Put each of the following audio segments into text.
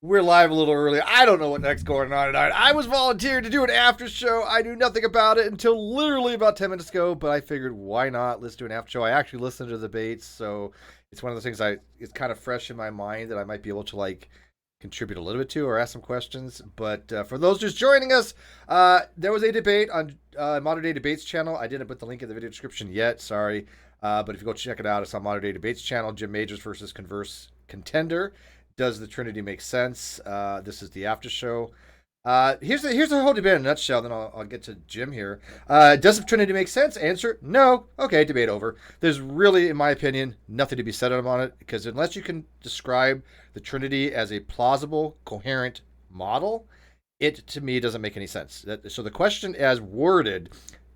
We're live a little early. I don't know what next going on tonight. I was volunteered to do an after show. I knew nothing about it until literally about 10 minutes ago, but I figured why not? Let's do an after show. I actually listened to the debates, so it's one of those things it's kind of fresh in my mind that I might be able to like contribute a little bit to or ask some questions. But for those just joining us, there was a debate on Modern Day Debates channel. I didn't put the link in the video description yet. Sorry. But if you go check it out, it's on Modern Day Debates channel. Jim Majors versus Converse Contender. Does the Trinity make sense? This is the after show. Here's the whole debate in a nutshell. Then I'll get to Jim here. Does the Trinity make sense? Answer: no. Okay, debate over. There's really, in my opinion, nothing to be said on it because unless you can describe the Trinity as a plausible, coherent model, it to me doesn't make any sense. So the question, as worded,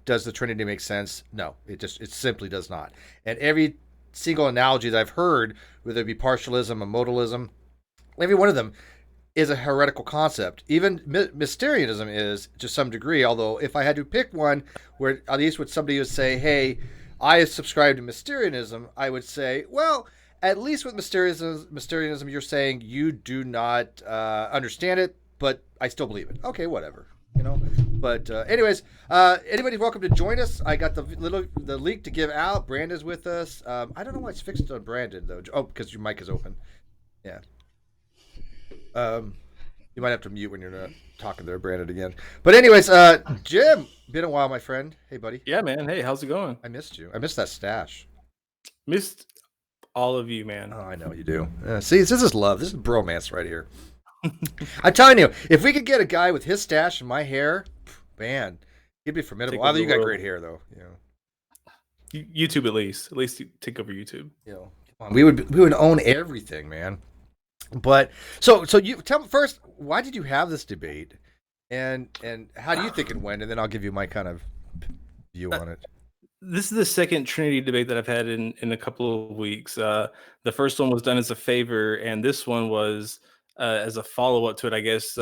does the Trinity make sense? No, it simply does not. And every single analogy that I've heard, whether it be partialism or modalism, every one of them is a heretical concept. Even Mysterianism is to some degree, although if I had to pick one where at least would somebody would say, hey, I subscribe to Mysterianism, I would say, well, at least with Mysterianism, you're saying you do not understand it, but I still believe it. Okay, whatever. But anyways, anybody's welcome to join us. I got the link to give out. Brandon's with us. I don't know why it's fixed on Brandon though. Oh, because your mic is open. Yeah. You might have to mute when you're not talking there, Brandon, again. But anyways, Jim, been a while, my friend. Hey, buddy. Yeah, man. Hey, how's it going? I missed you. I missed that stash. Missed all of you, man. Oh, I know you do. See, this is love. This is bromance right here. I'm telling you, if we could get a guy with his stash and my hair, man, he'd be formidable. Although you got great hair, though. YouTube at least you take over YouTube. We would own everything, man. But so you tell me first, why did you have this debate, and how do you think it went, and then I'll give you my kind of view on it. This is the second Trinity debate that I've had in a couple of weeks. The first one was done as a favor, and this one was as a follow up to it. I guess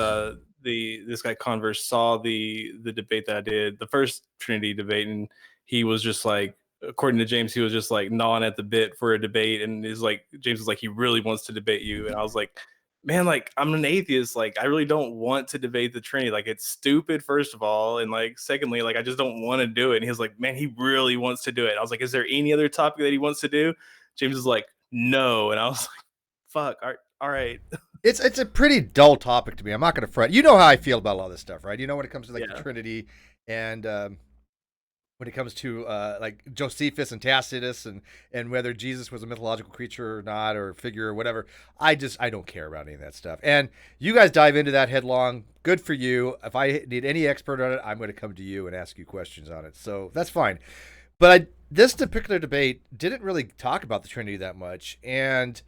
this guy Converse saw the debate that I did, the first Trinity debate, and he was just like, according to James, he was just like gnawing at the bit for a debate, and is like, James was like, he really wants to debate you, and I was like, man, like, I'm an atheist, like, I really don't want to debate the Trinity, like, it's stupid, first of all, and like, secondly, like, I just don't want to do it. And he was like, man, he really wants to do it. I was like, is there any other topic that he wants to do? James was like, no, and I was like, fuck, all right. It's a pretty dull topic to me. I'm not going to front. You know how I feel about a lot of this stuff, right? When it comes to like the Trinity and when it comes to like Josephus and Tacitus and whether Jesus was a mythological creature or not, or figure or whatever, I don't care about any of that stuff. And you guys dive into that headlong. Good for you. If I need any expert on it, I'm going to come to you and ask you questions on it. So that's fine. But this particular debate didn't really talk about the Trinity that much, and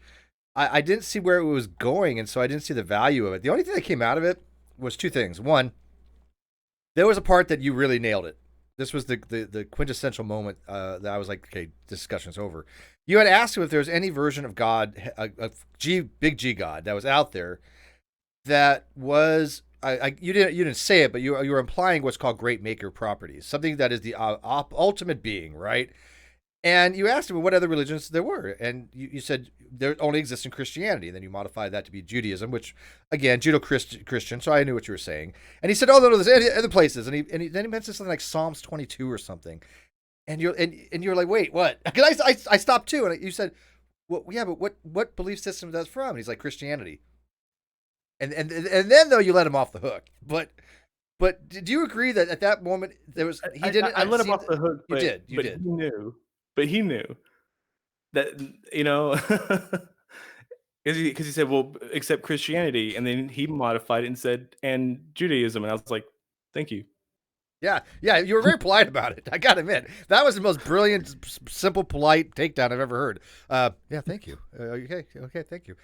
I didn't see where it was going, and so I didn't see the value of it. The only thing that came out of it was two things. One, there was a part that you really nailed it. This was the quintessential moment that I was like, okay, discussion's over. You had asked him if there was any version of God, big G God, that was out there that was, you didn't say it, but you were implying what's called great maker properties, something that is the ultimate being, right? And you asked him what other religions there were, and you said there only exists in Christianity. And then you modified that to be Judaism, which, again, Judeo-Christian, so I knew what you were saying. And he said, oh, no, there's other places. And then he mentioned something like Psalms 22 or something. And you're like, wait, what? Because I stopped too, and you said, well, yeah, but what belief system is that from? And he's like, Christianity. And then, though, you let him off the hook. But did you agree that at that moment there was he didn't? I let him off the hook. You did. He knew. But he knew that, because he said, well, accept Christianity. And then he modified it and said, and Judaism. And I was like, thank you. Yeah, you were very polite about it. I got to admit, that was the most brilliant, simple, polite takedown I've ever heard. Yeah, thank you. Okay, thank you.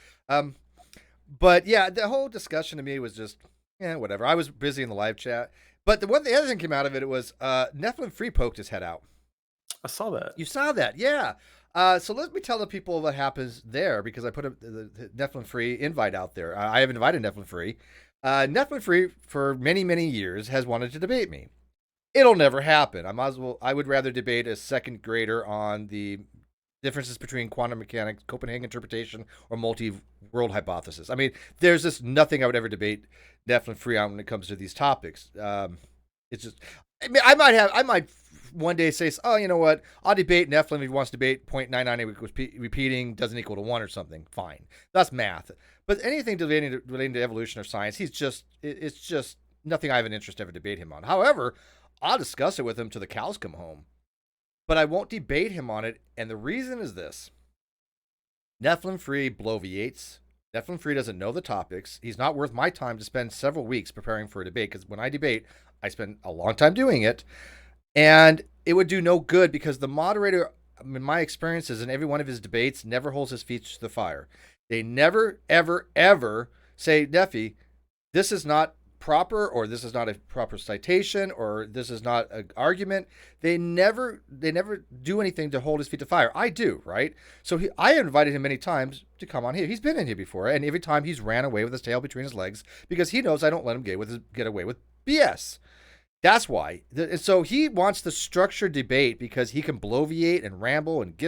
But yeah, the whole discussion to me was just, whatever. I was busy in the live chat. But the other thing came out of it was Nephilimfree poked his head out. I saw that. You saw that, yeah. So let me tell the people what happens there, because I put the Nephilimfree invite out there. I have invited Nephilimfree. Nephilimfree, for many, many years, has wanted to debate me. It'll never happen. I would rather debate a second grader on the differences between quantum mechanics, Copenhagen interpretation, or multi-world hypothesis. I mean, there's just nothing I would ever debate Nephilimfree on when it comes to these topics. It's just, I mean, I might one day say, oh, you know what? I'll debate Nephilim if he wants to debate 0.99 repeating doesn't equal to 1 or something. Fine. That's math. But anything relating to evolution or science, it's just nothing I have an interest to ever debate him on. However, I'll discuss it with him till the cows come home. But I won't debate him on it, and the reason is this. Nephilimfree bloviates. Nephilimfree doesn't know the topics. He's not worth my time to spend several weeks preparing for a debate, because when I debate, I spend a long time doing it, and it would do no good because the moderator, in my experiences in every one of his debates, never holds his feet to the fire. They never, ever, ever say, Nephi, this is not proper, or this is not a proper citation, or this is not an argument. They never do anything to hold his feet to fire. I do, right? So I invited him many times to come on here. He's been in here before, and every time he's ran away with his tail between his legs because he knows I don't let him get away with BS. That's why. And so he wants the structured debate because he can bloviate and ramble and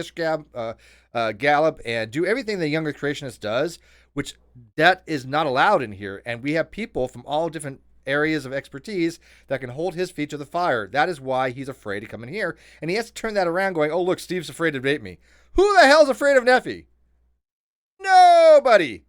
gallop and do everything the younger creationist does, which that is not allowed in here. And we have people from all different areas of expertise that can hold his feet to the fire. That is why he's afraid to come in here. And he has to turn that around going, oh, look, Steve's afraid to debate me. Who the hell's afraid of Nephi? Nobody.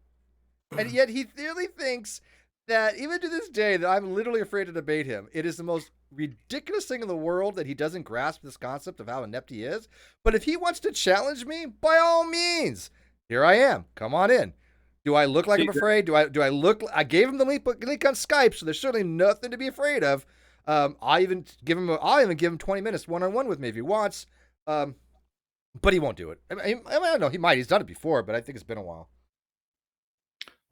And yet he clearly thinks that even to this day that I'm literally afraid to debate him. It is the most ridiculous thing in the world that he doesn't grasp this concept of how inept he is. But if he wants to challenge me, by all means, here I am. Come on in. Do I look like I'm afraid? Do I look? I gave him the link on Skype, so there's certainly nothing to be afraid of. I'll even give him 20 minutes one-on-one with me if he wants. But he won't do it. I don't know. He might. He's done it before, but I think it's been a while.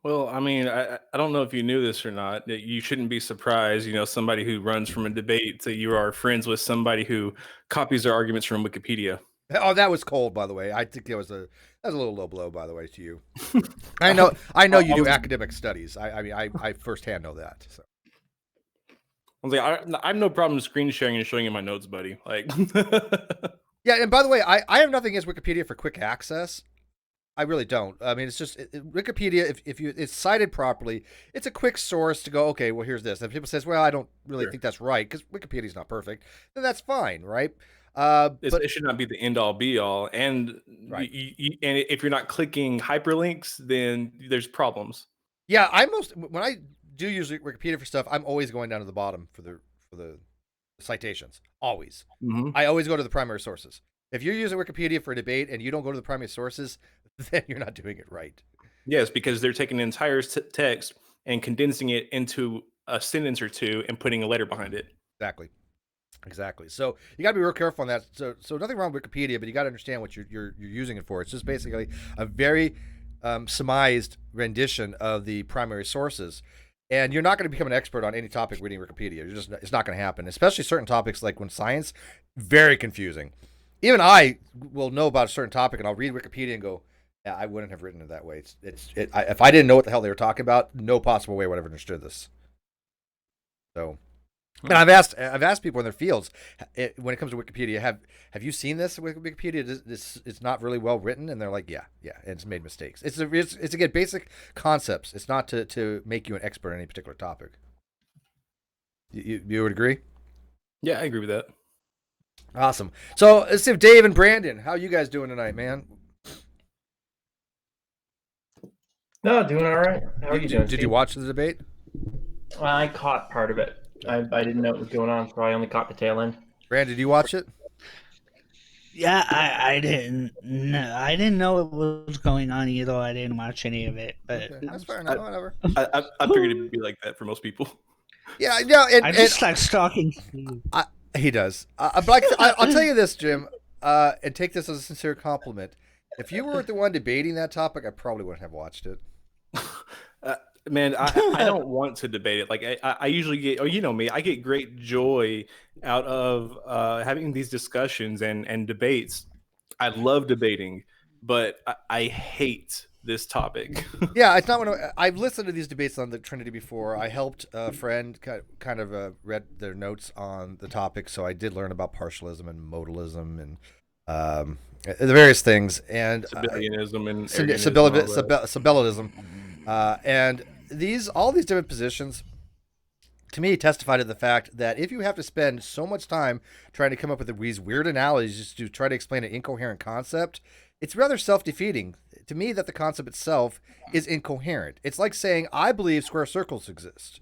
Well, I mean, I don't know if you knew this or not. That you shouldn't be surprised. You know, somebody who runs from a debate to you are friends with somebody who copies their arguments from Wikipedia. Oh, that was cold, by the way. I think that was a little low blow, by the way, to you. I know you do academic studies. I mean, I firsthand know that. So. I was like, I have no problem screen sharing and showing you my notes, buddy. Like, yeah. And by the way, I have nothing against Wikipedia for quick access. I really don't. I mean, it's just Wikipedia. If it's cited properly, it's a quick source to go. Okay, well, here's this. And if people says, well, I don't really think that's right because Wikipedia is not perfect. Then that's fine, right? But it should not be the end all be all. And right. And if you're not clicking hyperlinks, then there's problems. Yeah, when I do use Wikipedia for stuff, I'm always going down to the bottom for the citations. Always. Mm-hmm. I always go to the primary sources. If you're using Wikipedia for a debate and you don't go to the primary sources, then you're not doing it right. Yes, because they're taking the entire text and condensing it into a sentence or two and putting a letter behind it. Exactly. So you got to be real careful on that. So nothing wrong with Wikipedia, but you got to understand what you're using it for. It's just basically a very surmised rendition of the primary sources. And you're not going to become an expert on any topic reading Wikipedia. It's not going to happen, especially certain topics like when science, very confusing. Even I will know about a certain topic and I'll read Wikipedia and go, yeah, I wouldn't have written it that way. If I didn't know what the hell they were talking about, no possible way I would have understood this. So, and I've asked people in their fields when it comes to Wikipedia, have you seen this with Wikipedia? It's not really well written, and they're like, yeah, and it's made mistakes. It's again basic concepts. It's not to make you an expert on any particular topic. You would agree? Yeah, I agree with that. Awesome. So let's see if Dave and Brandon, how you guys doing tonight, man? No, doing all right. How are you doing? Did you watch the debate? I caught part of it. I didn't know what was going on, so I only caught the tail end. Brandon, did you watch it? Yeah, I didn't know. I didn't know it was going on either. I didn't watch any of it, but okay, that's fair enough. Whatever. I figured it'd be like that for most people. Yeah, no, I just like stalking. He does. But I'll tell you this, Jim, and take this as a sincere compliment. If you were the one debating that topic, I probably wouldn't have watched it. Man, I don't want to debate it. Like I usually get, you know me, I get great joy out of having these discussions and debates. I love debating, but I hate this topic. Yeah, it's not one of, I've listened to these debates on the Trinity before. I helped a friend kind of read their notes on the topic, so I did learn about partialism and modalism and the various things, and Civilianism and Aryanism and all that. Sabellitism, and all these different positions, to me, testify to the fact that if you have to spend so much time trying to come up with these weird analogies just to try to explain an incoherent concept, it's rather self-defeating to me that the concept itself is incoherent. It's like saying, I believe square circles exist.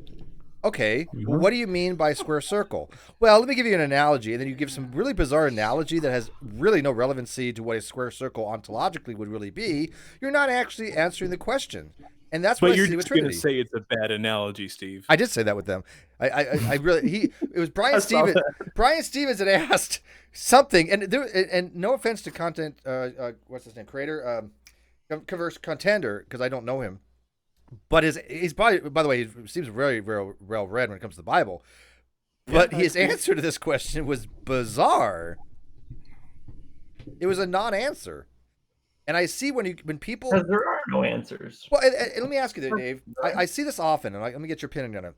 Okay, well, what do you mean by square circle? Well, let me give you an analogy, and then you give some really bizarre analogy that has really no relevancy to what a square circle ontologically would really be. You're not actually answering the question. And that's what I see with Trinity. But you're just going to say it's a bad analogy, Steve. I did say that with them. I really it was Brian Stevens. Brian Stevens had asked something, and no offense to content, what's his name, creator, Converse Contender, because I don't know him, but he's probably, by the way, he seems very, very well read when it comes to the Bible. But his answer to this question was bizarre. It was a non-answer. And I see when people, because there are no answers. Well, and let me ask you, Dave. I see this often, and let me get your opinion on it.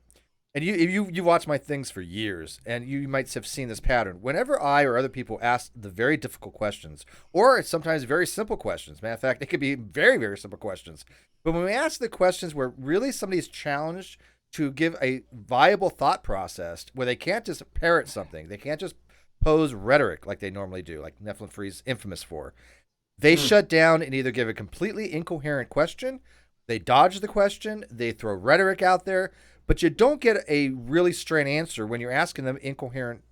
And you watch my things for years, and you might have seen this pattern. Whenever I or other people ask the very difficult questions, or sometimes very simple questions, matter of fact, it could be very, very simple questions. But when we ask the questions where really somebody's challenged to give a viable thought process, where they can't just parrot something, they can't just pose rhetoric like they normally do, like Nephilimfree is infamous for. They shut down and either give a completely incoherent question, they dodge the question, they throw rhetoric out there, but you don't get a really straight answer when you're asking them incoherent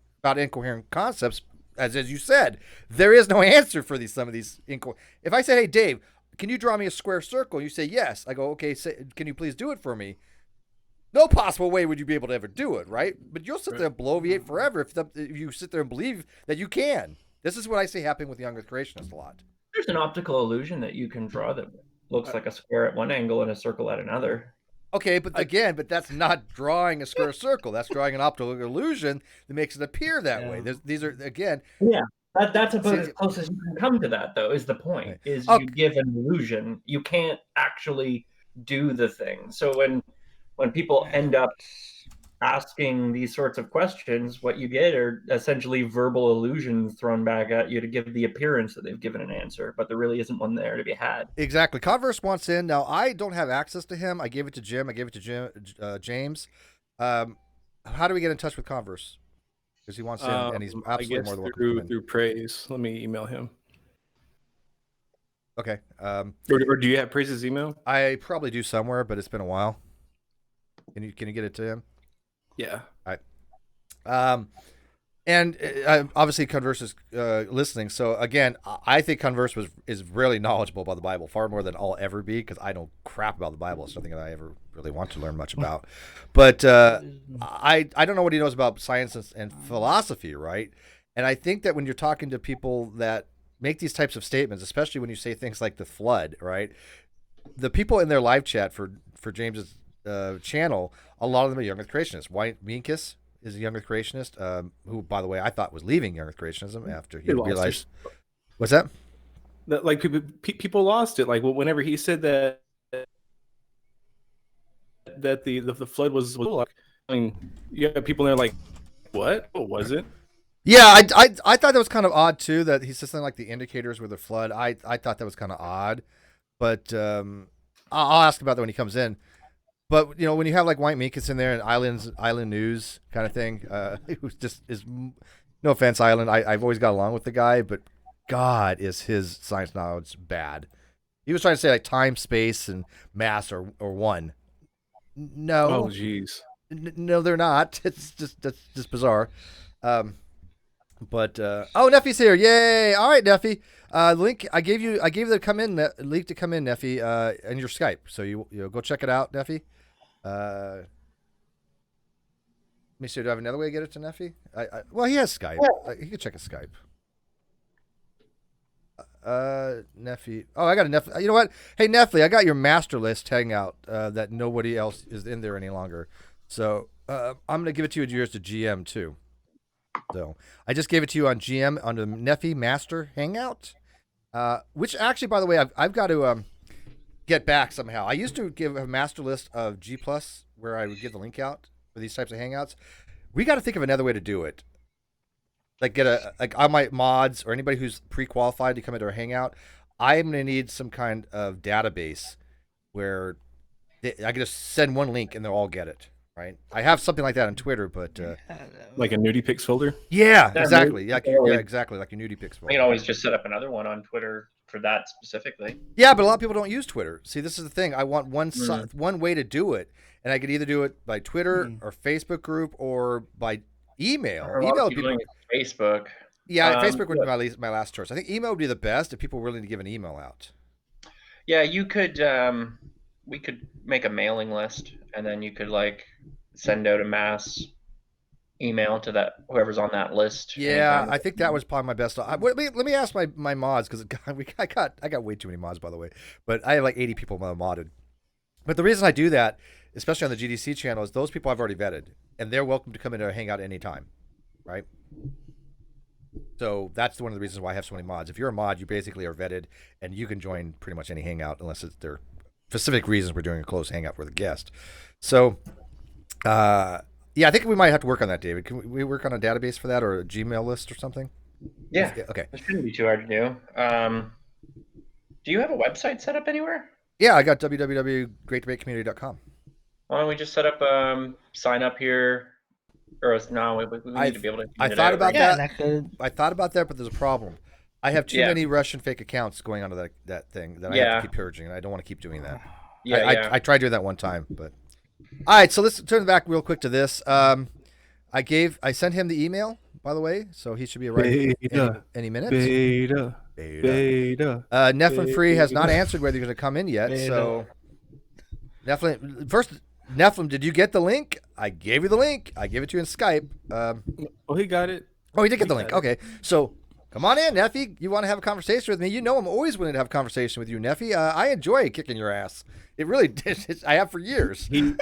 concepts. As you said, there is no answer for some of these If I say, hey, Dave, can you draw me a square circle? You say, yes. I go, okay, can you please do it for me? No possible way would you be able to ever do it, right? But you'll sit there and bloviate forever if you sit there and believe that you can. This is what I see happening with young Earth creationists a lot. There's an optical illusion that you can draw that looks like a square at one angle and a circle at another. Okay, but that's not drawing a square circle. That's drawing an optical illusion that makes it appear that way. These are, again... Yeah, that's about as close as you can come to that, though, is the point. Right. Is you give an illusion. You can't actually do the thing. So when people end up asking these sorts of questions, what you get are essentially verbal illusions thrown back at you to give the appearance that they've given an answer, but there really isn't one there to be had. Exactly. Converse wants in. Now, I don't have access to him. I gave it to Jim. I gave it to James. How do we get in touch with Converse? Because he wants in, and he's absolutely more than welcome. Through praise. Let me email him. Okay. Or do you have Praise's email? I probably do somewhere, but it's been a while. Can you get it to him? Yeah. All right. And obviously Converse is listening. So again, I think Converse is really knowledgeable about the Bible, far more than I'll ever be, because I know crap about the Bible. It's something that I ever really want to learn much about. But I don't know what he knows about science and philosophy, right? And I think that when you're talking to people that make these types of statements, especially when you say things like the flood, right? The people in their live chat for James's channel, a lot of them are young Earth creationists. White Minkus is a young Earth creationist, who, by the way, I thought was leaving young Earth creationism after he realized. What's that? That like people lost it. Like whenever he said that the flood was like, I mean, you have people there like, what was it? Yeah, I thought that was kind of odd too. That he said something like the indicators were the flood. I thought that was kind of odd, but I'll ask about that when he comes in. But you know, when you have like White Minkus in there and Island News kind of thing, who just is, no offense, Island, I've always got along with the guy, but God, is his science knowledge bad. He was trying to say like time, space, and mass are one. No. Oh, jeez. No, they're not. That's just bizarre. But Neffy's here! Yay! All right, Neffy. Link I gave you the link to come in, Neffy, in your Skype. So you go check it out, Neffy. Let me see. Do I have another way to get it to Neffy? Well, he has Skype. He can check his Skype. Neffy. Oh, I got a Neffy. You know what? Hey, Neffy, I got your master list hangout that nobody else is in there any longer. So I'm gonna give it to you yours to GM too. So I just gave it to you on GM on the Neffy Master Hangout, which actually, by the way, I've got to get back somehow. I used to give a master list of G Plus where I would give the link out for these types of Hangouts. We got to think of another way to do it. like get all my mods or anybody who's pre-qualified to come into our hangout, I'm gonna need some kind of database where I can just send one link and they'll all get it. Right? I have something like that on Twitter, but like a nudie pics folder. yeah, exactly. Yeah, exactly. Like a nudie pics folder. You can always just set up another one on Twitter for that specifically. Yeah, but a lot of people don't use Twitter. See, this is the thing. I want one way to do it, and I could either do it by Twitter or Facebook group or by email. Email would be Facebook. Yeah, Facebook would be my last choice. I think email would be the best if people were willing to give an email out. Yeah, you could. We could make a mailing list, and then you could like send out a mass email to that whoever's on that list. Yeah, I think that was probably my best. Let me ask my mods because I got way too many mods, by the way. But I have like 80 people modded. But the reason I do that, especially on the GDC channel, is those people I've already vetted, and they're welcome to come in and hang out anytime, right? So that's one of the reasons why I have so many mods. If you're a mod, you basically are vetted, and you can join pretty much any hangout unless it's there specific reasons we're doing a close hangout with a guest. So, yeah, I think we might have to work on that, David. Can we work on a database for that or a Gmail list or something? Yeah. Okay. It shouldn't be too hard to do. Do you have a website set up anywhere? Yeah, I got www.greatdebatecommunity.com. Why don't we just set up sign up here? Or no, we need to be able to. I thought about that. I thought about that, but there's a problem. I have too many Russian fake accounts going onto that thing that I have to keep purging, and I don't want to keep doing that. I tried doing that one time, but all right. So let's turn back real quick to this. I sent him the email, by the way, so he should be arriving any minute. Beta. Nephilimfree has not answered whether he's going to come in yet. So Nephilim, did you get the link? I gave you the link. I gave it to you in Skype. He got it. Oh, he did get the link. Okay, so come on in, Nephi. You want to have a conversation with me? You know I'm always willing to have a conversation with you, Nephi. I enjoy kicking your ass. It really did. I have for years. He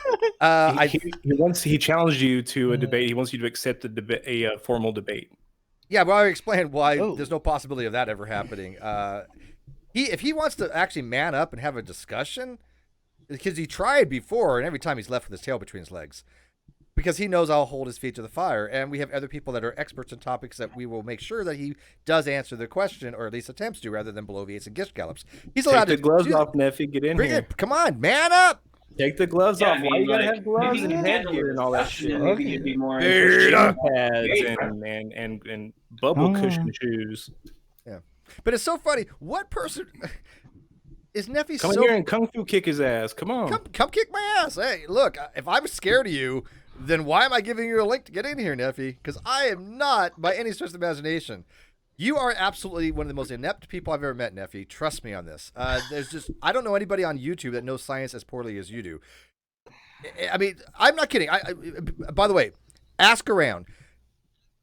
challenged you to a debate. He wants you to accept a formal debate. Yeah, well, I explained why there's no possibility of that ever happening. If he wants to actually man up and have a discussion, because he tried before, and every time he's left with his tail between his legs, because he knows I'll hold his feet to the fire, and we have other people that are experts in topics that we will make sure that he does answer the question, or at least attempts to, rather than bloviates and gift gallops. He's allowed to take the gloves off, Nephi. Get in here. Come on, man up. Take the gloves off. Why you gotta have gloves and headgear and all that shit? Maybe you'd be more pads and bubble cushion shoes. Yeah, but it's so funny. What person is Nephi? Come here and kung fu kick his ass. Come on, come kick my ass. Hey, look, if I'm scared of you, then why am I giving you a link to get in here, Nephi? Because I am not, by any stretch of the imagination. You are absolutely one of the most inept people I've ever met, Nephi. Trust me on this. I don't know anybody on YouTube that knows science as poorly as you do. I mean, I'm not kidding. By the way, ask around.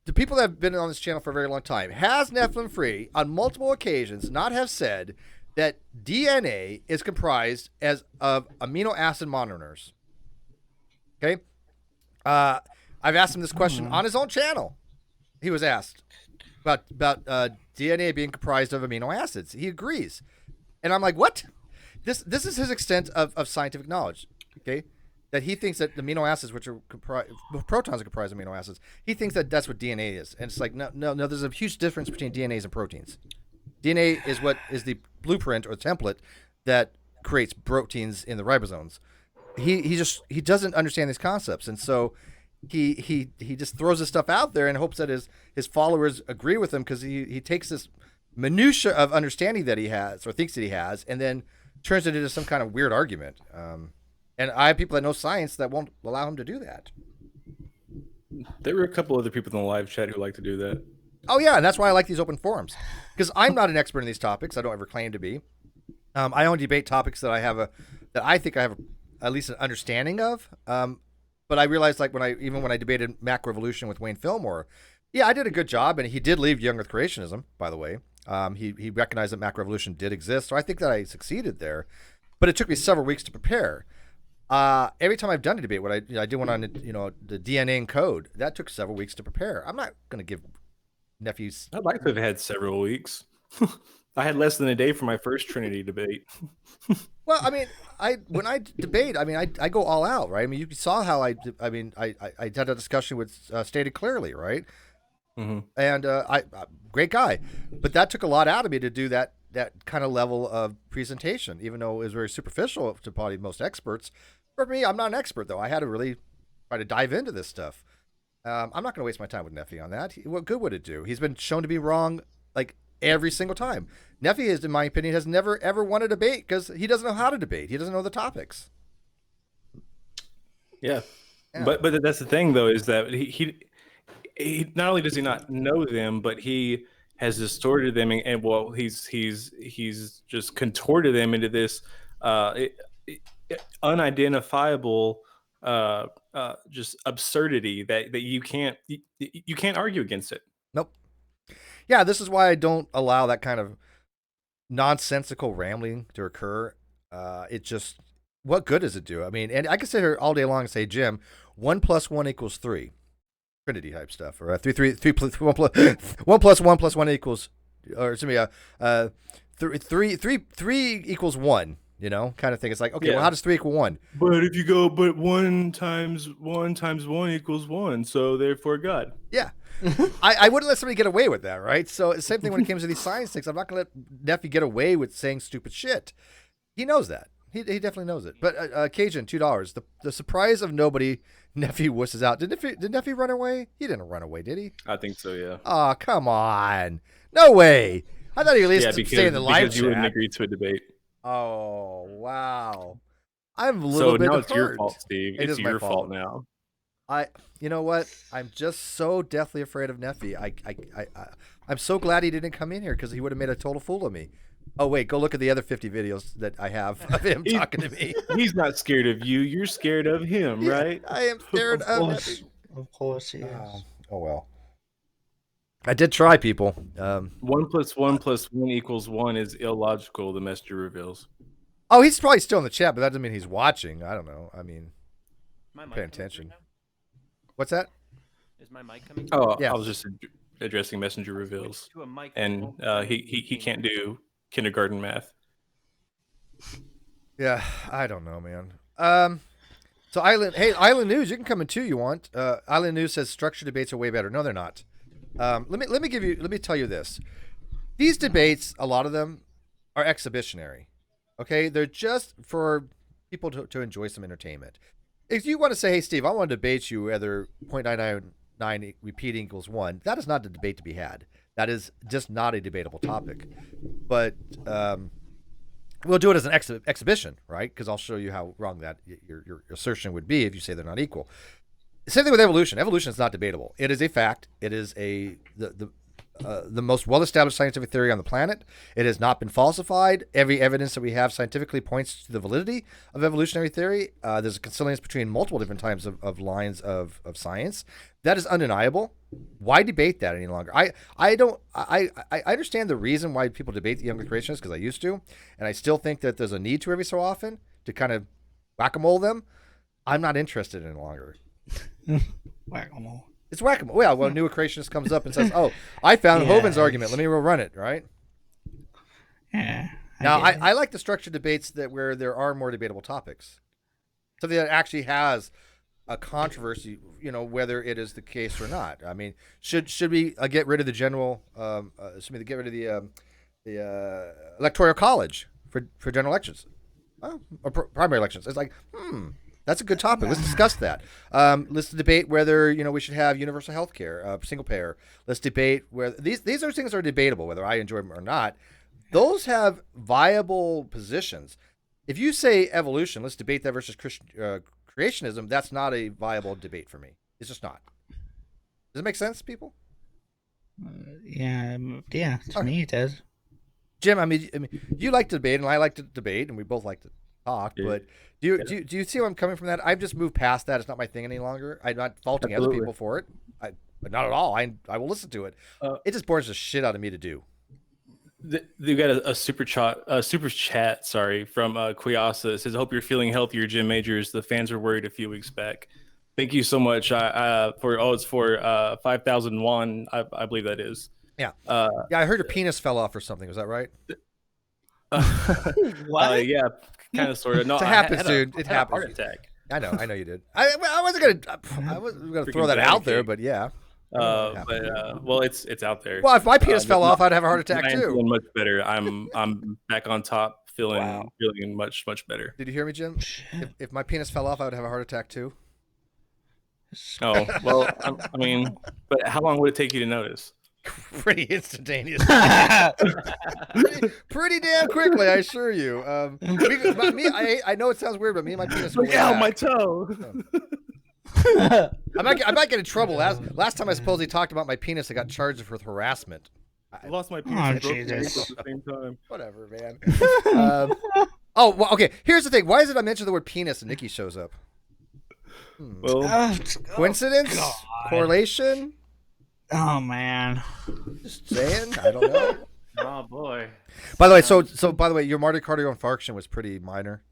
The people that have been on this channel for a very long time, has Nephilimfree on multiple occasions not have said that DNA is comprised of amino acid monomers? Okay? I've asked him this question on his own channel. He was asked about DNA being comprised of amino acids. He agrees, and I'm like, what? This is his extent of scientific knowledge. Okay, that he thinks that the amino acids, which are protons, are comprised of amino acids. He thinks that that's what DNA is, and it's like no. There's a huge difference between DNAs and proteins. DNA is what is the blueprint or template that creates proteins in the ribosomes. He doesn't understand these concepts, and so he just throws this stuff out there and hopes that his followers agree with him, because he takes this minutia of understanding that he has or thinks that he has, and then turns it into some kind of weird argument. And I have people that know science that won't allow him to do that. There were a couple other people in the live chat who like to do that. Oh yeah, and that's why I like these open forums, because I'm not an expert in these topics. I don't ever claim to be. I only debate topics that I think I have at least an understanding of. But I realized, like, when I debated macroevolution with Wayne Fillmore, yeah, I did a good job, and he did leave Young Earth creationism, by the way. He recognized that macroevolution did exist, so I think that I succeeded there. But it took me several weeks to prepare. Every time I've done a debate, I did one on the DNA and code. That took several weeks to prepare. I'm not going to give nephews. I'd like to have had several weeks. I had less than a day for my first Trinity debate. Well, I mean, when I debate, I mean, I go all out, right? I mean, you saw how I had a discussion with stated clearly, right? And I great guy, but that took a lot out of me to do that kind of level of presentation, even though it was very superficial to probably most experts. For me, I'm not an expert though. I had to really try to dive into this stuff. I'm not going to waste my time with Nephi on that. What good would it do? He's been shown to be wrong like every single time. Nephi is, in my opinion, has never ever won a debate because he doesn't know how to debate. He doesn't know the topics. Yeah. But that's the thing though, is that he not only does he not know them, but he has distorted them, and well, he's just contorted them into this unidentifiable just absurdity that you can't argue against it. Nope. Yeah, this is why I don't allow that kind of nonsensical rambling to occur. It just, what good does it do? I mean, and I can sit here all day long and say, Jim, 1 + 1 = 3. Trinity type stuff, or 1 + 1 equals, or excuse me, 3 equals 1, kind of thing. It's like, okay, well, how does 3 equal 1? But if you go, but 1 times 1 times 1 equals 1, so therefore God. Yeah. I wouldn't let somebody get away with that, right? So the same thing when it comes to these science things. I'm not going to let Nephi get away with saying stupid shit. He knows that. He definitely knows it. But Cajun, $2. The surprise of nobody, Nephi wusses out. Did Nephi run away? He didn't run away, did he? I think so, yeah. Oh, come on. No way. I thought he at least stay in the live chat. Because you wouldn't agree to a debate. Oh, wow. I'm a little bit hurt. So now it's your fault, Steve. It's your fault now. You know what? I'm just so deathly afraid of Nephi. I'm so glad he didn't come in here because he would have made a total fool of me. Oh, wait, go look at the other 50 videos that I have of him talking to me. He's not scared of you. You're scared of him, right? I am scared of Nephi. Of course he is. Oh, well. I did try, people. 1 + 1 + 1 = 1 is illogical, the messenger reveals. Oh, he's probably still in the chat, but that doesn't mean he's watching. I don't know. I mean, paying attention. What's that? Is my mic coming? Oh, yeah. I was just addressing messenger reveals. And he can't do kindergarten math. Yeah, I don't know, man. So Island News, you can come in too. You want? Island News says structured debates are way better. No, they're not. Let me tell you this. These debates, a lot of them are exhibitionary. Okay, they're just for people to enjoy some entertainment. If you want to say, hey Steve, I want to debate you whether 0.999 repeating equals 1, that is not the debate to be had. That is just not a debatable topic. But we'll do it as an exhibition, right? Because I'll show you how wrong that your assertion would be if you say they're not equal. Same thing with evolution. Evolution is not debatable. It is a fact. It is the most well-established scientific theory on the planet. It has not been falsified. Every evidence that we have scientifically points to the validity of evolutionary theory. There's a consilience between multiple different types of lines of science. That is undeniable. Why debate that any longer? I understand the reason why people debate the younger creationists, because I used to, and I still think that there's a need to every so often to kind of whack-a-mole them. I'm not interested in it longer. Whack-a-mole. It's whack-a-mole. Well, a new creationist comes up and says, "Oh, I found Hovine's argument. Let me run it." Right? Yeah. I like the structured debates where there are more debatable topics, something that actually has a controversy. Whether it is the case or not. I mean, should we get rid of the general? Should we get rid of the electoral college for general elections, or primary elections? It's like, that's a good topic. Let's discuss that. Let's debate whether we should have universal health care, single payer. Let's debate where these are things that are debatable, whether I enjoy them or not. Those have viable positions. If you say evolution, let's debate that versus creationism. That's not a viable debate for me. It's just not. Does it make sense, people? Yeah. To me, it does. Jim, I mean, you like to debate, and I like to debate, and we both like to talk. Yeah. But do you see where I'm coming from? That I've just moved past that. It's not my thing any longer. I'm not faulting other people for it. But not at all. I will listen to it. It just bores the shit out of me to do. They got a super chat. Sorry, from Kuyasa. It says, "I hope you're feeling healthier, Jim Majors. The fans were worried a few weeks back." Thank you so much. It's for 5,001. I believe that is. Yeah. I heard your penis fell off or something. Was that right? What? Yeah, kind of, sort of. No, it happens, dude. It happens. Heart attack. I know you did. I wasn't gonna throw that out there, but yeah. Well, it's out there. Well, if my penis fell off, I'd have a heart attack I'm too. feeling much better. I'm back on top, feeling Wow. much better. Did you hear me, Jim? If my penis fell off, I would have a heart attack too. Oh well, I mean, but how long would it take you to notice? Pretty instantaneous. pretty damn quickly, I assure you. I know it sounds weird, but me and my penis. Look out, my toe. I might get in trouble. Last time I supposedly talked about my penis, I got charged with harassment. I lost my penis Oh, and broke my Jesus. ankle at the same time. Whatever, man. Well, okay. Here's the thing. Why is it I mentioned the word penis and Nikki shows up? Well, Coincidence? God. Correlation? Oh man. Just saying. I don't know. Oh boy. By the way, so by the way, your myocardial infarction was pretty minor.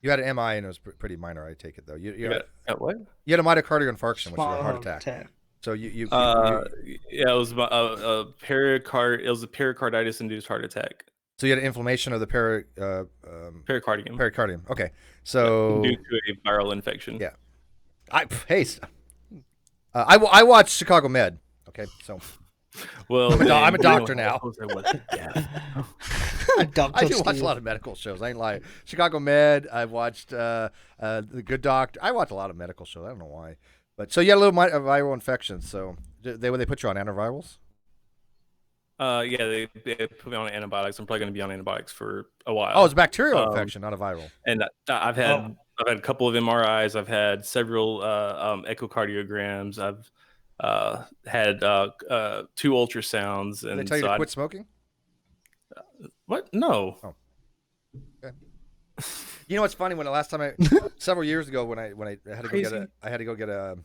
You had an MI and it was pretty minor. I take it though. You got what? You had a myocardial infarction, which is a Small heart attack. So you Yeah, it was a pericarditis induced heart attack. so you had an inflammation of the Pericardium. pericardium. Okay, so Due to a viral infection. Yeah. I watched Chicago Med. Okay, so Well, I'm a doctor now. I do watch a lot of medical shows. I ain't lying. Chicago Med. I watched The Good Doctor. I watch a lot of medical shows. I don't know why, but so you had a little viral infection. So they put you on antivirals. Yeah, they put me on antibiotics. I'm probably going to be on antibiotics for a while. Oh, it's a bacterial infection, not a viral. And I've had a couple of MRIs. I've had several echocardiograms. I've had 2 ultrasounds. Did And they tell you so to quit smoking? What? No. Oh. Okay. You know what's funny? When the last time several years ago when I had to go get a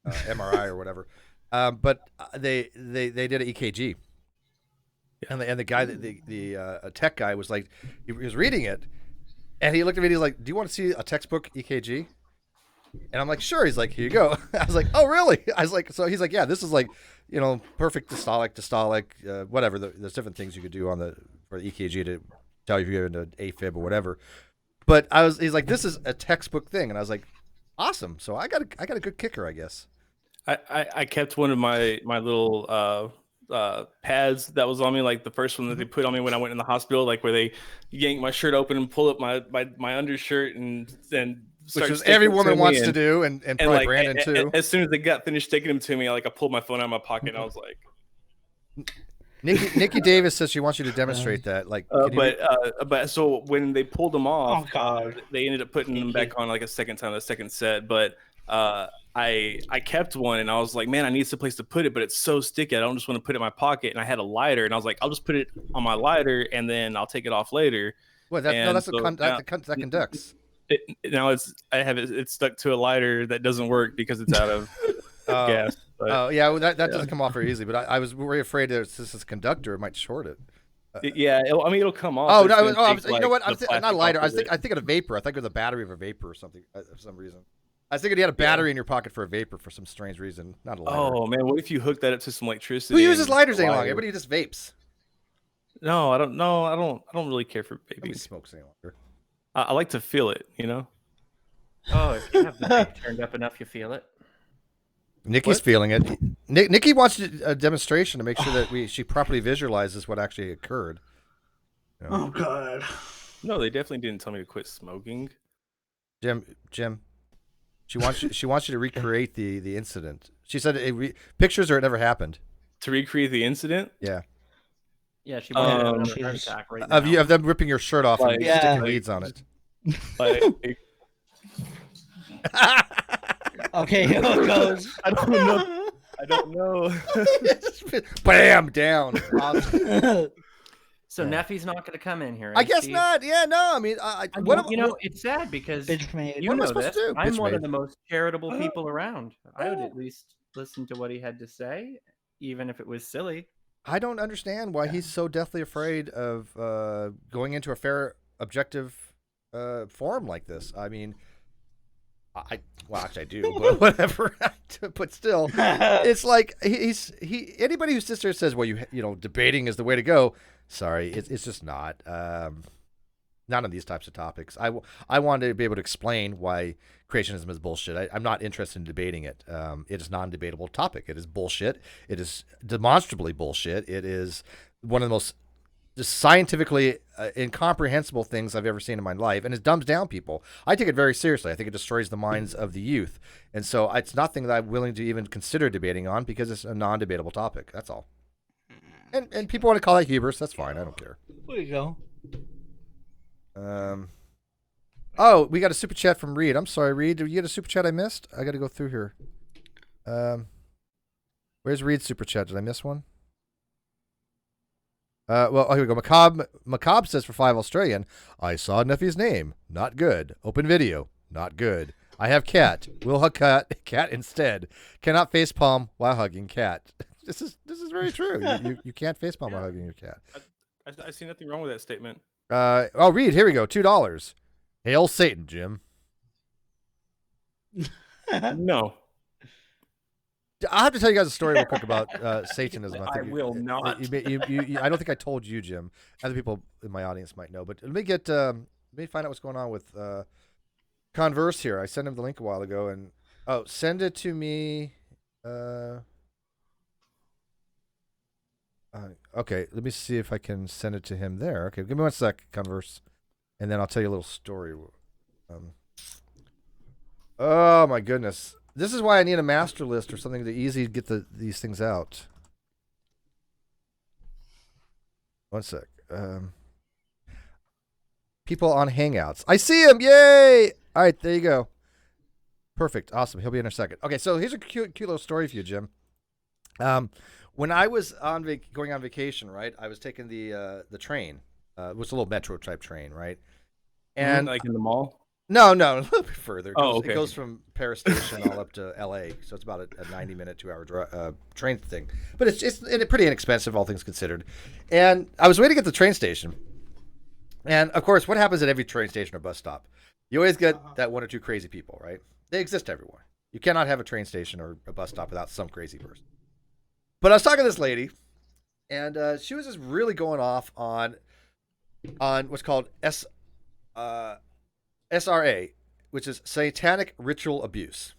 MRI or whatever, but they did an EKG. And the guy, the tech guy, was like, he was reading it, and he looked at me. And he's like, "Do you want to see a textbook EKG?" And I'm like, "Sure." He's like, "Here you go." I was like, "Oh, really?" I was like, "So he's like, yeah, this is like, perfect systolic, whatever. There's different things you could do for the EKG to tell you if you're into AFib or whatever." But he's like, "This is a textbook thing," and I was like, "Awesome." So I got a good kicker, I guess. I kept one of my little pads that was on me, like the first one that they put on me when I went in the hospital, like where they yank my shirt open and pull up my undershirt and then which is every woman wants to do, and probably like, Brandon too. As soon as they got finished taking them to me, I pulled my phone out of my pocket and I was like, Nikki Davis says she wants you to demonstrate that. Like, but so when they pulled them off, Oh, God. they ended up putting them back on like a second set. But I kept one and I was like, man, I need some place to put it, but it's so sticky. I don't just want to put it in my pocket. And I had a lighter and I was like, I'll just put it on my lighter and then I'll take it off later. Well, that conducts. It's stuck to a lighter that doesn't work because it's out of gas. But, that doesn't come off very easily. But I was very afraid that this is conductor, it might short it. It'll come off. Oh no! You know what? Not a lighter. I think of a vapor. I think of the battery of a vapor or something for some reason. I was thinking you had a battery in your pocket for a vapor for some strange reason. Not a lighter. Oh man, what if you hook that up to some electricity? Who uses lighters any longer? Everybody just vapes. No, I don't. No, I don't really care for vaping. Nobody smokes any longer. I like to feel it. Oh, if you have the vape turned up enough, you feel it. Nikki's feeling it. Nikki wants a demonstration to make sure that she properly visualizes what actually occurred. Oh God. No, they definitely didn't tell me to quit smoking. Jim. She wants you to recreate the incident. She said pictures or it never happened. To recreate the incident? Yeah. Yeah, she wanted a heart attack right now. Of them ripping your shirt off and sticking leads on it. Okay, here it goes. I don't know. Bam, down. So Neffy's not going to come in here. I guess not. Yeah, no. I mean, it's sad because Bitch-made. you know this. Do? I'm one of the most charitable people around. I would at least listen to what he had to say, even if it was silly. I don't understand why he's so deathly afraid of going into a fair, objective forum like this. I mean, actually I do, but whatever. But still, it's like anybody who sits there and says, "Well, debating is the way to go." Sorry, it's just not. Not on these types of topics. I wanted to be able to explain why creationism is bullshit. I'm not interested in debating it. It is non-debatable topic. It is bullshit. It is demonstrably bullshit. It is one of the most just scientifically incomprehensible things I've ever seen in my life, and it dumbs down people. I take it very seriously. I think it destroys the minds of the youth, and so it's nothing that I'm willing to even consider debating on because it's a non-debatable topic. That's all. And people want to call that hubris. That's fine. I don't care. There you go. Oh, we got a super chat from Reed. I'm sorry, Reed. Did you get a super chat I missed? I got to go through here. Where's Reed's super chat? Did I miss one? Well, here we go. Macabre says for 5 Australian, I saw Nephi's name. Not good. Open video. Not good. I have cat. Will hug cat instead. Cannot facepalm while hugging cat. This is very true. You can't facepalm while hugging your cat. I see nothing wrong with that statement. Reed, here we go. $2. Hail Satan, Jim. No. I'll have to tell you guys a story real quick about Satanism. I will not. I don't think I told you, Jim. Other people in my audience might know, but let me find out what's going on with Converse here. I sent him the link a while ago, and send it to me. Okay, let me see if I can send it to him there. Okay, give me 1 sec, Converse, and then I'll tell you a little story. Oh my goodness. This is why I need a master list or something to easy get these things out. 1 sec. People on Hangouts. I see him! Yay! All right, there you go. Perfect. Awesome. He'll be in a second. Okay, so here's a cute little story for you, Jim. When I was going on vacation, right, I was taking the train. It was a little metro type train, right? And like in the mall? No, a little bit further. Okay. It goes from Paris Station all up to LA, so it's about a 90-minute, 2-hour train thing. But it's pretty inexpensive, all things considered. And I was waiting at the train station, and of course, what happens at every train station or bus stop? You always get that one or two crazy people, right? They exist everywhere. You cannot have a train station or a bus stop without some crazy person. But I was talking to this lady, and she was just really going off on what's called SRA, which is satanic ritual abuse.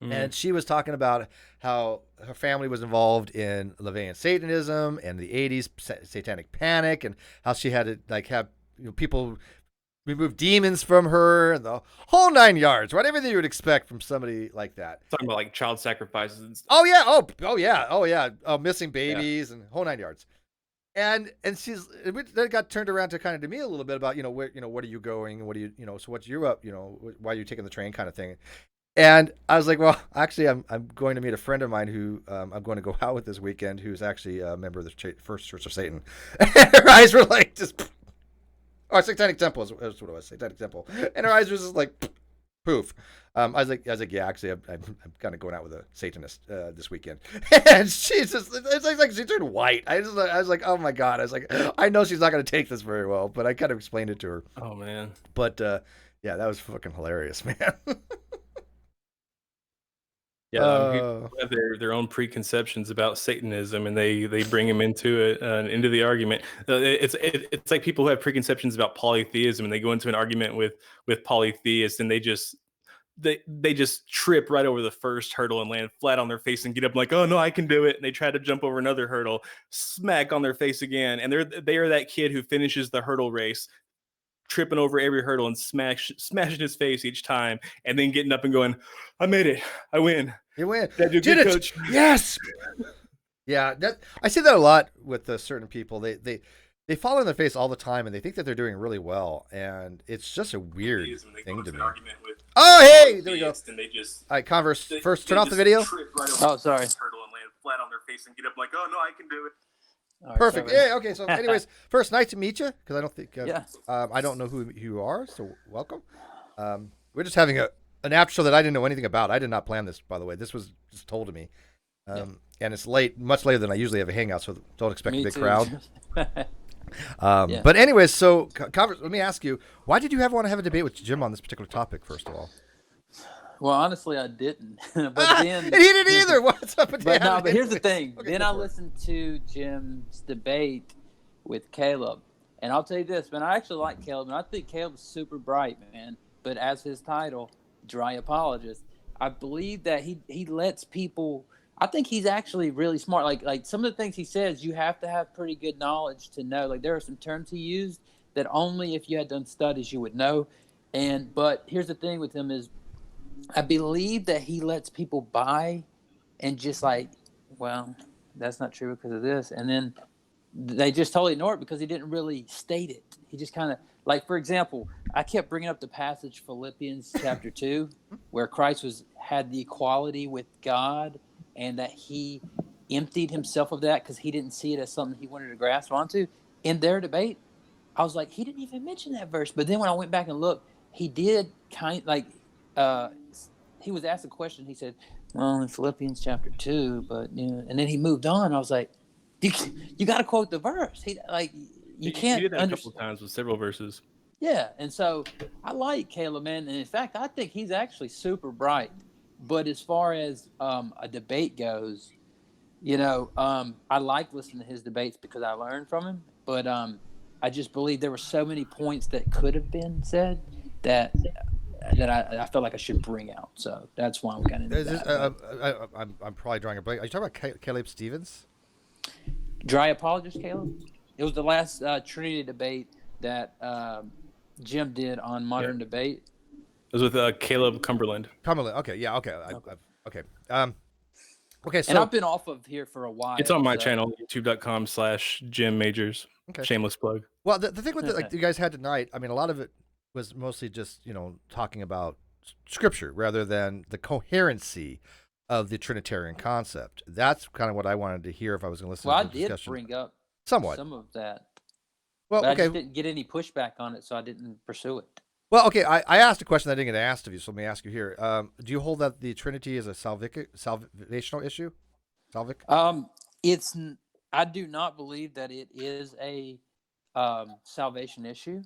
Mm-hmm. And she was talking about how her family was involved in Levian Satanism and the 80s satanic panic, and how she had to have people remove demons from her and the whole 9 yards, right? Everything you would expect from somebody like that. Talking about like child sacrifices and stuff. Oh yeah. Missing babies and whole 9 yards. And then got turned around to kind of to me a little bit about where what are you going, what do you so what's you up, why are you taking the train kind of thing. And I was like, well, actually I'm going to meet a friend of mine who I'm going to go out with this weekend, who's actually a member of the First Church of Satan. And her eyes were like just Satanic Temple is what it was, Satanic Temple, and her eyes were just like poof. I was like, yeah, actually, I'm kind of going out with a Satanist this weekend, and she's just, it's like she turned white. I was like, oh my god, I was like, I know she's not going to take this very well, but I kind of explained it to her. Oh man, but yeah, that was fucking hilarious, man. Yeah, people have their own preconceptions about Satanism, and they bring them into it into the argument. It's like people who have preconceptions about polytheism, and they go into an argument with polytheists, and they just trip right over the first hurdle and land flat on their face and get up like, oh no, I can do it. And they try to jump over another hurdle, smack on their face again, and they are that kid who finishes the hurdle race, tripping over every hurdle and smashing his face each time, and then getting up and going, I made it, I win. You win. Did it, coach? Yes. Yeah, I see that a lot with certain people. They fall on their face all the time, and they think that they're doing really well, and it's just a weird thing to me. Oh, hey, there we go. All right, Converse. First, turn off the video. Oh, sorry. Hurdle and land flat on their face and get up like, oh no, I can do it. Right, perfect. Yeah. Okay. So, anyways, first, nice to meet you. Because I don't think I don't know who you are. So, welcome. We're just having an after show that I didn't know anything about. I did not plan this, by the way. This was just told to me. And it's late, much later than I usually have a hangout. So don't expect a big crowd. But anyways, so let me ask you, why did you want to have a debate with Jim on this particular topic? First of all. Well, honestly, I didn't. But then, and he didn't either. What's up with that? But here's the thing. Okay, then I listened to Jim's debate with Caleb, And I'll tell you this, man, I actually like Caleb, and I think Caleb's super bright, man. But as his title, Dry Apologist, I believe that he lets people. I think he's actually really smart. Like some of the things he says, you have to have pretty good knowledge to know. Like there are some terms he used that only if you had done studies you would know. But here's the thing with him is, I believe that he lets people buy and just like, well, that's not true because of this, and then they just totally ignore it because he didn't really state it. He just kind of, like, for example, I kept bringing up the passage Philippians chapter 2 where Christ had the equality with God and that he emptied himself of that because he didn't see it as something he wanted to grasp onto. In their debate, I was like, he didn't even mention that verse. But then when I went back and looked, he did he was asked a question. He said, well, in Philippians chapter 2, but, and then he moved on. I was like, you got to quote the verse. You can't. He did that a couple of times with several verses. Yeah, and so I like Caleb, man. And in fact, I think he's actually super bright. But as far as a debate goes, I like listening to his debates because I learned from him. But I just believe there were so many points that could have been said that I felt like I should bring out. So that's why we got into that. I'm probably drawing a blank. Are you talking about Caleb Stevens? Dry Apologist, Caleb? It was the last Trinity debate that Jim did on Modern Debate. It was with Caleb Cumberland. Okay, yeah, okay. Okay. Okay, so... And I've been off of here for a while. It's on my channel, youtube.com/Jim Majors. Okay. Shameless plug. Well, the thing with you guys had tonight, I mean, a lot of it was mostly just, talking about scripture rather than the coherency of the Trinitarian concept. That's kind of what I wanted to hear if I was going to listen to the discussion. Well, I did bring up somewhat some of that. Well, but okay. I just didn't get any pushback on it, so I didn't pursue it. Well, okay, I asked a question that I didn't get asked of you, so let me ask you here. Do you hold that the Trinity is a salvational issue? I do not believe that it is a salvation issue,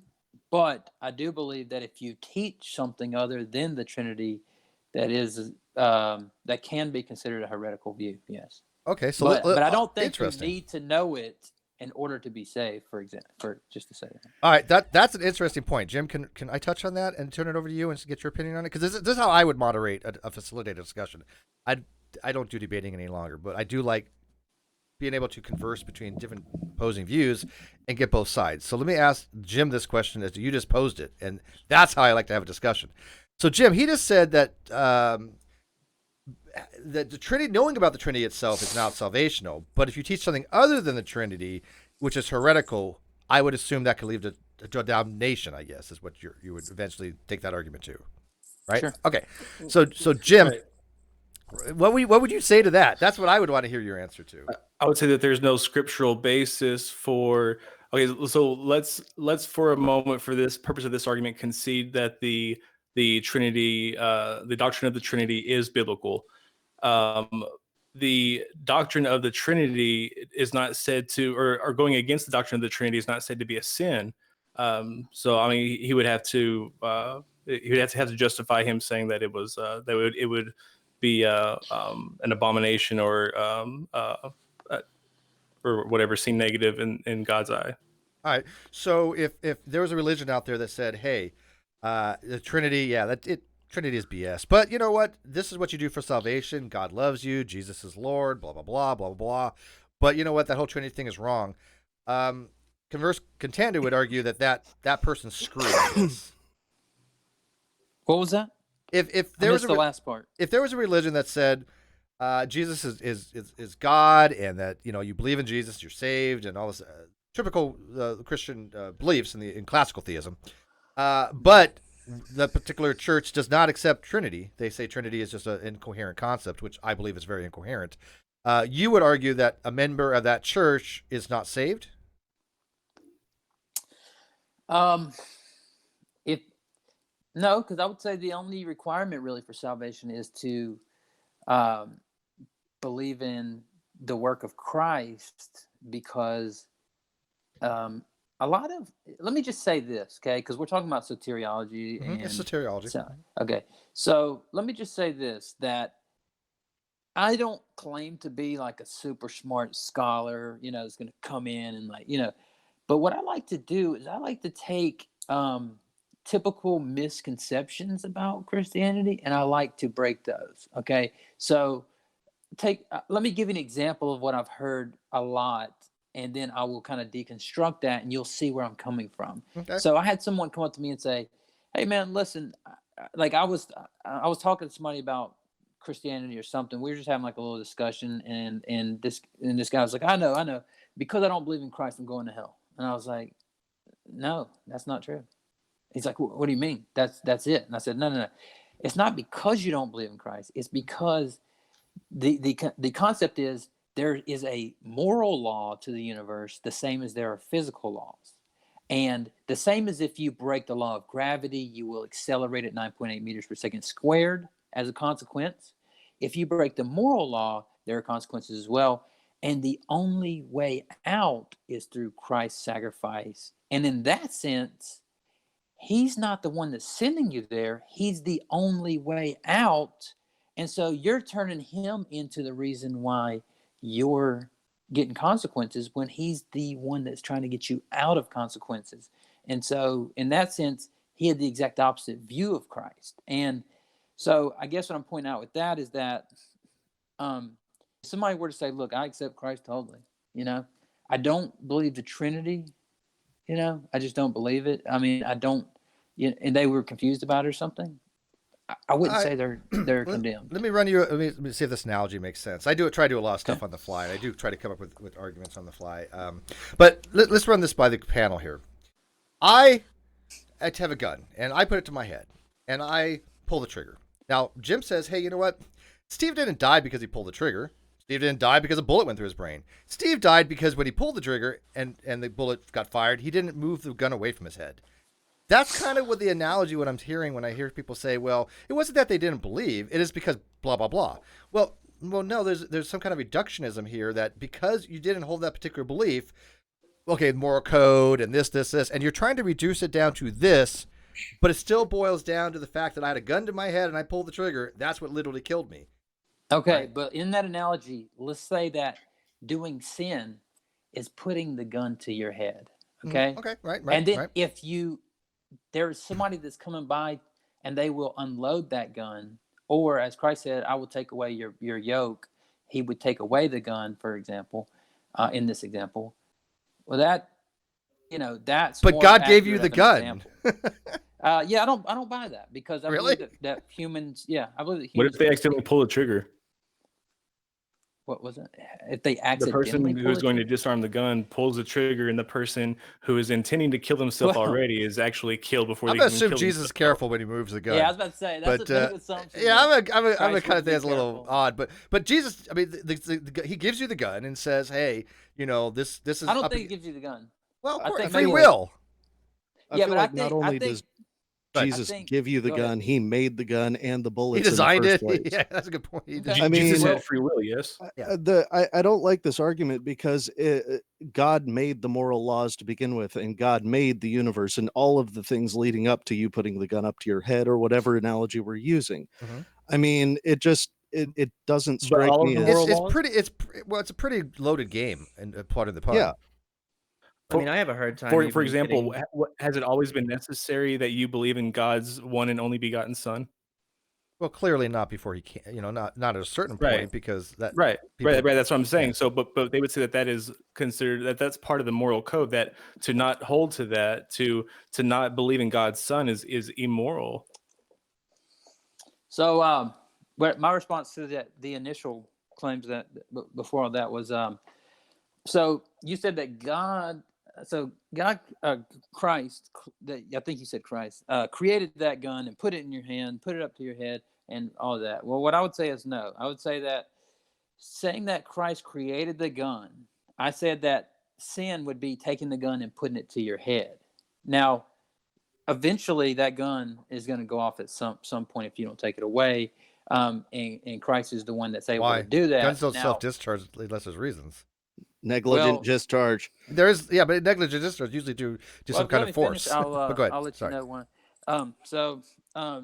but I do believe that if you teach something other than the Trinity, that is that can be considered a heretical view. Yes. Okay, so but I don't think you need to know it in order to be saved. For example, just to say that. All right, that's an interesting point, Jim. Can I touch on that and turn it over to you and get your opinion on it? Because this is how I would moderate a facilitated discussion. I don't do debating any longer, but I do like being able to converse between different opposing views and get both sides. So let me ask Jim this question as you just posed it, and that's how I like to have a discussion. So Jim, he just said that that the Trinity, knowing about the Trinity itself, is not salvational. But if you teach something other than the Trinity, which is heretical, I would assume that could lead to damnation. I guess is what you would eventually take that argument to, right? Sure. Okay. So Jim. Right. What would you say to that? That's what I would want to hear your answer to. I would say that there's no scriptural basis for. Okay, so let's for a moment, for this purpose of this argument, concede that the Trinity, the doctrine of the Trinity, is biblical. The doctrine of the Trinity is not said to, or going against the doctrine of the Trinity is not said to be a sin. So I mean, he would have to justify him saying that it was that it would be an abomination or whatever, seen negative in God's eye. All right. So if there was a religion out there that said, hey, the Trinity, Trinity is BS, but you know what? This is what you do for salvation. God loves you. Jesus is Lord, blah, blah, blah, blah, blah. But you know what? That whole Trinity thing is wrong. Converse Contender would argue that person's screwed. What was that? If there was the last part. If there was a religion that said Jesus is God, and that you believe in Jesus, you're saved, and all this typical Christian beliefs in classical theism, but the particular church does not accept Trinity. They say Trinity is just an incoherent concept, which I believe is very incoherent. You would argue that a member of that church is not saved? No, because I would say the only requirement really for salvation is to believe in the work of Christ, because let me just say this, okay? Because we're talking about soteriology. Mm-hmm. It's soteriology. So let me just say this, that I don't claim to be like a super smart scholar, that's going to come in and But what I like to do is I like to take typical misconceptions about Christianity, and I like to break those. Okay, so let me give you an example of what I've heard a lot, and then I will kind of deconstruct that, and you'll see where I'm coming from. Okay. So I had someone come up to me and say, "Hey, man, listen, like I was talking to somebody about Christianity or something. We were just having like a little discussion, and this guy was like, I know, because I don't believe in Christ, I'm going to hell." And I was like, "No, that's not true." He's like, "What do you mean? That's it?" And I said, No. It's not because you don't believe in Christ. It's because the concept is there is a moral law to the universe, the same as there are physical laws. And the same as if you break the law of gravity, you will accelerate at 9.8 meters per second squared as a consequence. If you break the moral law, there are consequences as well. And the only way out is through Christ's sacrifice. And in that sense, he's not the one that's sending you there. He's the only way out. And so you're turning him into the reason why you're getting consequences when he's the one that's trying to get you out of consequences. And so in that sense, he had the exact opposite view of Christ. And so I guess what I'm pointing out with that is that if somebody were to say, look, I accept Christ totally, I don't believe the Trinity, I just don't believe it. I mean, I don't, and they were confused about it or something. I wouldn't say they're condemned. Let me see if this analogy makes sense. I try to do a lot of stuff on the fly. I do try to come up with arguments on the fly. But let's run this by the panel here. I have a gun, and I put it to my head, and I pull the trigger. Now, Jim says, hey, you know what? Steve didn't die because he pulled the trigger. Steve didn't die because a bullet went through his brain. Steve died because when he pulled the trigger and the bullet got fired, he didn't move the gun away from his head. That's kind of what the analogy, what I'm hearing when I hear people say, well, it wasn't that they didn't believe, it is because blah, blah, blah. Well, no, there's some kind of reductionism here that because you didn't hold that particular belief, okay, moral code and this, and you're trying to reduce it down to this, but it still boils down to the fact that I had a gun to my head and I pulled the trigger. That's what literally killed me. Okay, right? But in that analogy, let's say that doing sin is putting the gun to your head, okay? Okay, right. And then right. if there's somebody that's coming by and they will unload that gun, or as Christ said, I will take away your yoke. He would take away the gun, for example, in this example. Well, that's. But God gave you the gun. Yeah, I don't buy that because I really? believe that humans. Yeah, I believe that humans. What if they accidentally pull the trigger? What was it? If they accidentally the person who's going to disarm the gun pulls the trigger, and the person who is intending to kill themselves already is actually killed before they can kill assume Jesus is careful when he moves the gun. Yeah, I was about to say that's a big assumption. Yeah, I'm a kind of think that's a little odd, but Jesus, I mean, he gives you the gun and says, hey, this is. I don't think he gives you the gun. Well, I think free will. I feel like not only does Jesus give you the gun, he made the gun and the bullets. He designed in the first it. place. Yeah, that's a good point. I mean, Jesus had free will, yes. I don't like this argument because God made the moral laws to begin with, and God made the universe and all of the things leading up to you putting the gun up to your head, or whatever analogy we're using. Mm-hmm. I mean, it doesn't strike me as it's a pretty loaded game and part of the pun. Yeah. I mean, I have a hard time. For example, has it always been necessary that you believe in God's one and only begotten Son? Well, clearly not before he can, not at a certain point, because that right. That's what I'm saying. Yeah. So, but they would say that is considered that's part of the moral code, that to not hold to that, to not believe in God's Son is immoral. So, my response to the initial claims that before all that was, so you said that God, Christ, I think you said Christ, created that gun and put it in your hand, put it up to your head, and all of that. Well, what I would say is no. I would say that saying that Christ created the gun, I said that sin would be taking the gun and putting it to your head. Now, eventually that gun is going to go off at some point if you don't take it away. And Christ is the one that's able to do that. Guns don't self-discharge unless there's reasons. Negligent discharge. There is, but negligent discharge usually do some kind of force. But go ahead. I'll let you know one. So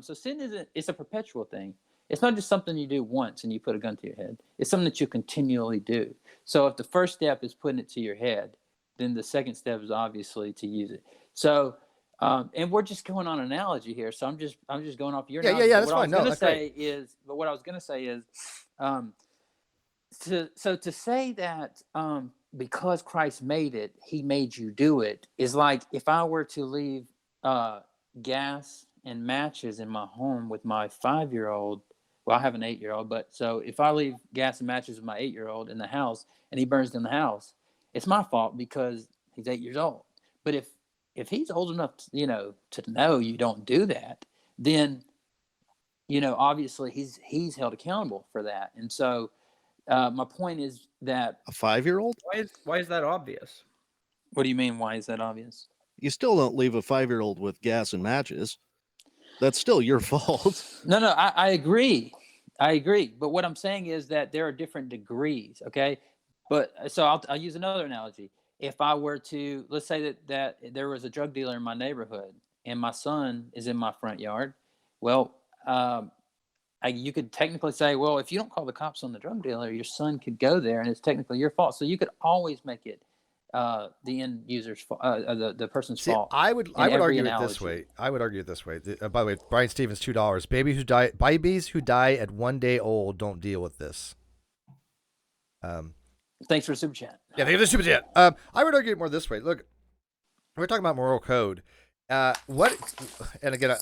sin it's a perpetual thing. It's not just something you do once and you put a gun to your head. It's something that you continually do. So if the first step is putting it to your head, then the second step is obviously to use it. So, and we're just going on analogy here. So I'm just going off your analogy. Yeah. That's fine. No, that's great. But what I was going to say is, to say that because Christ made it, he made you do it, is like if I were to leave gas and matches in my home with my 5-year-old. Well, I have an 8-year-old, but so if I leave gas and matches with my 8-year-old in the house and he burns down the house, it's my fault because he's 8 years old. But if he's old enough, to know you don't do that, then, obviously he's held accountable for that. And so my point is that a 5-year-old? Why is that obvious? What do you mean? Why is that obvious? You still don't leave a 5-year-old with gas and matches. That's still your fault. No, I agree. But what I'm saying is that there are different degrees. Okay. But so I'll use another analogy. If I were to, let's say that there was a drug dealer in my neighborhood and my son is in my front yard. Well, you could technically say, well, if you don't call the cops on the drug dealer, your son could go there and it's technically your fault. So you could always make it the end user's fault, the person's fault. I would argue it this way. By the way, Brian Stevens, $2. Babies who die at 1 day old don't deal with this. Thanks for the super chat. Yeah, thanks for the super chat. I would argue it more this way. Look, we're talking about moral code. And again,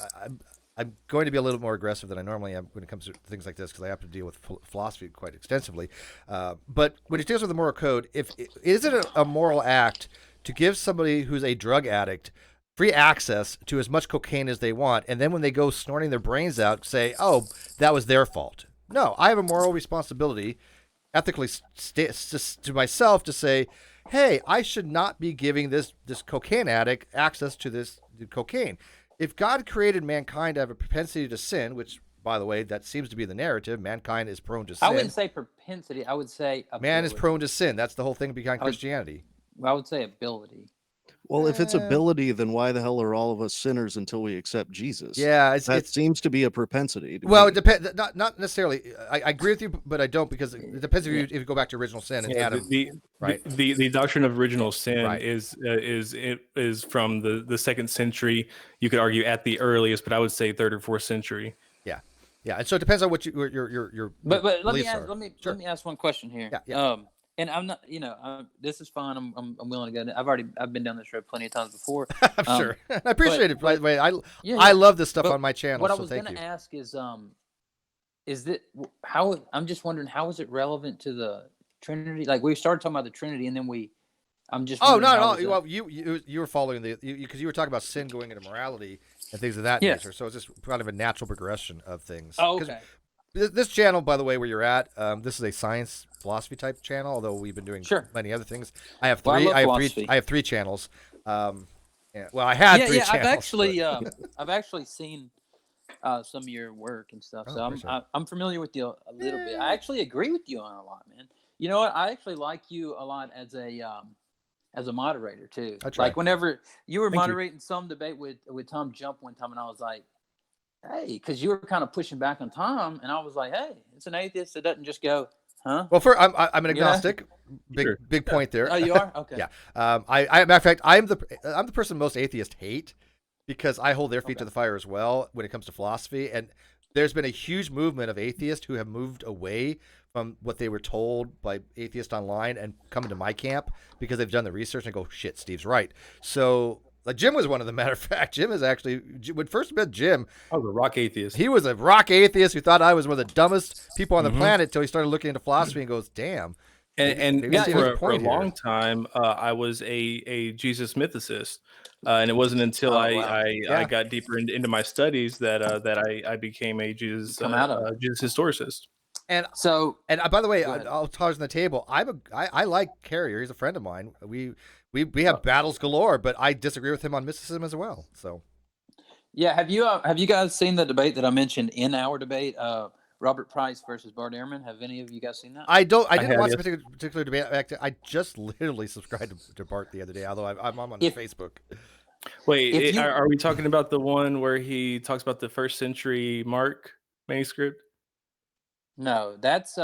I'm going to be a little more aggressive than I normally am when it comes to things like this because I have to deal with philosophy quite extensively. But when it deals with the moral code, is it a moral act to give somebody who's a drug addict free access to as much cocaine as they want, and then when they go snorting their brains out, say, "Oh, that was their fault"? No, I have a moral responsibility, ethically to myself, to say, "Hey, I should not be giving this cocaine addict access to this cocaine." If God created mankind to have a propensity to sin, which, by the way, that seems to be the narrative, mankind is prone to sin. I wouldn't say propensity. I would say ability. Man is prone to sin. That's the whole thing behind Christianity. I would say ability. Well, if it's ability, then why the hell are all of us sinners until we accept Jesus? Yeah, it seems to be a propensity. Well, it depends. Not necessarily. I agree with you, but I don't, because it depends if you go back to original sin and Adam. The doctrine of original sin is from the 2nd century. You could argue at the earliest, but I would say 3rd or 4th century. Yeah, and so it depends on what your But let me ask one question here. Yeah. And I'm not, this is fine. I'm willing to go. I've been down this road plenty of times before. I'm sure. I appreciate it. By the way, I love this stuff on my channel. What I was going to ask is that how? I'm just wondering, how is it relevant to the Trinity? Like, we started talking about the Trinity, and then I'm just. Oh, no. Well, you were following because you were talking about sin going into morality and things of that nature. So it's just kind of a natural progression of things. Oh, okay. This channel, by the way, where you're at, this is a science philosophy type channel, although we've been doing many other things. I have three. I have 3 channels. I had 3 channels. I've actually seen some of your work and stuff, so I'm familiar with you a little bit. I actually agree with you on a lot, man. You know what? I actually like you a lot as a moderator too. Like whenever you were moderating some debate with Tom Jump one time, and I was like, hey, because you were kind of pushing back on Tom, and I was like, hey, it's an atheist that doesn't just go, huh? Well, I'm an agnostic. Big point there. Oh, you are? Okay. Yeah. Matter of fact, I'm the person most atheists hate, because I hold their feet to the fire as well when it comes to philosophy. And there's been a huge movement of atheists who have moved away from what they were told by atheists online and come into my camp because they've done the research and go, shit, Steve's right. So. Like Jim was one of them. Matter of fact, Jim is actually, when first met Jim, I was a rock atheist. He was a rock atheist who thought I was one of the dumbest people on the planet until he started looking into philosophy and goes, damn. And for a long time, I was a Jesus mythicist. And it wasn't until I got deeper into my studies that I became a Jesus historicist. And by the way, I'll toss on the table. I like Carrier. He's a friend of mine. We have battles galore, but I disagree with him on mysticism as well. So, yeah, have you guys seen the debate that I mentioned in our debate? Robert Price versus Bart Ehrman. Have any of you guys seen that? I didn't watch the particular debate. I just literally subscribed to Bart the other day, although I'm on Facebook. Wait, are we talking about the one where he talks about the 1st century Mark manuscript? No, that's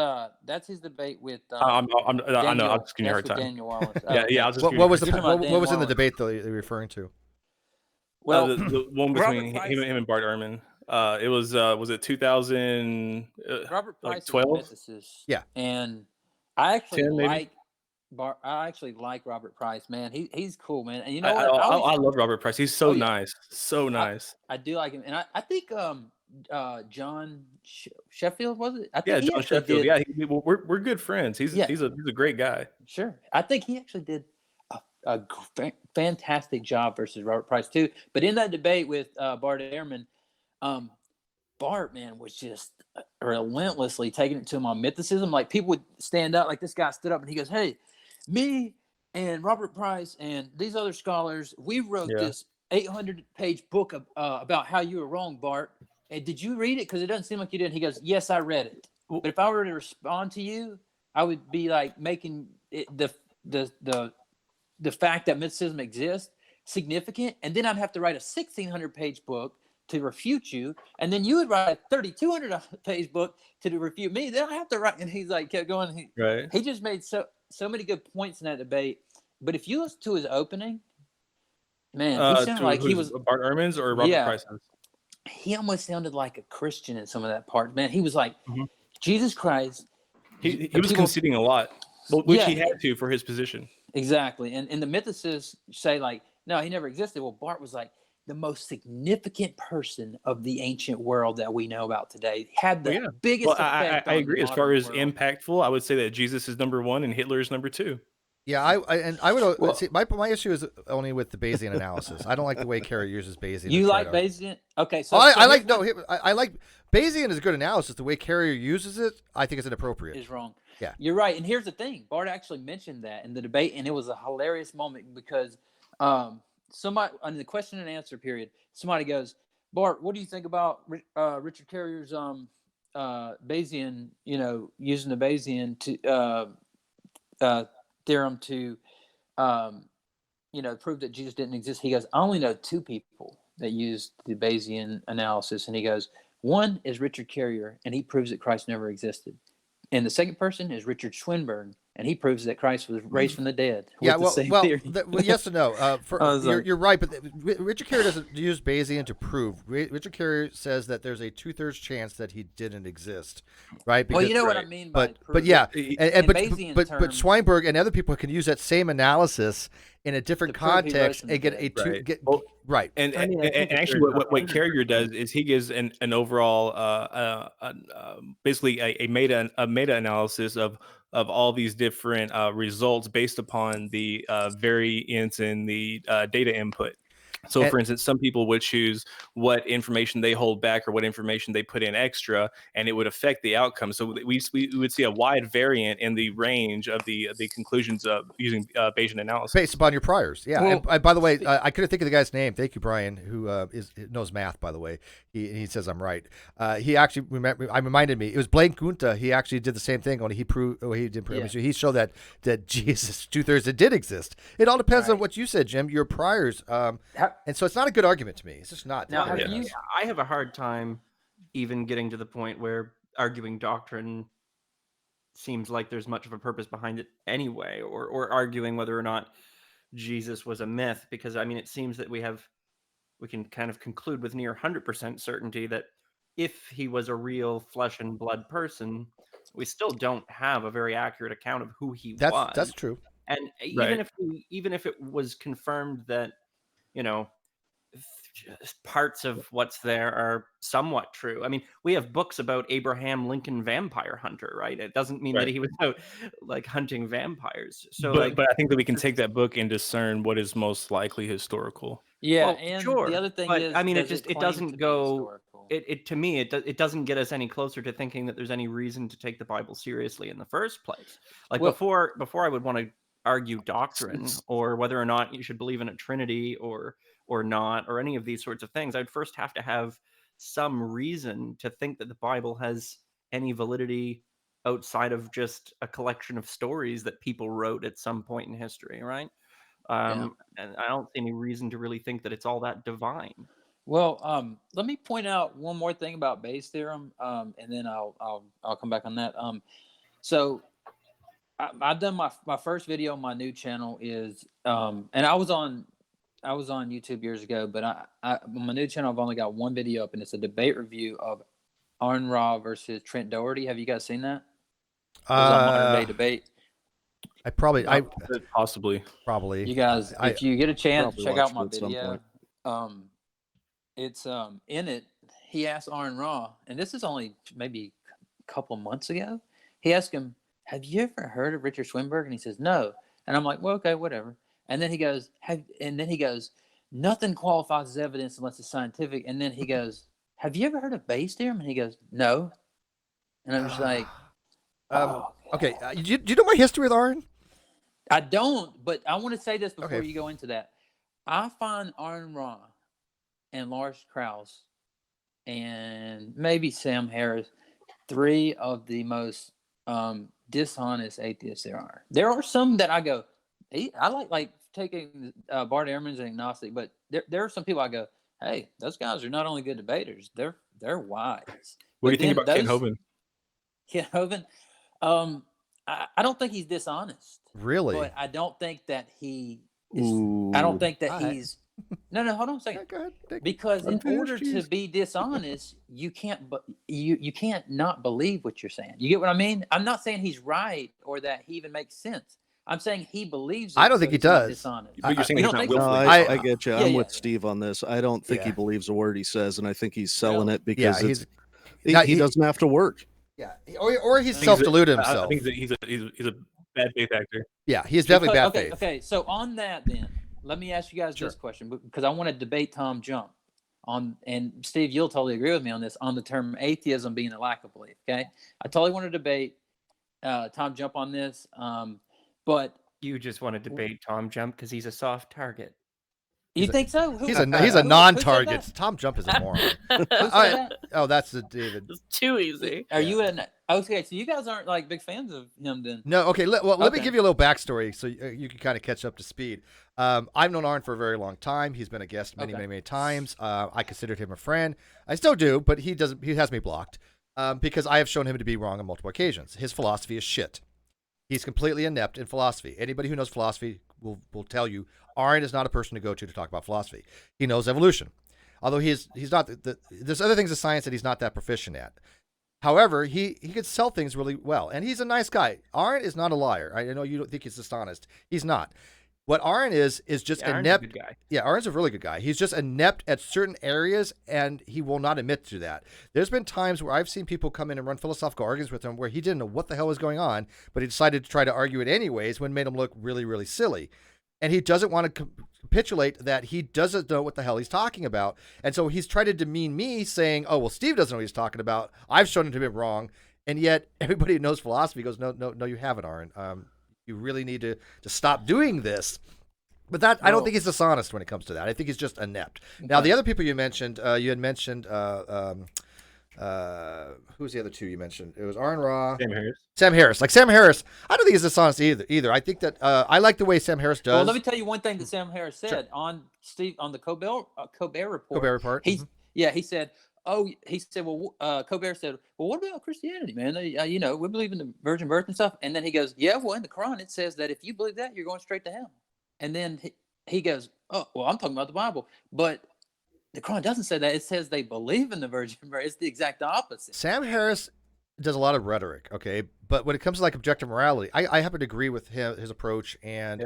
his debate with I know. I'm Daniel. just giving you a hard That's with time. Daniel Wallace. Oh, Yeah, okay. yeah. I was just What, giving you what a was hard the You're time. talking about what was Dan in the Wallace. debate though you're referring to? Well, the one between Robert him Price, and Bart Ehrman. It was it 2012? Robert Price Like is a 12? mythicist. Yeah. And I actually 10 maybe? like Robert Price, man. He's cool, man. And you I, know I, what? I, I love Robert Price. He's so Oh, yeah. nice. So nice. I do like him, and I think John Sheffield, was it? I Yeah, think he John actually Sheffield. did. Yeah, we're good friends. He's a great guy. Sure, I think he actually did a fantastic job versus Robert Price too. But in that debate with Bart Ehrman, Bart, man, was just relentlessly taking it to him on mythicism. Like, people would stand up, like this guy stood up and he goes, "Hey, me and Robert Price and these other scholars, we wrote this 800-page book about how you were wrong, Bart. And did you read it? Because it doesn't seem like you did." He goes, "Yes, I read it. But if I were to respond to you, I would be like making it the fact that mythicism exists significant, and then I'd have to write a 1,600-page book to refute you, and then you would write a 3,200-page book to refute me. Then I have to write." And he's like, kept going. He just made so many good points in that debate. But if you listen to his opening, man, he sounded like he was Bart Ehrman's or Robert Price's. He almost sounded like a Christian in some of that part. Man, he was like, Jesus Christ. He was conceding a lot, which he had to for his position. Exactly. And the mythicists say, like, no, he never existed. Well, Bart was like, the most significant person of the ancient world that we know about today, had the biggest effect on I agree. the As far as world. impactful, I would say that Jesus is number one and Hitler is number two. Yeah, I would see my issue is only with the Bayesian analysis. I don't like the way Carey uses Bayesian. You like Bayesian? Okay, so I like Bayesian is good analysis. The way Carrier uses it, I think it's inappropriate. Is wrong. Yeah, you're right. And here's the thing: Bart actually mentioned that in the debate, and it was a hilarious moment because somebody on the question and answer period, somebody goes, "Bart, what do you think about Richard Carrier's Bayesian? Using the Bayesian theorem to prove that Jesus didn't exist." He goes, "I only know two people that used the Bayesian analysis," and he goes, "One is Richard Carrier, and he proves that Christ never existed. And the second person is Richard Swinburne, and he proves that Christ was raised from the dead." Yeah, well, yes and no. You're right, but Richard Carrier doesn't use Bayesian to prove. Richard Carrier says that there's a 2/3 chance that he didn't exist, right? Because, well, you know what I mean by but Swinburne and other people can use that same analysis in a different context and get a right. And actually, what Carrier does is he gives an overall, basically a meta analysis of all these different results based upon the variance in the data input. So, for instance, some people would choose what information they hold back or what information they put in extra, and it would affect the outcome. So we would see a wide variant in the range of the conclusions of using Bayesian analysis based upon your priors. Yeah. Well, and by the way, I couldn't think of the guy's name. Thank you, Brian, who knows math. By the way, he says I'm right. He actually reminded me. It was Blaine Kunta. He actually did the same thing. Only he proved. Oh, he didn't prove. Yeah. He showed that Jesus 2/3 it did exist. It all depends on what you said, Jim. Your priors. And so it's not a good argument to me. It's just not. Now, I have a hard time even getting to the point where arguing doctrine seems like there's much of a purpose behind it anyway, or arguing whether or not Jesus was a myth, because I mean, it seems that we can kind of conclude with near 100% certainty that if he was a real flesh and blood person, we still don't have a very accurate account of who he was. That's true. And even if it was confirmed that, parts of what's there are somewhat true. I mean, we have books about Abraham Lincoln Vampire Hunter, right? It doesn't mean that he was out like hunting vampires. So, but I think that we can take that book and discern what is most likely historical. Yeah, well, and the other thing is, I mean, it doesn't go. To me, it doesn't get us any closer to thinking that there's any reason to take the Bible seriously in the first place. Like before I would want to argue doctrine or whether or not you should believe in a Trinity or not, or any of these sorts of things, I'd first have to have some reason to think that the Bible has any validity outside of just a collection of stories that people wrote at some point in history, right? And I don't see any reason to really think that it's all that divine. Well, let me point out one more thing about Bayes' theorem, and then I'll come back on that. So I've done my first video on my new channel is, and I was on YouTube years ago, but I on my new channel I've only got one video up, and it's a debate review of Aaron Ra versus Trent Doherty. Have you guys seen that? It was a modern day debate. I probably possibly. You guys, if you get a chance, check out my watched it at some video. It's in it. He asked Aaron Ra, and this is only maybe a couple of months ago. He asked him, "Have you ever heard of Richard Swinburne?" And he says, "No." And I'm like, "Well, okay, whatever." And then he goes, "Nothing qualifies as evidence unless it's scientific." And then he goes, "Have you ever heard of Bayes' theorem?" And he goes, "No." And I'm just like, okay. Do you know my history with Aaron? I don't, but I want to say this before Okay. you go into that. I find Aaron Ra and Lars Krauss and maybe Sam Harris three of the most dishonest atheists there are. There are some that I go, I like taking Bart Ehrman's an agnostic, but there are some people I go, hey, those guys are not only good debaters, they're wise. What do you think about Ken Hovind? Ken Hovind, I don't think he's dishonest. Really? But I don't think that he is. I don't think that he's. No, hold on a second. Go ahead. Because in order to jeez. be dishonest, you can't not believe what you're saying. You get what I mean? I'm not saying he's right or that he even makes sense. I'm saying he believes it. I don't think he does. Dishonest. But you're saying You he's don't not think so? willfully. I get you. I'm Yeah. with Steve on this. I don't think he Yeah. believes a word he says, and I think he's selling it because Yeah, he doesn't have to work. Yeah, or he's self-deluded I himself. think he's a bad faith actor. Yeah, he is definitely bad faith. Okay, so on that then, let me ask you guys this question because I want to debate Tom Jump on, and Steve, you'll totally agree with me on this, on the term atheism being a lack of belief. Okay, I totally want to debate Tom Jump on this, but You just want to debate Tom Jump because he's a soft target. you think so? He's a who said non-target. that? Tom Jump is a moron. Who said All right. that? Oh, that's the David. It's too easy. Are you an okay? So you guys aren't like big fans of him then? No, okay. Let me Okay. give you a little backstory so you can kind of catch up to speed. I've known Arn for a very long time. He's been a guest many times. I considered him a friend. I still do, but he doesn't. He has me blocked because I have shown him to be wrong on multiple occasions. His philosophy is shit. He's completely inept in philosophy. Anybody who knows philosophy will tell you Arn is not a person to go to talk about philosophy. He knows evolution, although he's not. There's other things in science that he's not that proficient at. However, he could sell things really well, and he's a nice guy. Arn is not a liar. I know you don't think he's dishonest. He's not. What Arn is just Aaron's inept. a good guy. Yeah, Arn's a really good guy. He's just inept at certain areas, and he will not admit to that. There's been times where I've seen people come in and run philosophical arguments with him where he didn't know what the hell was going on, but he decided to try to argue it anyways when it made him look really, really silly. And he doesn't want to capitulate that he doesn't know what the hell he's talking about. And so he's tried to demean me saying, oh, well, Steve doesn't know what he's talking about. I've shown him to be wrong. And yet everybody who knows philosophy goes, no, you haven't, Arn. You really need to stop doing this. But I don't think he's dishonest when it comes to that. I think he's just inept. Okay. Now, the other people you mentioned, who's the other two you mentioned? It was Aaron Ra. Sam Harris. Like Sam Harris, I don't think he's dishonest either. I think that I like the way Sam Harris does. Well, let me tell you one thing that Sam Harris said on the Colbert report. Colbert report. He said, Colbert said, well, what about Christianity, man? We believe in the virgin birth and stuff. And then he goes, yeah, well, in the Quran, it says that if you believe that, you're going straight to hell. And then he goes, oh, well, I'm talking about the Bible. But the Quran doesn't say that. It says they believe in the virgin birth. It's the exact opposite. Sam Harris does a lot of rhetoric, okay? But when it comes to like objective morality, I happen to agree with his approach, and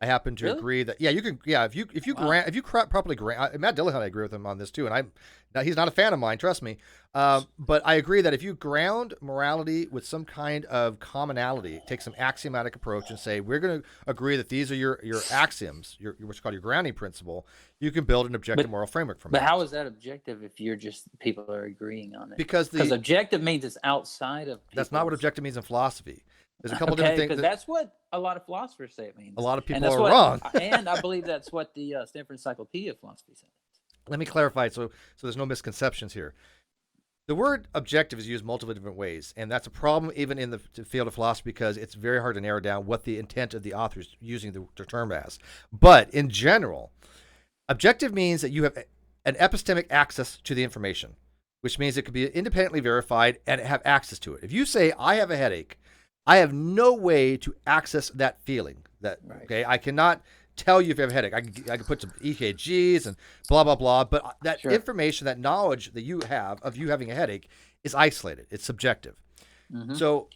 I happen to agree that if you properly grant, Matt Dillahunt, I agree with him on this too, and he's not a fan of mine, trust me. But I agree that if you ground morality with some kind of commonality, take some axiomatic approach and say we're going to agree that these are your axioms, what's called your grounding principle, you can build an objective moral framework from it. But how is that objective if you're just people are agreeing on it? Because objective means it's outside of. That's not what objective means in philosophy. There's a couple different things. Because that's what a lot of philosophers say it means. A lot of people are wrong. And I believe that's what the Stanford Encyclopedia of Philosophy says. Let me clarify so there's no misconceptions here. The word objective is used multiple different ways, and that's a problem even in the field of philosophy because it's very hard to narrow down what the intent of the author is using the term as. But in general, objective means that you have an epistemic access to the information, which means it could be independently verified and have access to it. If you say, I have a headache, I have no way to access that feeling. Okay, I cannot tell you if you have a headache. I can put some EKGs and blah, blah, blah, but that information, that knowledge that you have of you having a headache is isolated. It's subjective. So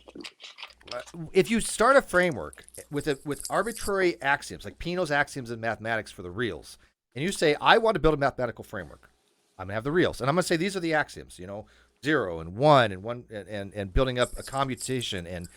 if you start a framework with arbitrary axioms, like Pino's axioms in mathematics for the reals, and you say, I want to build a mathematical framework, I'm gonna have the reals, and I'm gonna say these are the axioms, 0 and 1 and building up a commutation and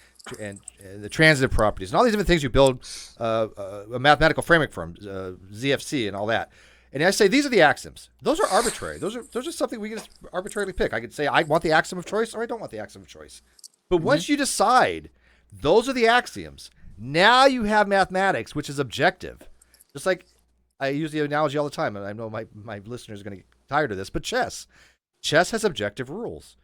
the transitive properties and all these different things you build a mathematical framework from, ZFC and all that. And I say these are the axioms. Those are arbitrary. Those are something we can just arbitrarily pick. I could say I want the axiom of choice or I don't want the axiom of choice. But once you decide those are the axioms, now you have mathematics, which is objective. Just like I use the analogy all the time, and I know my listeners are going to get tired of this, but chess has objective rules.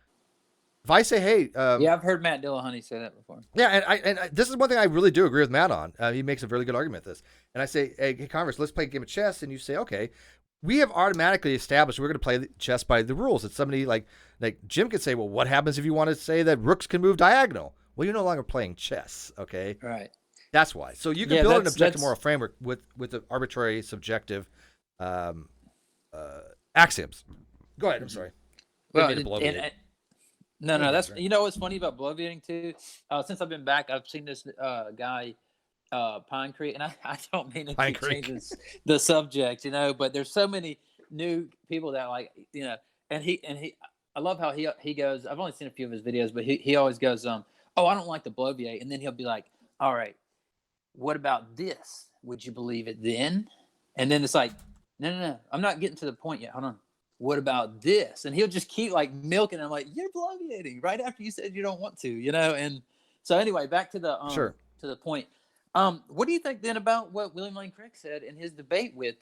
If I say, hey, I've heard Matt Dillahunty say that before. Yeah, and this is one thing I really do agree with Matt on. He makes a really good argument with this. And I say, hey, Converse, let's play a game of chess. And you say, okay, we have automatically established we're going to play chess by the rules. It's somebody like Jim could say, well, what happens if you want to say that rooks can move diagonal? Well, you're no longer playing chess, okay? Right. That's why. So you can build an objective moral framework with the arbitrary, subjective axioms. Go ahead. I'm sorry. Well, No, that's what's funny about bloviating too. Since I've been back, I've seen this guy, Pine Creek, and I don't mean to keep changing the subject, but there's so many new people that and he, I love how he goes. I've only seen a few of his videos, but he always goes, oh, I don't like the bloviate, and then he'll be like, all right, what about this? Would you believe it then? And then it's like, no, I'm not getting to the point yet. Hold on. What about this? And he'll just keep milking. I'm like, you're bloviating right after you said you don't want to, And so anyway, back to the to the point. What do you think then about what William Lane Craig said in his debate with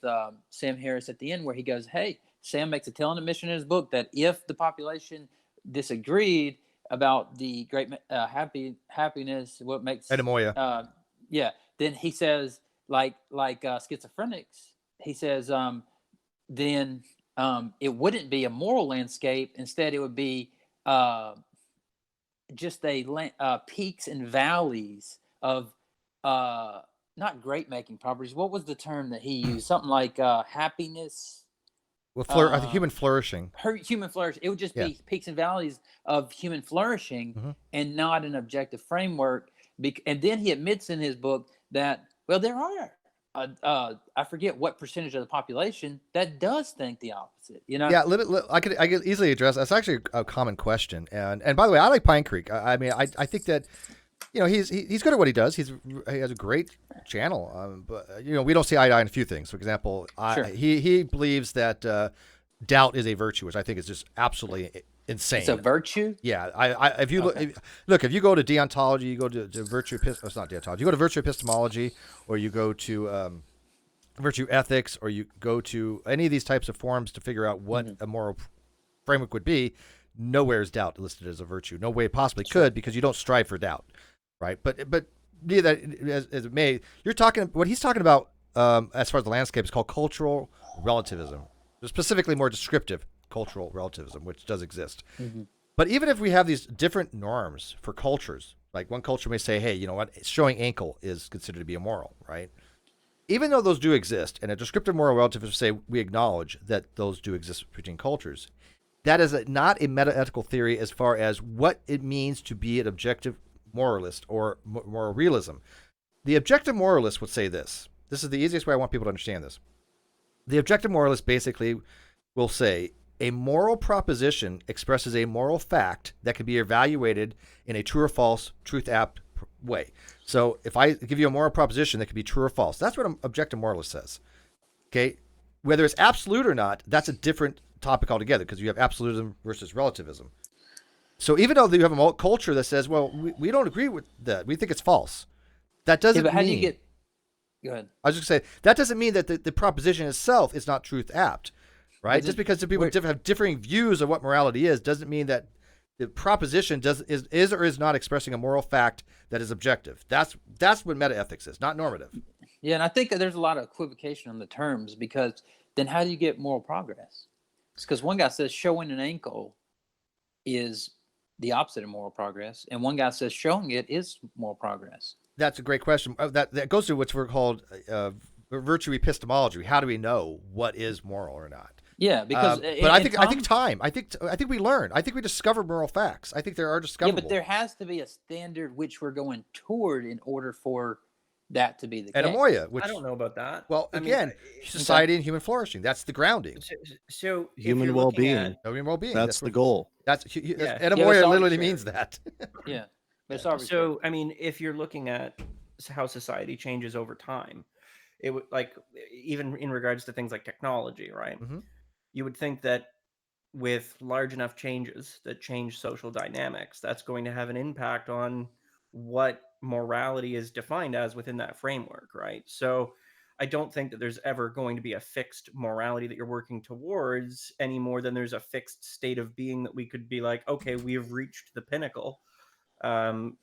Sam Harris at the end, where he goes, hey, Sam makes a telling admission in his book that if the population disagreed about the great happiness, what makes Edemoia. Then he says, like schizophrenics, he says, then it wouldn't be a moral landscape. Instead, it would be just peaks and valleys of not great making properties. What was the term that he used? Something like happiness. Well, I think human flourishing. Human flourishing. It would just be peaks and valleys of human flourishing, and not an objective framework. And then he admits in his book that, well, there are. I forget what percentage of the population that does think the opposite. Yeah, I could easily address. That's actually a common question. And by the way, I like Pine Creek. I mean, I think that he's good at what he does. He has a great channel. But we don't see eye to eye on a few things. For example, he believes that doubt is a virtue, which I think is just absolutely insane. It's a virtue? Yeah. If you if you go to deontology, you go to virtue. It's not deontology. You go to virtue epistemology, or you go to virtue ethics, or you go to any of these types of forums to figure out what a moral framework would be. Nowhere is doubt listed as a virtue. No way it possibly could, because you don't strive for doubt, right? But be that as it may, what he's talking about as far as the landscape is called cultural relativism. Specifically, more descriptive cultural relativism, which does exist. But even if we have these different norms for cultures, like one culture may say, hey, you know what, showing ankle is considered to be immoral, right? Even though those do exist, and a descriptive moral relativism say we acknowledge that those do exist between cultures, that is not a meta-ethical theory as far as what it means to be an objective moralist or moral realism. The objective moralist would say this. This is the easiest way I want people to understand this. The objective moralist basically will say a moral proposition expresses a moral fact that can be evaluated in a true or false, truth-apt way. So if I give you a moral proposition that can be true or false, that's what an objective moralist says. Okay? Whether it's absolute or not, that's a different topic altogether, because you have absolutism versus relativism. So even though you have a culture that says, well, we don't agree with that, we think it's false, that doesn't mean... How do you get... Go ahead. I was just going to say, that doesn't mean that the proposition itself is not truth-apt, right? Just because the people have differing views of what morality is doesn't mean that the proposition is or is not expressing a moral fact that is objective. That's what metaethics is, not normative. Yeah, and I think that there's a lot of equivocation on the terms, because then how do you get moral progress? because one guy says showing an ankle is the opposite of moral progress, and one guy says showing it is moral progress. That's a great question. That goes to what's called virtue epistemology. How do we know what is moral or not? Yeah, because but I think we learn. I think we discover moral facts. I think there are discoverable. Yeah, but there has to be a standard which we're going toward in order for that to be the case. Amoia, which I don't know about that. Well, again, society and human flourishing. That's the grounding. So human well-being. Human well-being. That's the goal. Amoia literally means that. Yeah, but it's arbitrary. So I mean, if you're looking at how society changes over time, it would like even in regards to things like technology, right? Mm-hmm. You would think that with large enough changes that change social dynamics, that's going to have an impact on what morality is defined as within that framework, right? So I don't think that there's ever going to be a fixed morality that you're working towards any more than there's a fixed state of being that we could be like, okay, we've reached the pinnacle. And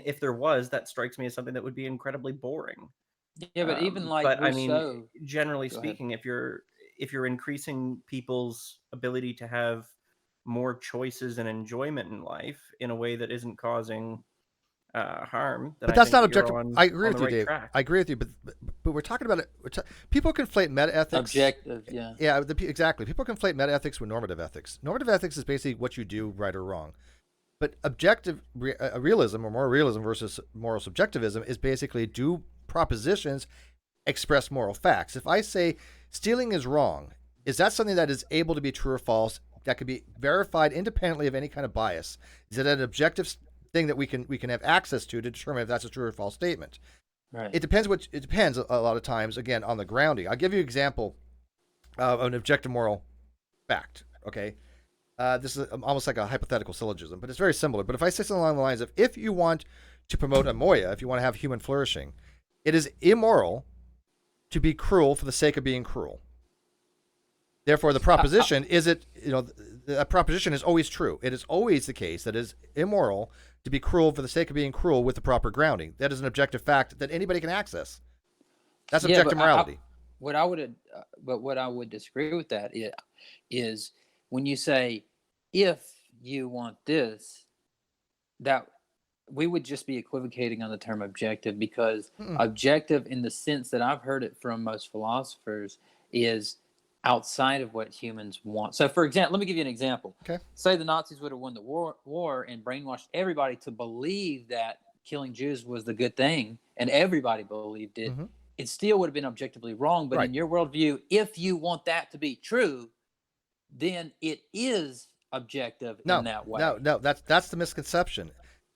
if there was, that strikes me as something that would be incredibly boring. Yeah, but even like but Rousseau, I mean, generally speaking, if you're increasing people's ability to have more choices and enjoyment in life in a way that isn't causing harm, then but that's not you're objective. on, I agree with you, right Dave. track. I agree with you, but we're talking about it. People conflate metaethics. Objective, yeah. Yeah, exactly. People conflate metaethics with normative ethics. Normative ethics is basically what you do, right or wrong. But objective realism, or moral realism versus moral subjectivism, is basically do propositions express moral facts. If I say stealing is wrong, is that something that is able to be true or false, that can be verified independently of any kind of bias? Is it an objective thing that we can have access to determine if that's a true or false statement? Right. It depends a lot of times, again, on the grounding. I'll give you an example of an objective moral fact, okay? This is almost like a hypothetical syllogism, but it's very similar. But if I say something along the lines of, if you want to promote amoia, if you want to have human flourishing, it is immoral to be cruel for the sake of being cruel. Therefore, the proposition that proposition is always true. It is always the case that it is immoral to be cruel for the sake of being cruel with the proper grounding. That is an objective fact that anybody can access. That's objective morality. What I would disagree with that is when you say, if you want this, that we would just be equivocating on the term objective, because objective, in the sense that I've heard it from most philosophers, is outside of what humans want. So, for example, let me give you an example. Okay. Say the Nazis would have won the war and brainwashed everybody to believe that killing Jews was the good thing, and everybody believed it. Mm-hmm. It still would have been objectively wrong. But in your worldview, if you want that to be true, then it is objective in that way. No, that's the misconception.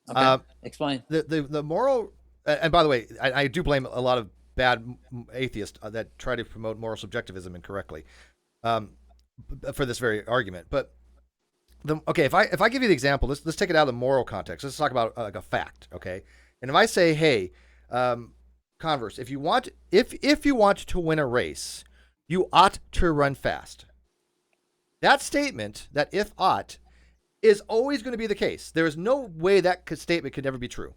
Okay. Explain. The moral, and by the way, I do blame a lot of bad atheists that try to promote moral subjectivism incorrectly for this very argument. But if I give you the example, let's take it out of the moral context. Let's talk about like a fact, okay? And if I say, hey, Converse, if you want to win a race, you ought to run fast. That statement, that if ought, is always going to be the case. There is no way that statement could ever be true.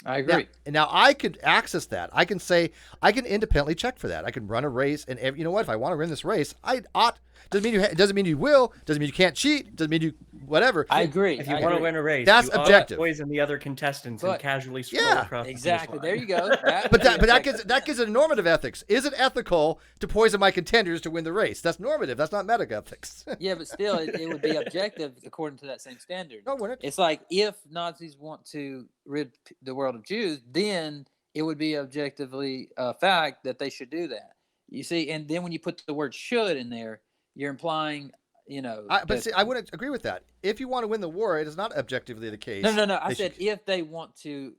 I agree. Now I could access that. I can say, I can independently check for that. I can run a race, and you know what? If I want to win this race, I ought. Doesn't mean you will. Doesn't mean you can't cheat. Doesn't mean you whatever. I agree. If you want to win a race, that's objective. Poison the other contestants and casually stroll across. Exactly. The there you go. That gives it a normative ethics. Is it ethical to poison my contenders to win the race? That's normative. That's not meta-ethics. Yeah, but still, it would be objective according to that same standard. No, wouldn't it? It's like, if Nazis want to rid the world of Jews, then it would be objectively a fact that they should do that. You see, and then when you put the word "should" in there, you're implying, I wouldn't agree with that. If you want to win the war, it is not objectively the case. No. I said if they want to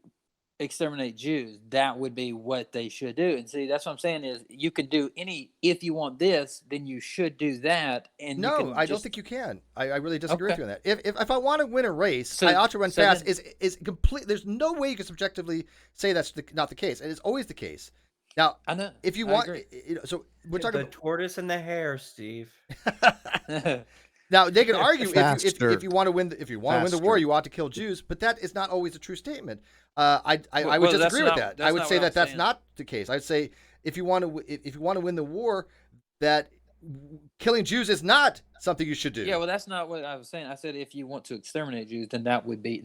exterminate Jews, that would be what they should do. And see, that's what I'm saying is, you can do if you want this, then you should do that. And no, I don't think you can. I really disagree with you on that. If I want to win a race, I ought to run fast. Is complete. There's no way you can subjectively say that's not the case, and it's always the case. Now, I know. If you want, so we're talking the tortoise and the hare, Steve. Now they can argue if you want to win the war, you ought to kill Jews, but that is not always a true statement. I would disagree with that. I would say that's not the case. I'd say if you want to win the war, that killing Jews is not something you should do. Yeah, well, that's not what I was saying. I said if you want to exterminate Jews, then that would be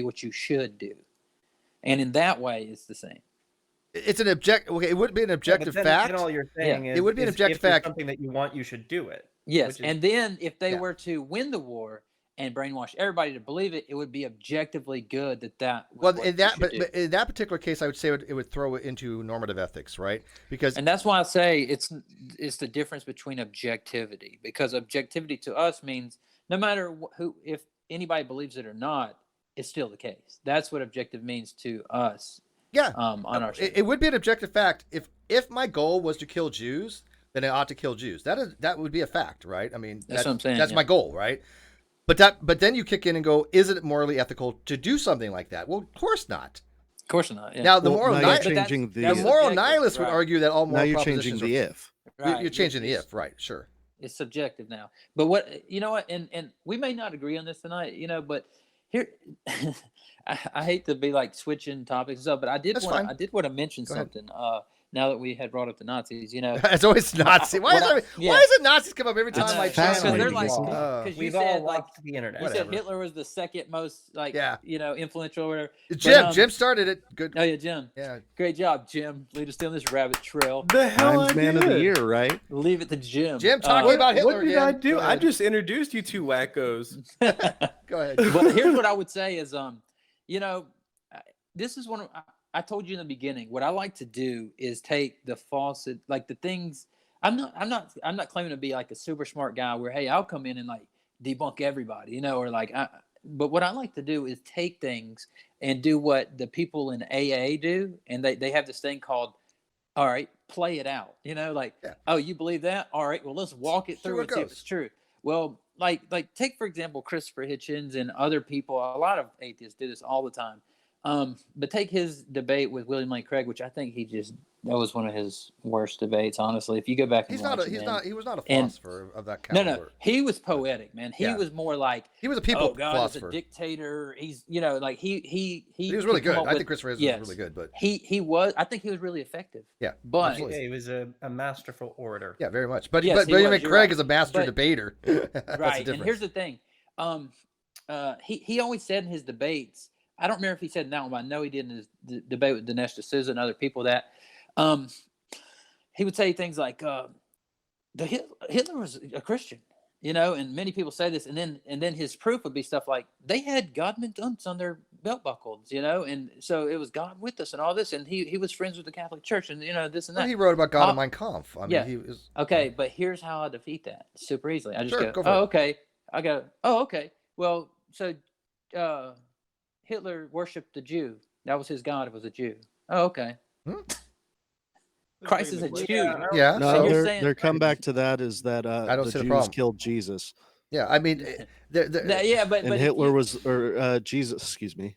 what you should do, and in that way, it's the same. It's an Okay, it wouldn't be an objective fact. Then all you're saying is it would be an objective fact. Something that you want, you should do it. Yes, and then if they were to win the war and brainwash everybody to believe it, it would be objectively good that. Well, in that, but in that particular case, I would say it would throw it into normative ethics, right? And that's why I say it's the difference between objectivity, because objectivity to us means no matter if anybody believes it or not, it's still the case. That's what objective means to us. Yeah. On our side. It would be an objective fact. If my goal was to kill Jews, then I ought to kill Jews. That would be a fact, right? I mean, that's what I'm saying. That's my goal, right? But then you kick in and go, is it morally ethical to do something like that? Well, of course not. Of course not. Yeah. Now the moral nihilist would argue that all moral now you're changing the if. Right. You're changing the if, right? Sure. It's subjective now. But what and we may not agree on this tonight, but here I hate to be like switching topics and stuff, but I did want to mention something. Now that we had brought up the Nazis, it's always Nazi. Why is it Nazis come up every time I try? Because they're like, because you said the internet. You said Hitler was the second most influential or whatever. Jim started it. Good. Oh yeah, Jim. Yeah. Great job, Jim. Lead us down this rabbit trail. The hell, man of the year, right? Leave it to Jim. Jim talking about Hitler. What did I do? I just introduced you two wackos. Go ahead. But here's what I would say is, this is one of. I told you in the beginning, what I like to do is take the false, like the things. I'm not claiming to be like a super smart guy where, hey, I'll come in and like debunk everybody, or like. But what I like to do is take things and do what the people in AA do, and they have this thing called, all right, play it out. Oh, you believe that? All right, well, let's walk it through and see if it's true. Well, like take for example Christopher Hitchens and other people. A lot of atheists do this all the time. But take his debate with William Lane Craig, which I think that was one of his worst debates, honestly. If you go back and watch it, he was not a philosopher of that kind. No, he was poetic, man. He was more like he was a people philosopher. God is a dictator. He's like he was really good. I think Christopher Hitchens was really good, but he was. I think he was really effective. Yeah, but he was a masterful orator. Yeah, very much. But William Lane Craig is a master debater. Right. And here's the thing. He always said in his debates. I don't remember if he said that one, but I know he did in his debate with Dinesh D'Souza and other people that he would say things like Hitler was a Christian, and many people say this, and then his proof would be stuff like they had Godman dunks on their belt buckles, and so it was God with us and all this, and he was friends with the Catholic Church, and this and that. Well, he wrote about God in Mein Kampf. I mean, he was okay, but here's how I defeat that super easily. I just go oh, okay. I go, oh, okay. Well, so Hitler worshipped the Jew. That was his God. It was a Jew. Oh, okay. Christ is a Jew. Yeah. No, their comeback to that is that the Jews killed Jesus. Yeah, I mean, but Hitler Jesus. Excuse me,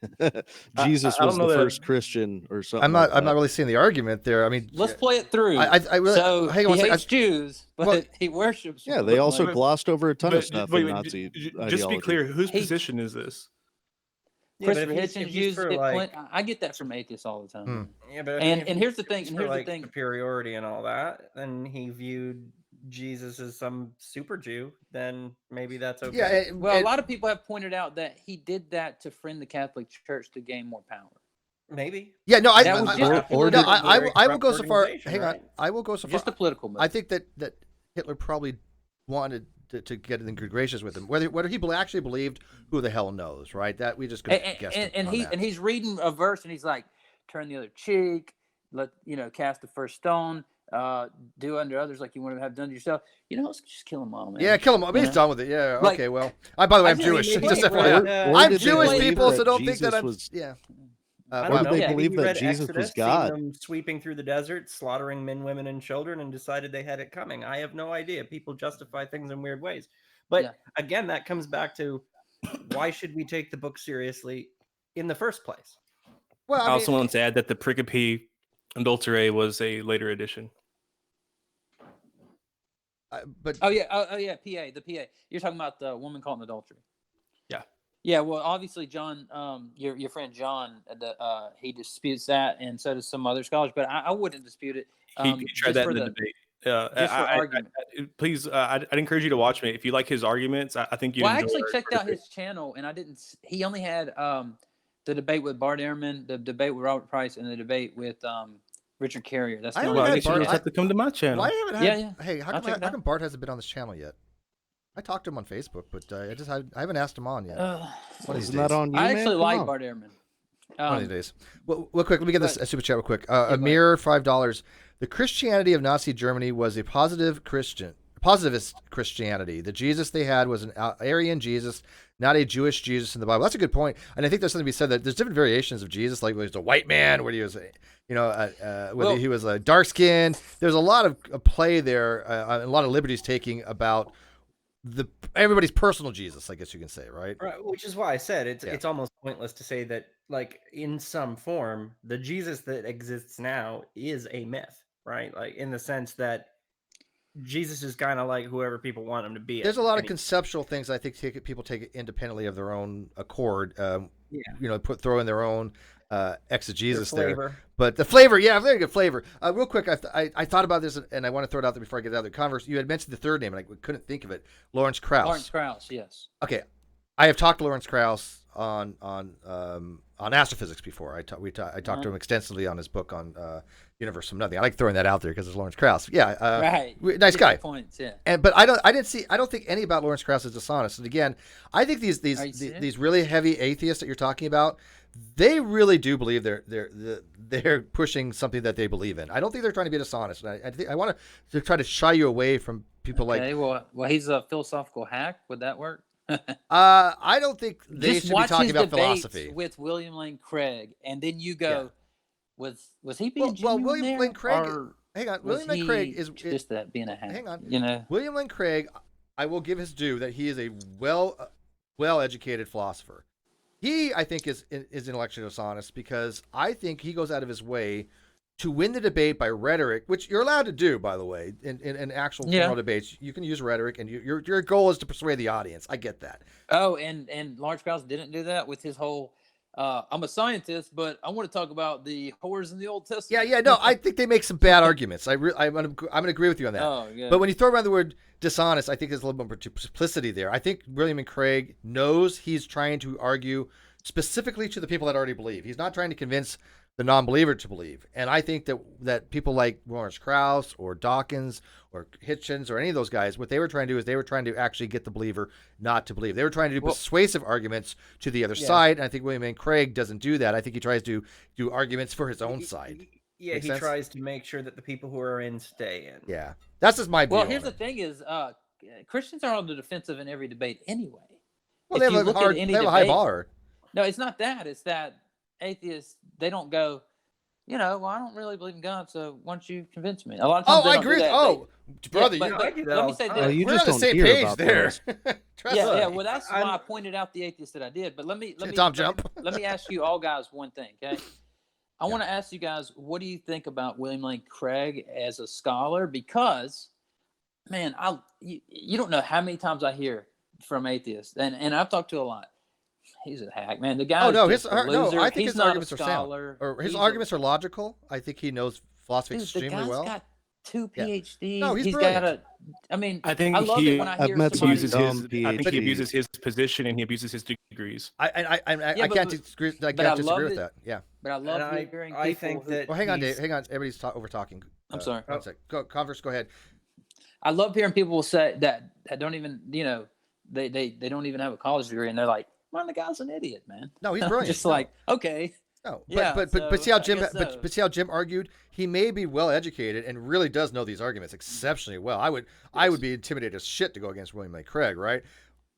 Jesus was the first Christian or something. I'm not really seeing the argument there. I mean, let's play it through. I really, so hang on he hates Jews, but he worships. Yeah, they also glossed over a ton of stuff in Nazi ideology. Just to be clear, whose position is this? Christopher Hitchens used it. I get that from atheists all the time. Yeah, but and here's the thing. Superiority and all that. Then he viewed Jesus as some super Jew. Then maybe that's okay. Yeah. A lot of people have pointed out that he did that to friend the Catholic Church to gain more power. Maybe. Yeah. No. I will go so far. Hang on. I will go so far. Just a political move. I think that Hitler probably wanted to get in good gracious with him. Whether he actually believed, who the hell knows, right? That we just could guess. And he's reading a verse and he's like, turn the other cheek, let cast the first stone, do unto others like you want to have done to yourself. Let's just kill them all, man. Yeah, kill them all. He's done with it. Yeah. Okay. Well, by the way, I'm Jewish. Just I'm Jewish, people, so don't think that I'm. Yeah. Or did they believe that Jesus was God? Them sweeping through the desert, slaughtering men, women, and children, and decided they had it coming. I have no idea. People justify things in weird ways. But again, that comes back to why should we take the book seriously in the first place? Well, I also want to add that the Pericope Adulterae was a later edition. But PA, the PA. You're talking about the woman caught in adultery. Yeah. Yeah, well, obviously, John, your friend John, he disputes that, and so does some other scholars. But I wouldn't dispute it. He tried that in the debate. Just for argument. Please, I'd encourage you to watch me if you like his arguments. I think you. Well, I actually checked out his channel, and I didn't. He only had the debate with Bart Ehrman, the debate with Robert Price, and the debate with Richard Carrier. That's the only. Well, I guess you just have to come to my channel. Why haven't had, yeah. Hey, how come Bart hasn't been on this channel yet? I talked to him on Facebook, but I haven't asked him on yet. One of these days. On you, I man? actually Come like on. Bart Ehrman. One of these days. Well, quick, let me get this super chat real quick. Amir, $5. The Christianity of Nazi Germany was a positivist Christianity. The Jesus they had was an Aryan Jesus, not a Jewish Jesus in the Bible. That's a good point. And I think there's something to be said that there's different variations of Jesus, like whether he was a white man, whether he was, whether he was a dark skinned. There's a lot of play there, a lot of liberties taking about everybody's personal Jesus, I guess you can say, right? Right, which is why I said it's almost pointless to say that, like, in some form, the Jesus that exists now is a myth, right? Like, in the sense that Jesus is kind of like whoever people want him to be. There's a lot of conceptual things I think people take independently of their own accord. Throw in their own exegesis there. But the flavor, very good flavor. Real quick, I thought about this, and I want to throw it out there before I get out of the Converse. You had mentioned the third name, and I couldn't think of it. Lawrence Krauss. Lawrence Krauss, yes. Okay, I have talked to Lawrence Krauss on astrophysics before. I talked to him extensively on his book on Universe from Nothing. I like throwing that out there because it's Lawrence Krauss. Yeah, right. Nice guy. Points, yeah. But I don't think any about Lawrence Krauss is dishonest. And again, I think these really heavy atheists that you're talking about, they really do believe they're pushing something that they believe in. I don't think they're trying to be dishonest. And I think I want to try to shy you away from people like. Okay, well, he's a philosophical hack. Would that work? I don't think they Just should be watch talking his about debates philosophy. with William Lane Craig, and then you go, was he being Well, genuine William there, Lane Craig. or Hang on, was William Lane he Craig is just that being a hack? Hang on, you know. William Lane Craig. I will give his due that he is a well-educated philosopher. He, I think, is intellectually dishonest because I think he goes out of his way to win the debate by rhetoric, which you're allowed to do, by the way, in actual formal debates. You can use rhetoric, and your goal is to persuade the audience. I get that. Oh, and Lawrence Krauss didn't do that with his whole. I'm a scientist, but I want to talk about the whores in the Old Testament. Yeah. No, I think they make some bad arguments. I'm going to agree with you on that. Oh, yeah. But when you throw around the word dishonest, I think there's a little more simplicity there. I think William Craig knows he's trying to argue specifically to the people that already believe. He's not trying to convince the non-believer to believe. And I think that people like Lawrence Krauss or Dawkins or Hitchens or any of those guys, what they were trying to do is they were trying to actually get the believer not to believe. They were trying to do persuasive arguments to the other side. And I think William Craig doesn't do that. I think he tries to do arguments for his own side. Yeah, he tries to make sure that the people who are in stay in. Yeah. That's just my view. Well, here's the thing is Christians are on the defensive in every debate anyway. Well, they have a high bar. No, it's not that. It's that atheists, they don't go, well, I don't really believe in God, so why don't you convince me? A lot of times I agree. Brother, let me say this. We're on the same page there. Well, that's why I pointed out the atheists that I did. But let me let me ask you all guys one thing, okay? I want to ask you guys, what do you think about William Lane Craig as a scholar? Because, man, you don't know how many times I hear from atheists, and I've talked to a lot. He's a hack, man. The guy. I think he's his arguments are sound. Or his arguments are logical. I think he knows philosophy extremely well. The guy's got 2 PhDs. No, he's brilliant. I think I love it when I hear he abuses his position and he abuses his degrees. I can't disagree with that. Yeah. But I love hearing people. I think that. Well, hang on, Dave. Hang on. Everybody's over talking. I'm sorry. One sec. Converse, go ahead. I love hearing people say that don't even, they don't even have a college degree, and they're like, "Man, the guy's an idiot, man." No, he's brilliant. Just like, okay. No, but see how Jim argued. He may be well educated and really does know these arguments exceptionally well. I would be intimidated as shit to go against William Lane Craig, right?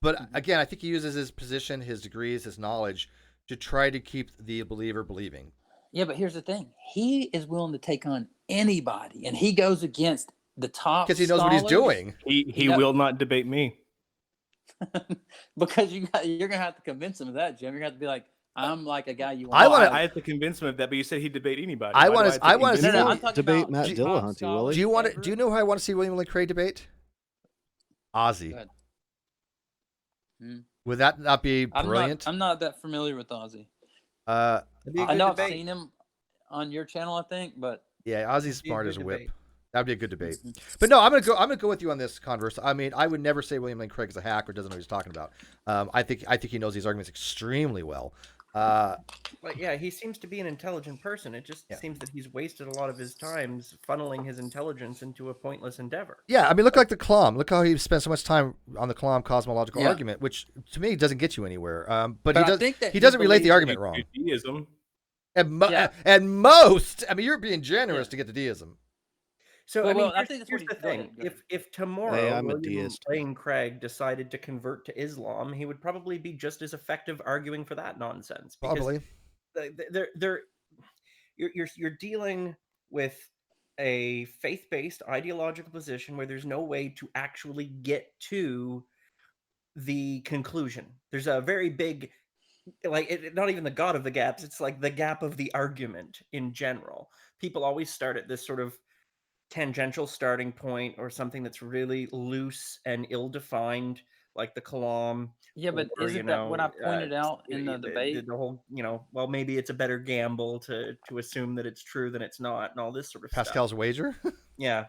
But again, I think he uses his position, his degrees, his knowledge to try to keep the believer believing. Yeah, but here's the thing: he is willing to take on anybody, and he goes against the top because he knows what he's doing. He will not debate me. Because you're gonna have to convince him of that, Jim. You're gonna have to be like, I'm like a guy you want. I have to convince him of that, but you said he'd debate anybody. I want to debate Matt Dillahunty, Willie. Do you know who I want to see William Lane Craig debate? Ozzy. Would that not be brilliant? I'm not that familiar with Ozzy. I know I've seen him on your channel, I think, but yeah, Ozzy's smart as a whip. That'd be a good debate. But no, I'm gonna go with you on this, Converse. I mean, I would never say William Lane Craig is a hack or doesn't know what he's talking about. I think he knows these arguments extremely well. But yeah, he seems to be an intelligent person. It just seems that he's wasted a lot of his time funneling his intelligence into a pointless endeavor. Yeah, I mean, look like the Klom. Look how he spent so much time on the Klom cosmological argument, which to me doesn't get you anywhere. But he doesn't relate the argument wrong. Deism. At most, I mean, you're being generous to get to deism. So Well, I mean, I think that's here's what the go thing: ahead, go ahead. if tomorrow Hey, I'm a William deist. Lane Craig decided to convert to Islam, he would probably be just as effective arguing for that nonsense. Because Probably. You're dealing with a faith-based ideological position where there's no way to actually get to the conclusion. There's a very big, not even the God of the gaps, it's like the gap of the argument in general. People always start at this sort of tangential starting point or something that's really loose and ill-defined, like the Kalam. Yeah, but or, isn't that what I pointed out in the debate? The whole, well, maybe it's a better gamble to assume that it's true than it's not, and all this sort of Pascal's stuff. wager? Yeah.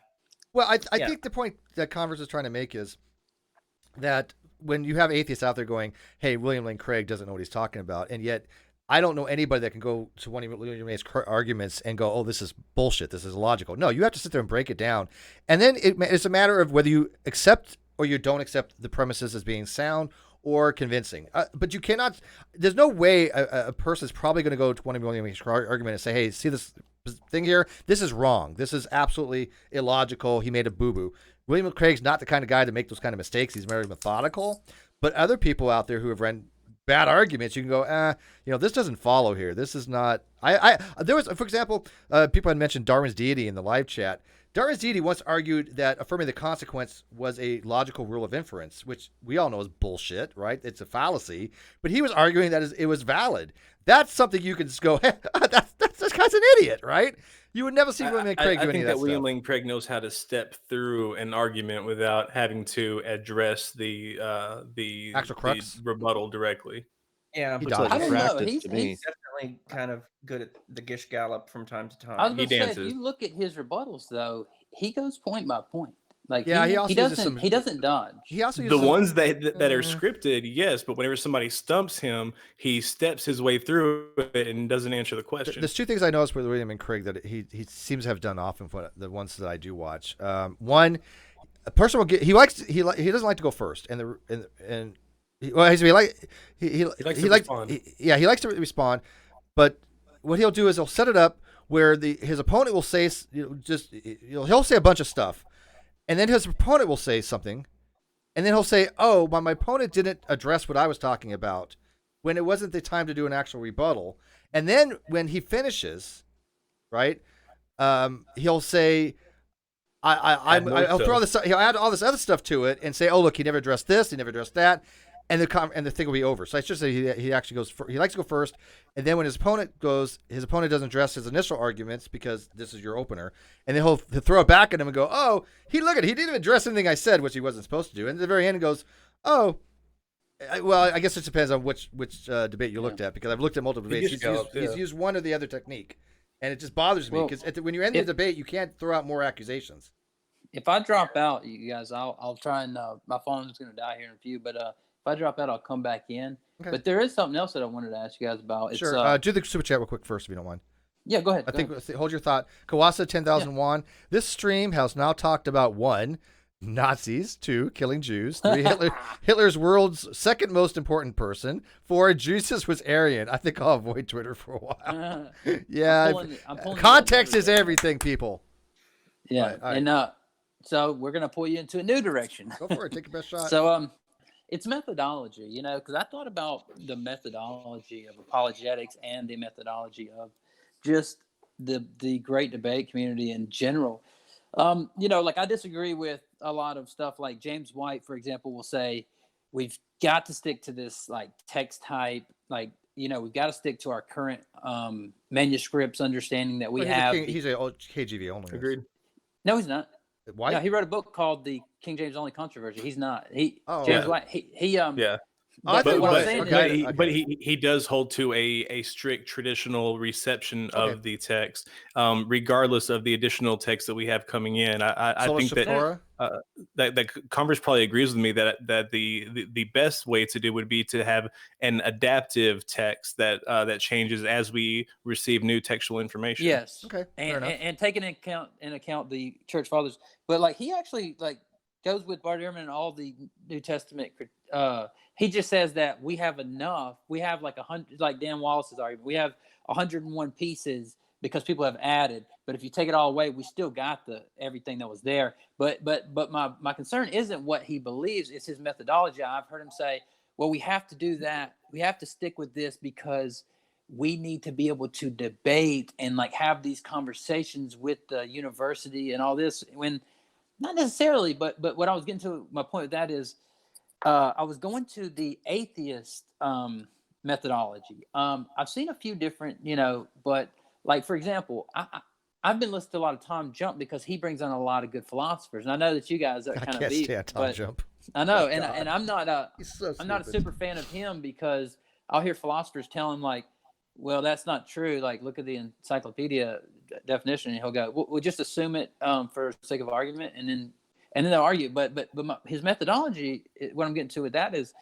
Well, I think the point that Converse is trying to make is that when you have atheists out there going, hey, William Lane Craig doesn't know what he's talking about, and yet I don't know anybody that can go to one of William Lane's arguments and go, oh, this is bullshit, this is illogical. No, you have to sit there and break it down. And then it's a matter of whether you accept or you don't accept the premises as being sound or convincing. But you cannot, there's no way a person is probably going to go to one of William Lane's argument and say, hey, see this thing here? This is wrong. This is absolutely illogical. He made a boo-boo. William Craig's not the kind of guy to make those kind of mistakes. He's very methodical. But other people out there who have run bad arguments, you can go, this doesn't follow here. This is not. There was, for example, people had mentioned Darwin's deity in the live chat. Darwin's deity once argued that affirming the consequence was a logical rule of inference, which we all know is bullshit, right? It's a fallacy. But he was arguing that it was valid. That's something you can just go, hey, this guy's an idiot, right? You would never see William Lane Craig do any of that stuff. I think that William Lane Craig knows how to step through an argument without having to address the actual crux rebuttal directly. Yeah, he but does. I don't know. Practice to me. he's definitely kind of good at the Gish Gallop from time to time. I was He going to say, if dances. you look at his rebuttals, though, he goes point by point. Like, Yeah, he also uses he doesn't dodge. He also uses The ones that are scripted, yes, but whenever somebody stumps him, he steps his way through it and doesn't answer the question. There's two things I noticed with William and Craig that he seems to have done often for the ones that I do watch. One, a person will get he doesn't like to go first, he likes to respond, but what he'll do is he'll set it up where his opponent will say he'll say a bunch of stuff, and then his opponent will say something, and then he'll say, oh, my opponent didn't address what I was talking about when it wasn't the time to do an actual rebuttal. And then when he finishes, right, he'll say, I'll throw this, he'll add all this other stuff to it and say, oh, look, he never addressed this, he never addressed that, and the thing will be over. So I should say he actually goes, he likes to go first, and then when his opponent doesn't address his initial arguments because this is your opener, and then he'll throw it back at him and go, oh, he didn't even address anything I said, which he wasn't supposed to do. And at the very end, he goes, oh, well, I guess it depends on which debate you looked at, because I've looked at multiple debates. He's used one or the other technique, and it just bothers me because when you end the debate, you can't throw out more accusations. If I drop out, you guys, I'll try and my phone's going to die here in a few, but if I drop out, I'll come back in. Okay. But there is something else that I wanted to ask you guys about. It's, sure. Do the super chat real quick first, if you don't mind. Yeah, go ahead. Hold your thought. Kawasa 10,000 won. This stream has now talked about 1, Nazis, 2, killing Jews, 3, Hitler's world's second most important person, 4, Jesus was Aryan. I think I'll avoid Twitter for a while. Yeah, I'm pulling context is everything, people. Yeah, all right. And so we're gonna pull you into a new direction. Go for it. Take your best shot. So it's methodology, because I thought about the methodology of apologetics and the methodology of just the great debate community in general. Like I disagree with a lot of stuff. Like James White, for example, will say we've got to stick to this like text type, we've got to stick to our current manuscripts understanding that we have. He's a KJV only. Agreed. No, he's not. White? No, he wrote a book called The King James Only Controversy. He's not. James White. He yeah. But what I'm saying is, but he does hold to a strict traditional reception of the text, regardless of the additional text that we have coming in. I think that Converse probably agrees with me that the best way to do would be to have an adaptive text that changes as we receive new textual information. Yes. Okay. And taking in account the church fathers, but like he actually like goes with Bart Ehrman and all the New Testament. He just says that we have enough. We have like 100, like Dan Wallace's argument. We have 101 pieces because people have added. But if you take it all away, we still got everything that was there. But my concern isn't what he believes; it's his methodology. I've heard him say, "Well, we have to do that. We have to stick with this because we need to be able to debate and like have these conversations with the university and all this." When not necessarily, but what I was getting to, my point with that is, I was going to the atheist methodology. I've seen a few different, but like, for example, I've been listening to a lot of Tom Jump because he brings on a lot of good philosophers. And I know that you guys are kind of beat. Tom Jump. I know. And I'm not I'm not a super fan of him because I'll hear philosophers tell him like, well, that's not true. Like, look at the encyclopedia definition. And he'll go, we'll just assume it for sake of argument. And then they'll argue. But his methodology, what I'm getting to with that is,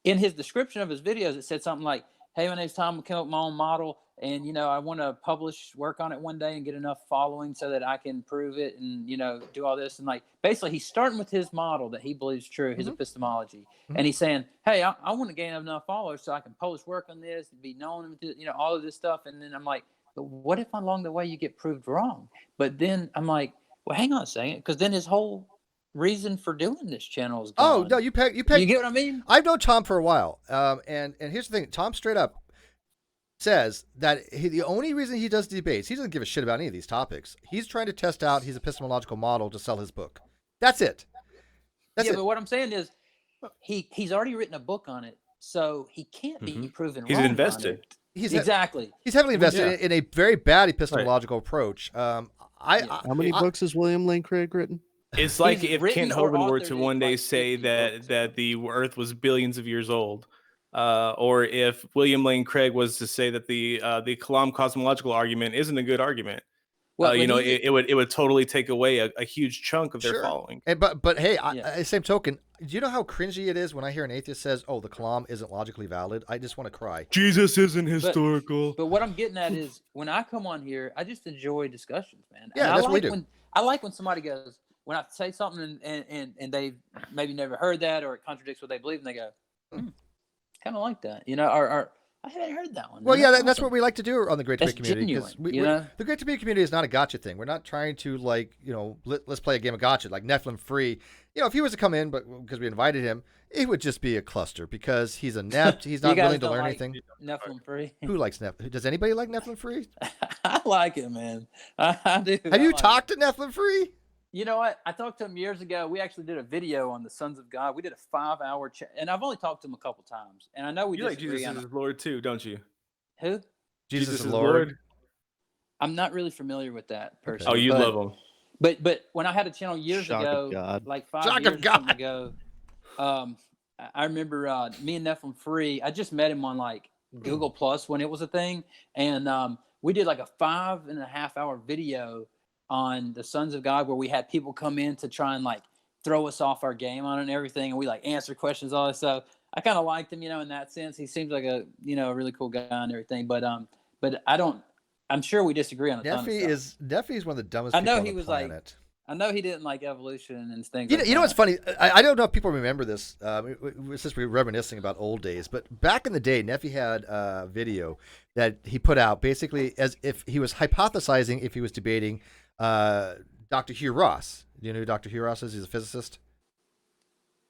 in his description of his videos, it said something like, "Hey, my name's Tom. I came up with my own model, and I want to publish work on it one day and get enough following so that I can prove it and do all this." And like basically, he's starting with his model that he believes true, his epistemology, and he's saying, "Hey, I want to gain enough followers so I can publish work on this and be known, all of this stuff." And then I'm like, "But what if along the way you get proved wrong?" But then I'm like, "Well, hang on a second, because then his whole reason for doing this channel is gone." Oh no, you get what I mean? I've known Tom for a while, and here's the thing: Tom straight up says that the only reason he does debates, he doesn't give a shit about any of these topics. He's trying to test out his epistemological model to sell his book. That's it. But what I'm saying is, he's already written a book on it, so he can't be proven wrong. He's invested. He's heavily invested in a very bad epistemological approach. How many books has William Lane Craig written? It's like if Kent Hovind were to one day say that the Earth was billions of years old, or if William Lane Craig was to say that the Kalam cosmological argument isn't a good argument. Well, it would totally take away a huge chunk of their following. And but hey, same token, do you know how cringy it is when I hear an atheist says, "Oh, the Kalam isn't logically valid"? I just want to cry. Jesus isn't historical. But what I'm getting at is, when I come on here, I just enjoy discussions, man. Yeah, and that's what we do. I like when somebody goes, when I say something and they maybe never heard that, or it contradicts what they believe, and they go, kind of like that, or I haven't heard that one. Well, yeah, that's what we like to do on the Great Debate community. The Great Debate community is not a gotcha thing. We're not trying to let's play a game of gotcha like Nephilimfree. If he was to come in, but because we invited him, it would just be a cluster because he's inept. He's not willing to learn anything. Nephilimfree. Who likes Does anybody like Nephilimfree? I like it, man. I do. Have you talked to Nephilimfree? You know what? I talked to him years ago. We actually did a video on the Sons of God. We did a 5-hour chat, and I've only talked to him a couple times. And I know we like Jesus is Lord too, don't you? Who? Jesus is Lord. I'm not really familiar with that person. Oh, you love him. But when I had a channel years ago, like 5 years ago, I remember me and Nephilimfree. I just met him on like Google Plus when it was a thing, and we did like a 5.5-hour video on the Sons of God, where we had people come in to try and like throw us off our game on it and everything, and we like answer questions, all that. So I kind of liked him, in that sense. He seems like a a really cool guy and everything. But I'm sure we disagree on a ton of stuff. Neffy is one of the dumbest people on the planet. I know he didn't like evolution and things. You know what's funny? I don't know if people remember this. Since we're reminiscing about old days, but back in the day, Neffy had a video that he put out basically as if he was hypothesizing if he was debating Dr. Hugh Ross. Do you know who Dr. Hugh Ross is? He's a physicist.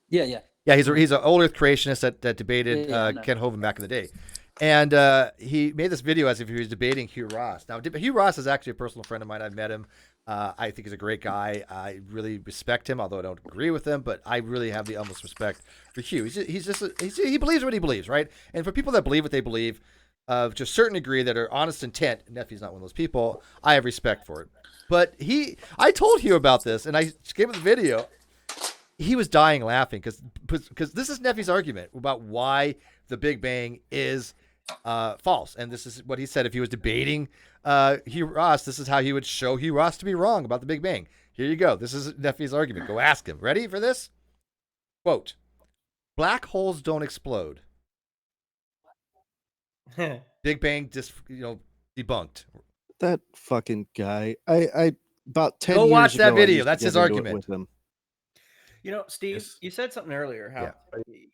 Yeah. He's an old Earth creationist that debated Kent Hovind back in the day, and he made this video as if he was debating Hugh Ross. Now, Hugh Ross is actually a personal friend of mine. I've met him. I think he's a great guy. I really respect him, although I don't agree with him. But I really have the utmost respect for Hugh. He believes what he believes, right? And for people that believe what they believe, to a certain degree, that are honest intent, Neffy's not one of those people. I have respect for it. But I told Hugh about this, and I gave him the video. he was dying laughing because this is Nephi's argument about why the Big Bang is false, and this is what he said if he was debating Hugh Ross. This is how he would show Hugh Ross to be wrong about the Big Bang. Here you go. This is Nephi's argument. Go ask him. Ready for this? Quote: "Black holes don't explode. Big Bang debunked." That fucking guy. I about 10 Go years watch that ago, I video. used to That's get his into it argument. with him. Steve, Yes. you said something earlier. How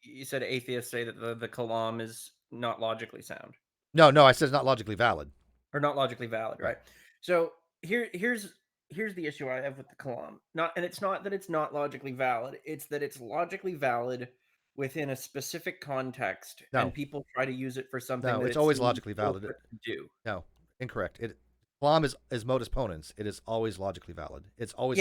you said atheists say that the Kalam is not logically sound. No, I said it's not logically valid. Or not logically valid, right? So here's the issue I have with the Kalam. It's not that it's not logically valid. It's that it's logically valid within a specific context, and people try to use it for something. No, that it's always logically valid. To do. No, incorrect. Kalam is modus ponens. It is always logically valid. It's always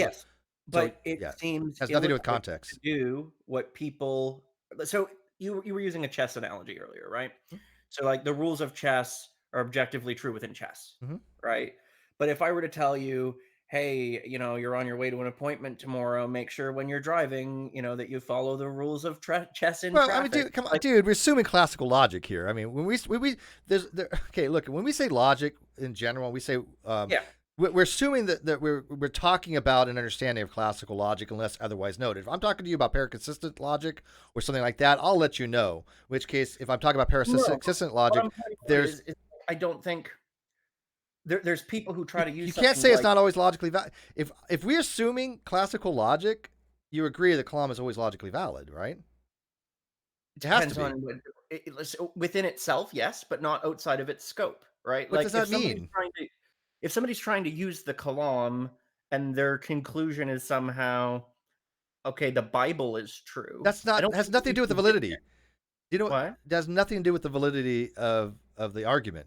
But it seems has nothing to do with context. To do what people. So you were using a chess analogy earlier, right? Mm-hmm. So like the rules of chess are objectively true within chess, right? But if I were to tell you, hey, you're on your way to an appointment tomorrow, make sure when you're driving, that you follow the rules of chess in traffic. I mean, dude, come on, dude. We're assuming classical logic here. I mean, when we look, when we say logic in general, we say we're assuming that we're talking about an understanding of classical logic unless otherwise noted. If I'm talking to you about paraconsistent logic or something like that, I'll let you know. In which case, if I'm talking about paraconsistent logic, I don't think there's people who try to use. You can't say it's not always logically valid. If we're assuming classical logic, you agree that Kalam is always logically valid, right? It has to be. Within itself, yes, but not outside of its scope, right? What does that mean? If somebody's trying to use the Kalam and their conclusion is somehow, okay, the Bible is true. That's not has nothing to do with the validity. You know what? It has nothing to do with the validity of the argument.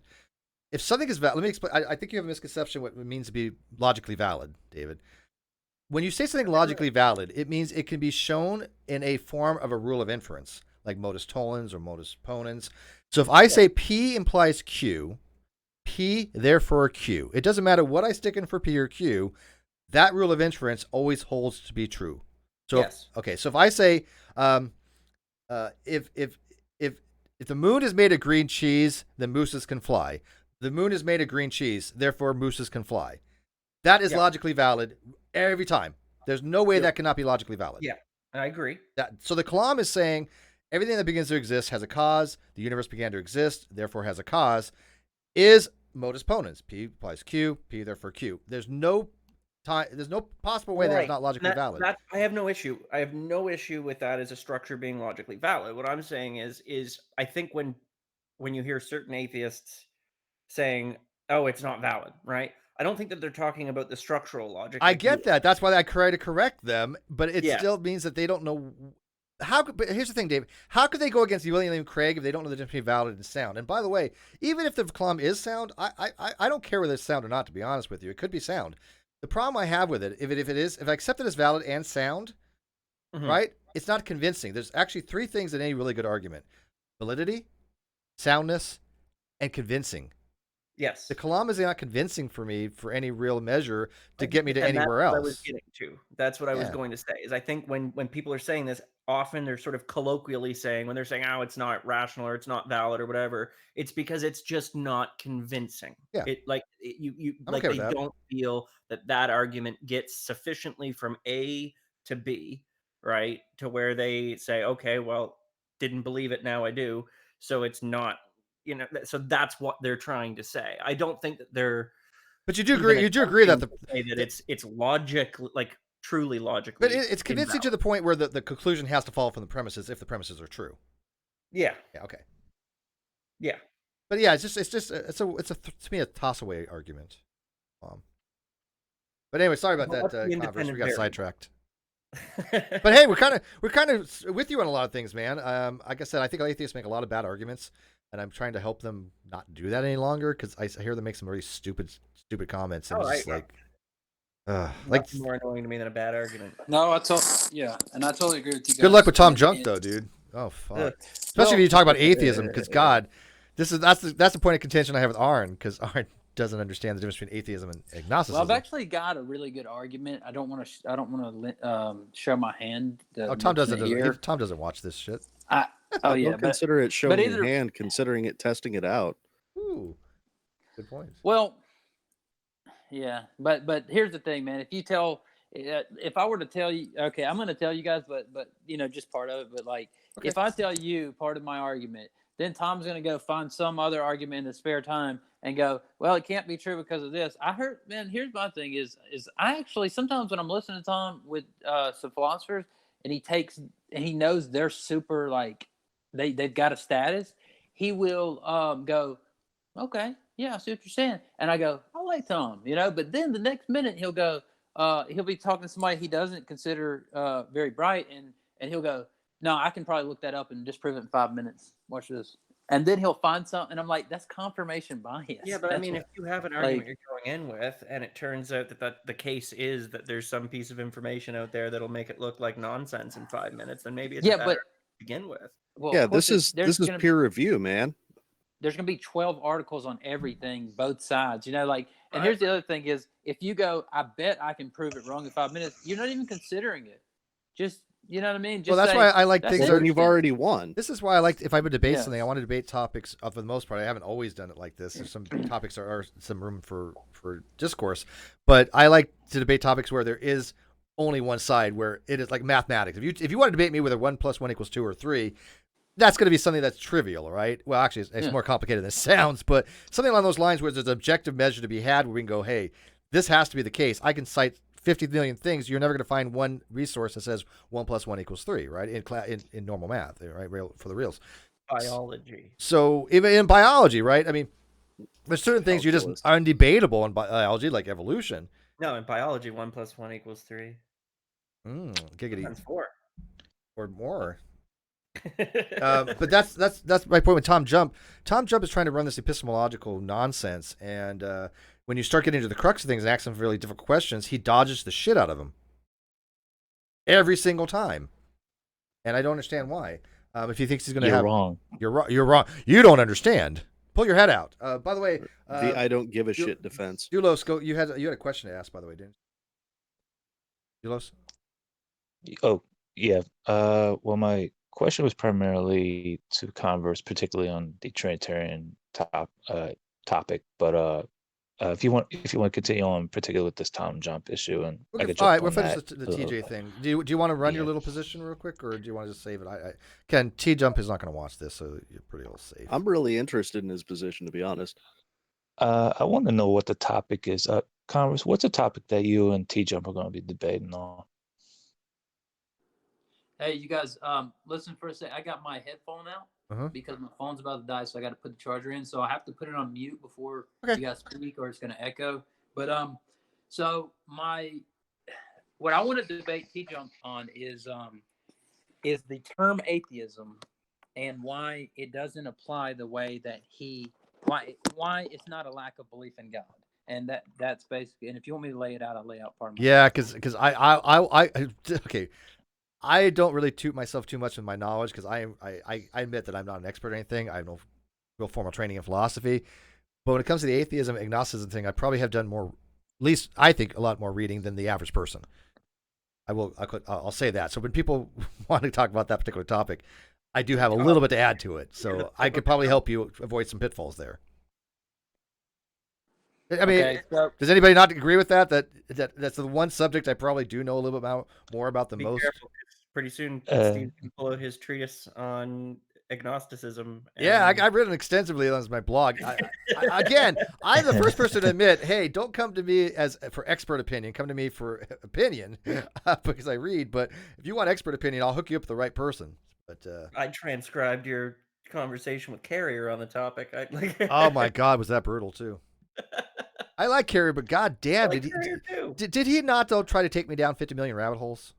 If something is valid, let me explain. I think you have a misconception what it means to be logically valid, David. When you say something logically valid, it means it can be shown in a form of a rule of inference, like modus tollens or modus ponens. So if I say P implies Q, P therefore Q. It doesn't matter what I stick in for P or Q. That rule of inference always holds to be true. So so if I say if the moon is made of green cheese, then mooses can fly. The moon is made of green cheese, therefore mooses can fly. That is logically valid every time. There's no way that cannot be logically valid. Yeah, I agree. So the Kalam is saying everything that begins to exist has a cause. The universe began to exist, therefore has a cause. Is modus ponens. P implies Q, P therefore Q. There's no possible way that is not logically valid. I have no issue. I have no issue with that as a structure being logically valid. What I'm saying is I think when you hear certain atheists saying, "Oh, it's not valid," right? I don't think that they're talking about the structural logic. I get that. That's why I try to correct them, but it still means that they don't know how. But here's the thing, Dave. How could they go against William Lane Craig if they don't know the difference between valid and sound? And by the way, even if the Kalam is sound, I don't care whether it's sound or not. To be honest with you, it could be sound. The problem I have with it, if I accept it as valid and sound, right? It's not convincing. There's actually three things in any really good argument: validity, soundness, and convincing. Yes. The Kalam is not convincing for me for any real measure to get me to anywhere else. That's what I was getting to. That's what I was going to say. Is I think when people are saying this, often they're sort of colloquially saying, when they're saying, "Oh, it's not rational or it's not valid or whatever," it's because it's just not convincing. Yeah. They don't feel that argument gets sufficiently from A to B, right? To where they say, "Okay, well, didn't believe it, now I do." So it's not. So that's what they're trying to say. I don't think that they're. But you do agree. You do agree that it's logic, like truly logically. But it's convincing to the point where the conclusion has to follow from the premises if the premises are true. Yeah. Yeah. Okay. Yeah. But yeah, it's to me a toss away argument. But anyway, sorry about that, Converse. We got sidetracked. But hey, we're kind of with you on a lot of things, man. Like I said, I think atheists make a lot of bad arguments, and I'm trying to help them not do that any longer because I hear them make some really stupid comments, and it's like more annoying to me than a bad argument. No, and I totally agree with you guys. Good luck with Tom Junk, though, dude. Oh fuck. Especially if you talk about atheism, because God, that's the point of contention I have with Arn, because Arn doesn't understand the difference between atheism and agnosticism. Well, I've actually got a really good argument. I don't want to show my hand. Tom doesn't. Tom doesn't watch this shit. Don't consider it showing your hand, considering it testing it out. Ooh, good point. Well, yeah, but here's the thing, man. If I were to tell you, okay, I'm going to tell you guys, but just part of it. But like, if I tell you part of my argument, then Tom's going to go find some other argument in his spare time and go, well, it can't be true because of this. I heard, man. Here's my thing: is I actually sometimes when I'm listening to Tom with some philosophers, and he knows they're super like they've got a status, he will go, okay, yeah, I see what you're saying, and I go, I like Tom, But then the next minute he'll go. He'll be talking to somebody he doesn't consider very bright, and he'll go, no, I can probably look that up and disprove it in 5 minutes. Watch this. And then he'll find something, and I'm like, that's confirmation bias. Yeah, but if you have an argument you're going in with, and it turns out that the case is that there's some piece of information out there that'll make it look like nonsense in 5 minutes, then maybe it's better to begin with. Well, yeah, this is peer review, man. There's going to be 12 articles on everything, both sides, and here's the other thing is, if you go, I bet I can prove it wrong in 5 minutes, you're not even considering it. Just, you know what I mean? Just that's why I like things that you've already won. This is why I like, if I would debate something, I want to debate topics for the most part. I haven't always done it like this. There's some topics are some room for discourse, but I like to debate topics where there is only one side, where it is like mathematics. If you want to debate me whether 1 + 1 = 2 or 3, that's going to be something that's trivial, right? Well, actually, it's more complicated than it sounds, but something along those lines where there's an objective measure to be had where we can go, hey, this has to be the case. I can cite 50 million things. You're never going to find one resource that says 1 + 1 = 3, right? In normal math, right? For the reals. Biology. So even in biology, right? I mean, there's certain things you just undebatable in biology, like evolution. No, in biology, 1 + 1 = 3. Giggity. That's 4. Or more. But that's my point with Tom Jump. Tom Jump is trying to run this epistemological nonsense, and when you start getting into the crux of things and ask him really difficult questions, he dodges the shit out of them every single time, and I don't understand why. If he thinks he's going to have, wrong. You're wrong. You don't understand. Pull your head out. By the way, the I don't give a shit defense. Dulos, you had a question to ask, by the way, didn't you? Dulos? Oh yeah. Well, my question was primarily to Converse, particularly on the Trinitarian topic. But if you want to continue on, particularly with this Tom Jump issue, and all right, we'll finish the TJ thing. Do you want to run your little position real quick, or do you want to just save it? Ken, T Jump is not going to watch this, so you're pretty well safe. I'm really interested in his position, to be honest. I want to know what the topic is. Converse, what's a topic that you and T Jump are going to be debating on? Hey, you guys, listen for a second. I got my headphone out because my phone's about to die, so I got to put the charger in. So I have to put it on mute before you guys speak, or it's going to echo. But so what I want to debate T-Jump on is the term atheism and why it doesn't apply the way that why it's not a lack of belief in God. And that's basically. And if you want me to lay it out, I'll lay out part of it. Yeah, because I okay. I don't really toot myself too much in my knowledge because I admit that I'm not an expert or anything. I have no real formal training in philosophy. But when it comes to the atheism, agnosticism thing, I probably have done more, at least I think, a lot more reading than the average person. I'll say that. So when people want to talk about that particular topic, I do have a little bit to add to it. So I could probably help you avoid some pitfalls there. I mean, does anybody not agree with that? That's the one subject I probably do know a little bit more about the most. Careful. Pretty soon, Steve can pull out his treatise on agnosticism. Yeah, I've written extensively on my blog. Again, I'm the first person to admit, hey, don't come to me for expert opinion. Come to me for opinion because I read. But if you want expert opinion, I'll hook you up with the right person. But I transcribed your conversation with Carrier on the topic. Oh my God, was that brutal too? I like Carrier, but God damn, did he not though try to take me down 50 million rabbit holes?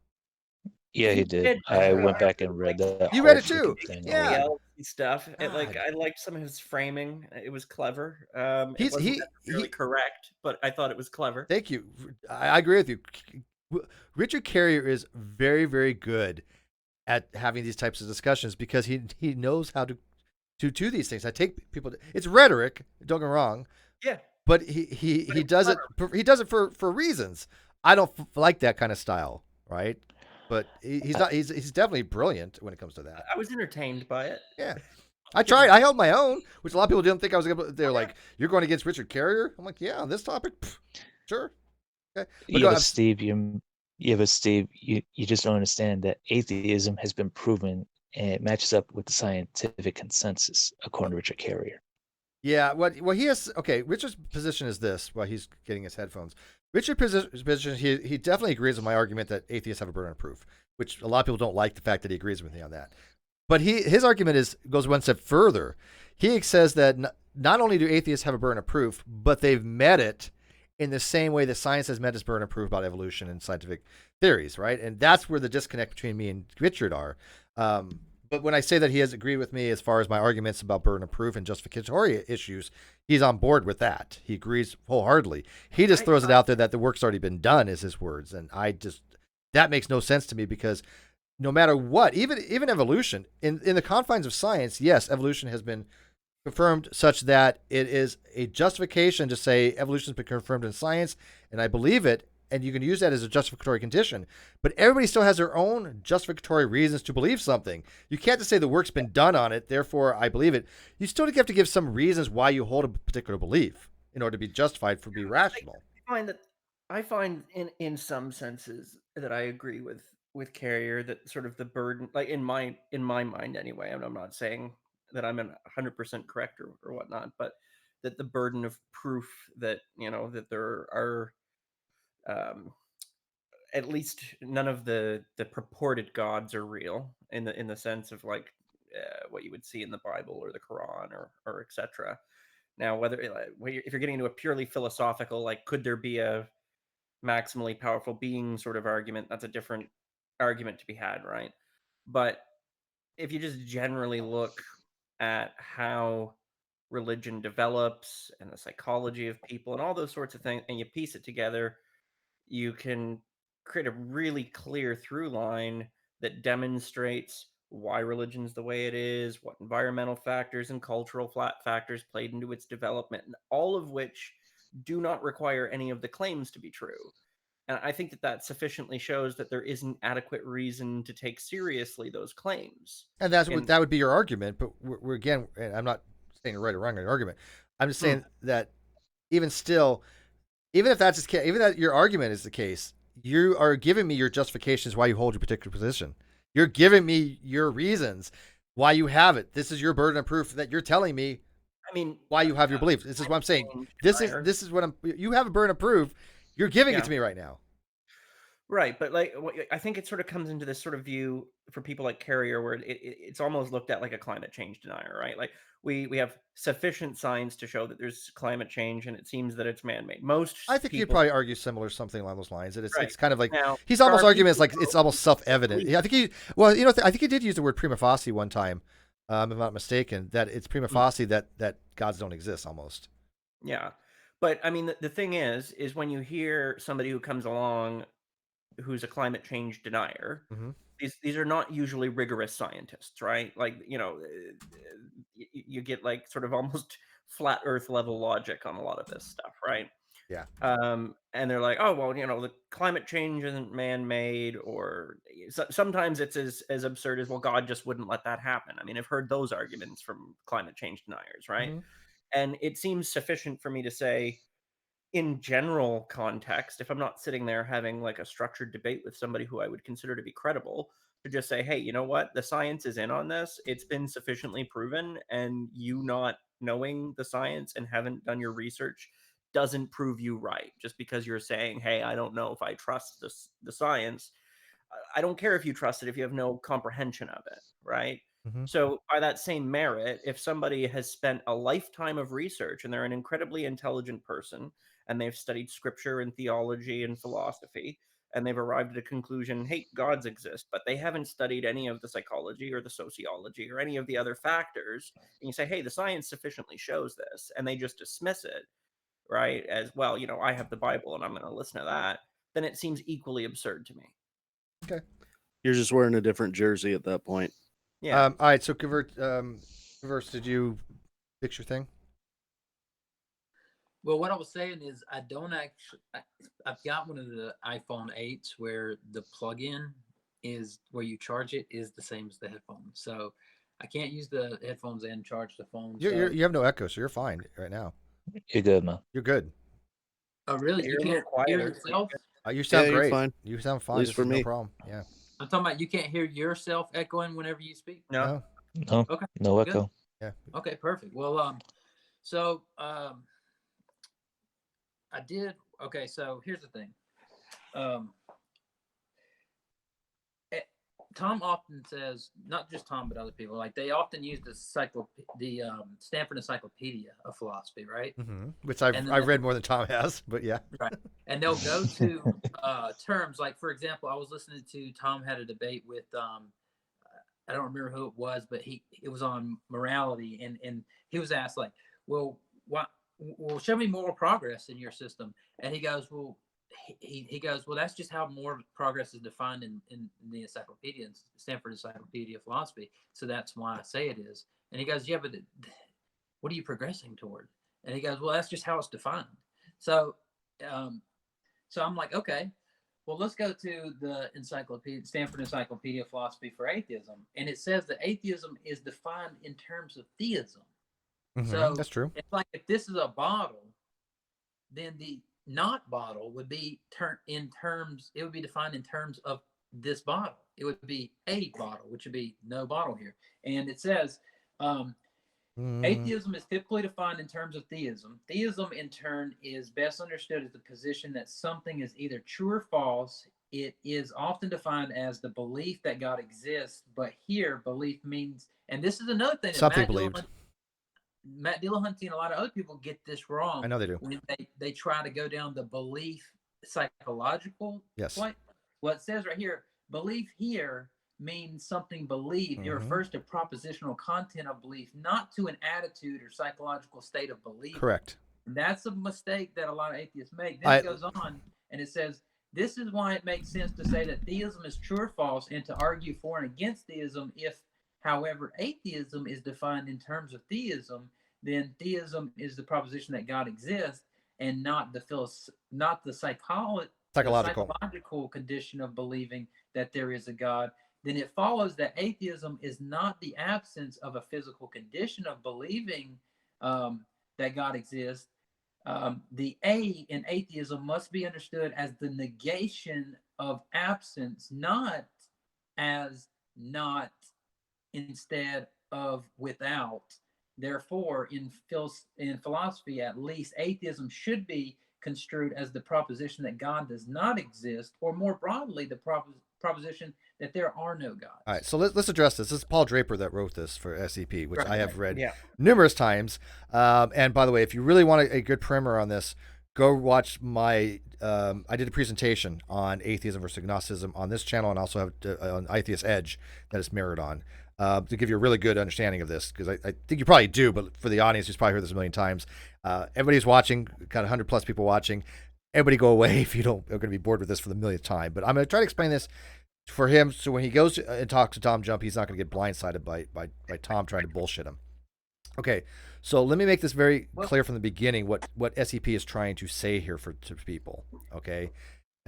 Yeah, he did. I went back and read that. You read it too? Yeah. Stuff. I liked some of his framing. It was clever. It wasn't necessarily correct, but I thought it was clever. Thank you. I agree with you. Richard Carrier is very, very good at having these types of discussions because he knows how to do these things. I take people. It's rhetoric. Don't get me wrong. Yeah. but he does it. He does it for reasons. I don't like that kind of style, right? But he's not. He's definitely brilliant when it comes to that. I was entertained by it. Yeah. I tried. I held my own, which a lot of people didn't think I was able to. They're like, "You're going against Richard Carrier?" I'm like, "Yeah, on this topic, sure." Okay. Yeah, but Steve, you just don't understand that atheism has been proven and it matches up with the scientific consensus, according to Richard Carrier. Yeah. Well, he has. Okay. Richard's position is this. While he's getting his headphones, Richard's position, he definitely agrees with my argument that atheists have a burden of proof, which a lot of people don't like the fact that he agrees with me on that. But his argument goes one step further. He says that not only do atheists have a burden of proof, but they've met it in the same way that science has met its burden of proof about evolution and scientific theories, right? And that's where the disconnect between me and Richard are. But when I say that he has agreed with me as far as my arguments about burden of proof and justificatory issues, he's on board with that. He agrees wholeheartedly. He just throws it out there that the work's already been done, is his words. And that makes no sense to me, because no matter what, even evolution, in the confines of science, yes, evolution has been confirmed such that it is a justification to say evolution has been confirmed in science, and I believe it, and you can use that as a justificatory condition. But everybody still has their own justificatory reasons to believe something. You can't just say the work's been done on it, therefore I believe it. You still have to give some reasons why you hold a particular belief in order to be justified, for be rational. I find in some senses that I agree with Carrier that sort of the burden, like in my mind anyway, and I'm not saying that I'm 100% correct or whatnot, but that the burden of proof that, that there are at least none of the purported gods are real in the sense of like what you would see in the Bible or the Quran or etc. Now, whether if you're getting into a purely philosophical, like, could there be a maximally powerful being sort of argument, that's a different argument to be had, right? But if you just generally look at how religion develops and the psychology of people and all those sorts of things, and you piece it together, you can create a really clear through line that demonstrates why religion's the way it is, what environmental factors and cultural factors played into its development, and all of which do not require any of the claims to be true. And I think that sufficiently shows that there isn't adequate reason to take seriously those claims. And that would be your argument. But we're again, and I'm not saying right or wrong in your argument. I'm just saying that even still, even if that's the case, even that your argument is the case, you are giving me your justifications why you hold your particular position. You're giving me your reasons why you have it. This is your burden of proof that you're telling me. I mean, why you have your belief. This is what I'm saying. This is what you have a burden of proof. You're giving it to me right now. Right, but like I think it sort of comes into this sort of view for people like Carrier, where it's almost looked at like a climate change denier, right? Like we have sufficient science to show that there's climate change, and it seems that it's man-made. I think you'd probably argue something along those lines. That it's kind of like now, he's almost arguing it's like it's almost self-evident. I think I think he did use the word prima facie one time, if I'm not mistaken. That it's prima facie that gods don't exist almost. Yeah, but I mean the thing is when you hear somebody who comes along who's a climate change denier, these are not usually rigorous scientists, right? Like, you get like sort of almost flat earth level logic on a lot of this stuff, right? Yeah. And they're like, oh, well, the climate change isn't man-made, or sometimes it's as absurd as, well, God just wouldn't let that happen. I mean, I've heard those arguments from climate change deniers, right? And it seems sufficient for me to say, in general context, if I'm not sitting there having like a structured debate with somebody who I would consider to be credible, to just say, hey, you know what? The science is in on this. It's been sufficiently proven, and you not knowing the science and haven't done your research doesn't prove you right. Just because you're saying, hey, I don't know if I trust the science. I don't care if you trust it if you have no comprehension of it, right? So by that same merit, if somebody has spent a lifetime of research and they're an incredibly intelligent person, and they've studied scripture and theology and philosophy, and they've arrived at a conclusion, hey, gods exist, but they haven't studied any of the psychology or the sociology or any of the other factors, and you say, hey, the science sufficiently shows this, and they just dismiss it, right, as, well, I have the Bible and I'm going to listen to that, then it seems equally absurd to me. Okay. You're just wearing a different jersey at that point. Yeah. All right, so Converse, did you fix your thing? Well, what I was saying is I don't actually. I've got one of the iPhone 8s where the plug-in is where you charge it is the same as the headphones. So I can't use the headphones and charge the phone. You have no echo, so you're fine right now. You're good, man. You're good. Oh, really? You You're a little can't hear quieter. yourself? You sound you're great. fine. You sound fine. At least This for is me. no problem. Yeah. I'm talking about you can't hear yourself echoing whenever you speak. No. No, Okay. no echo. Yeah. Okay, perfect. Well, so I did. Okay, so here's the thing. Tom often says, not just Tom, but other people, like they often use the Stanford Encyclopedia of Philosophy, right? Mm-hmm. Which I've read more than Tom has, but yeah. Right. And they'll go to terms like, for example, I was listening to Tom had a debate with I don't remember who it was, but it was on morality, and he was asked like, well, show me moral progress in your system, and he goes, well. He goes, well, that's just how moral progress is defined in the encyclopedia, Stanford Encyclopedia of Philosophy. So that's why I say it is. And he goes, yeah, but what are you progressing toward? And he goes, well, that's just how it's defined. So, so I'm like, okay, well, let's go to the Stanford Encyclopedia of Philosophy for Atheism. And it says that atheism is defined in terms of theism. Mm-hmm. So that's true. It's like if this is a bottle, then the not bottle would be it would be defined in terms of this bottle. It would be a bottle, which would be no bottle here. And it says atheism is typically defined in terms of theism. Theism in turn is best understood as the position that something is either true or false. It is often defined as the belief that God exists, but here belief means, and this is another thing that something believed. Matt Dillahunty and a lot of other people get this wrong. I know they do. When they try to go down the belief psychological point. Well, it says right here, belief here means something believed. It refers to propositional content of belief, not to an attitude or psychological state of belief. Correct. And that's a mistake that a lot of atheists make. Then it goes on and it says, this is why it makes sense to say that theism is true or false and to argue for and against theism. If, however, atheism is defined in terms of theism, then theism is the proposition that God exists and not the psychological condition of believing that there is a God. Then it follows that atheism is not the absence of a physical condition of believing that God exists. The A in atheism must be understood as the negation of absence, not as not instead of without. Therefore, in philosophy, at least, atheism should be construed as the proposition that God does not exist, or more broadly, the proposition that there are no gods. All right, so let's address this. This is Paul Draper that wrote this for SCP, which I have read numerous times. And by the way, if you really want a good primer on this, go watch my. I did a presentation on atheism versus agnosticism on this channel, and also have on Atheist Edge that it's mirrored on. To give you a really good understanding of this, because I think you probably do, but for the audience who's probably heard this a million times, everybody's watching, got 100 plus people watching. Everybody go away if you don't are going to be bored with this for the millionth time. But I'm going to try to explain this for him, so when he goes and talks to Tom Jump, he's not going to get blindsided by Tom trying to bullshit him. Okay, so let me make this very clear from the beginning what SEP is trying to say here to people. Okay,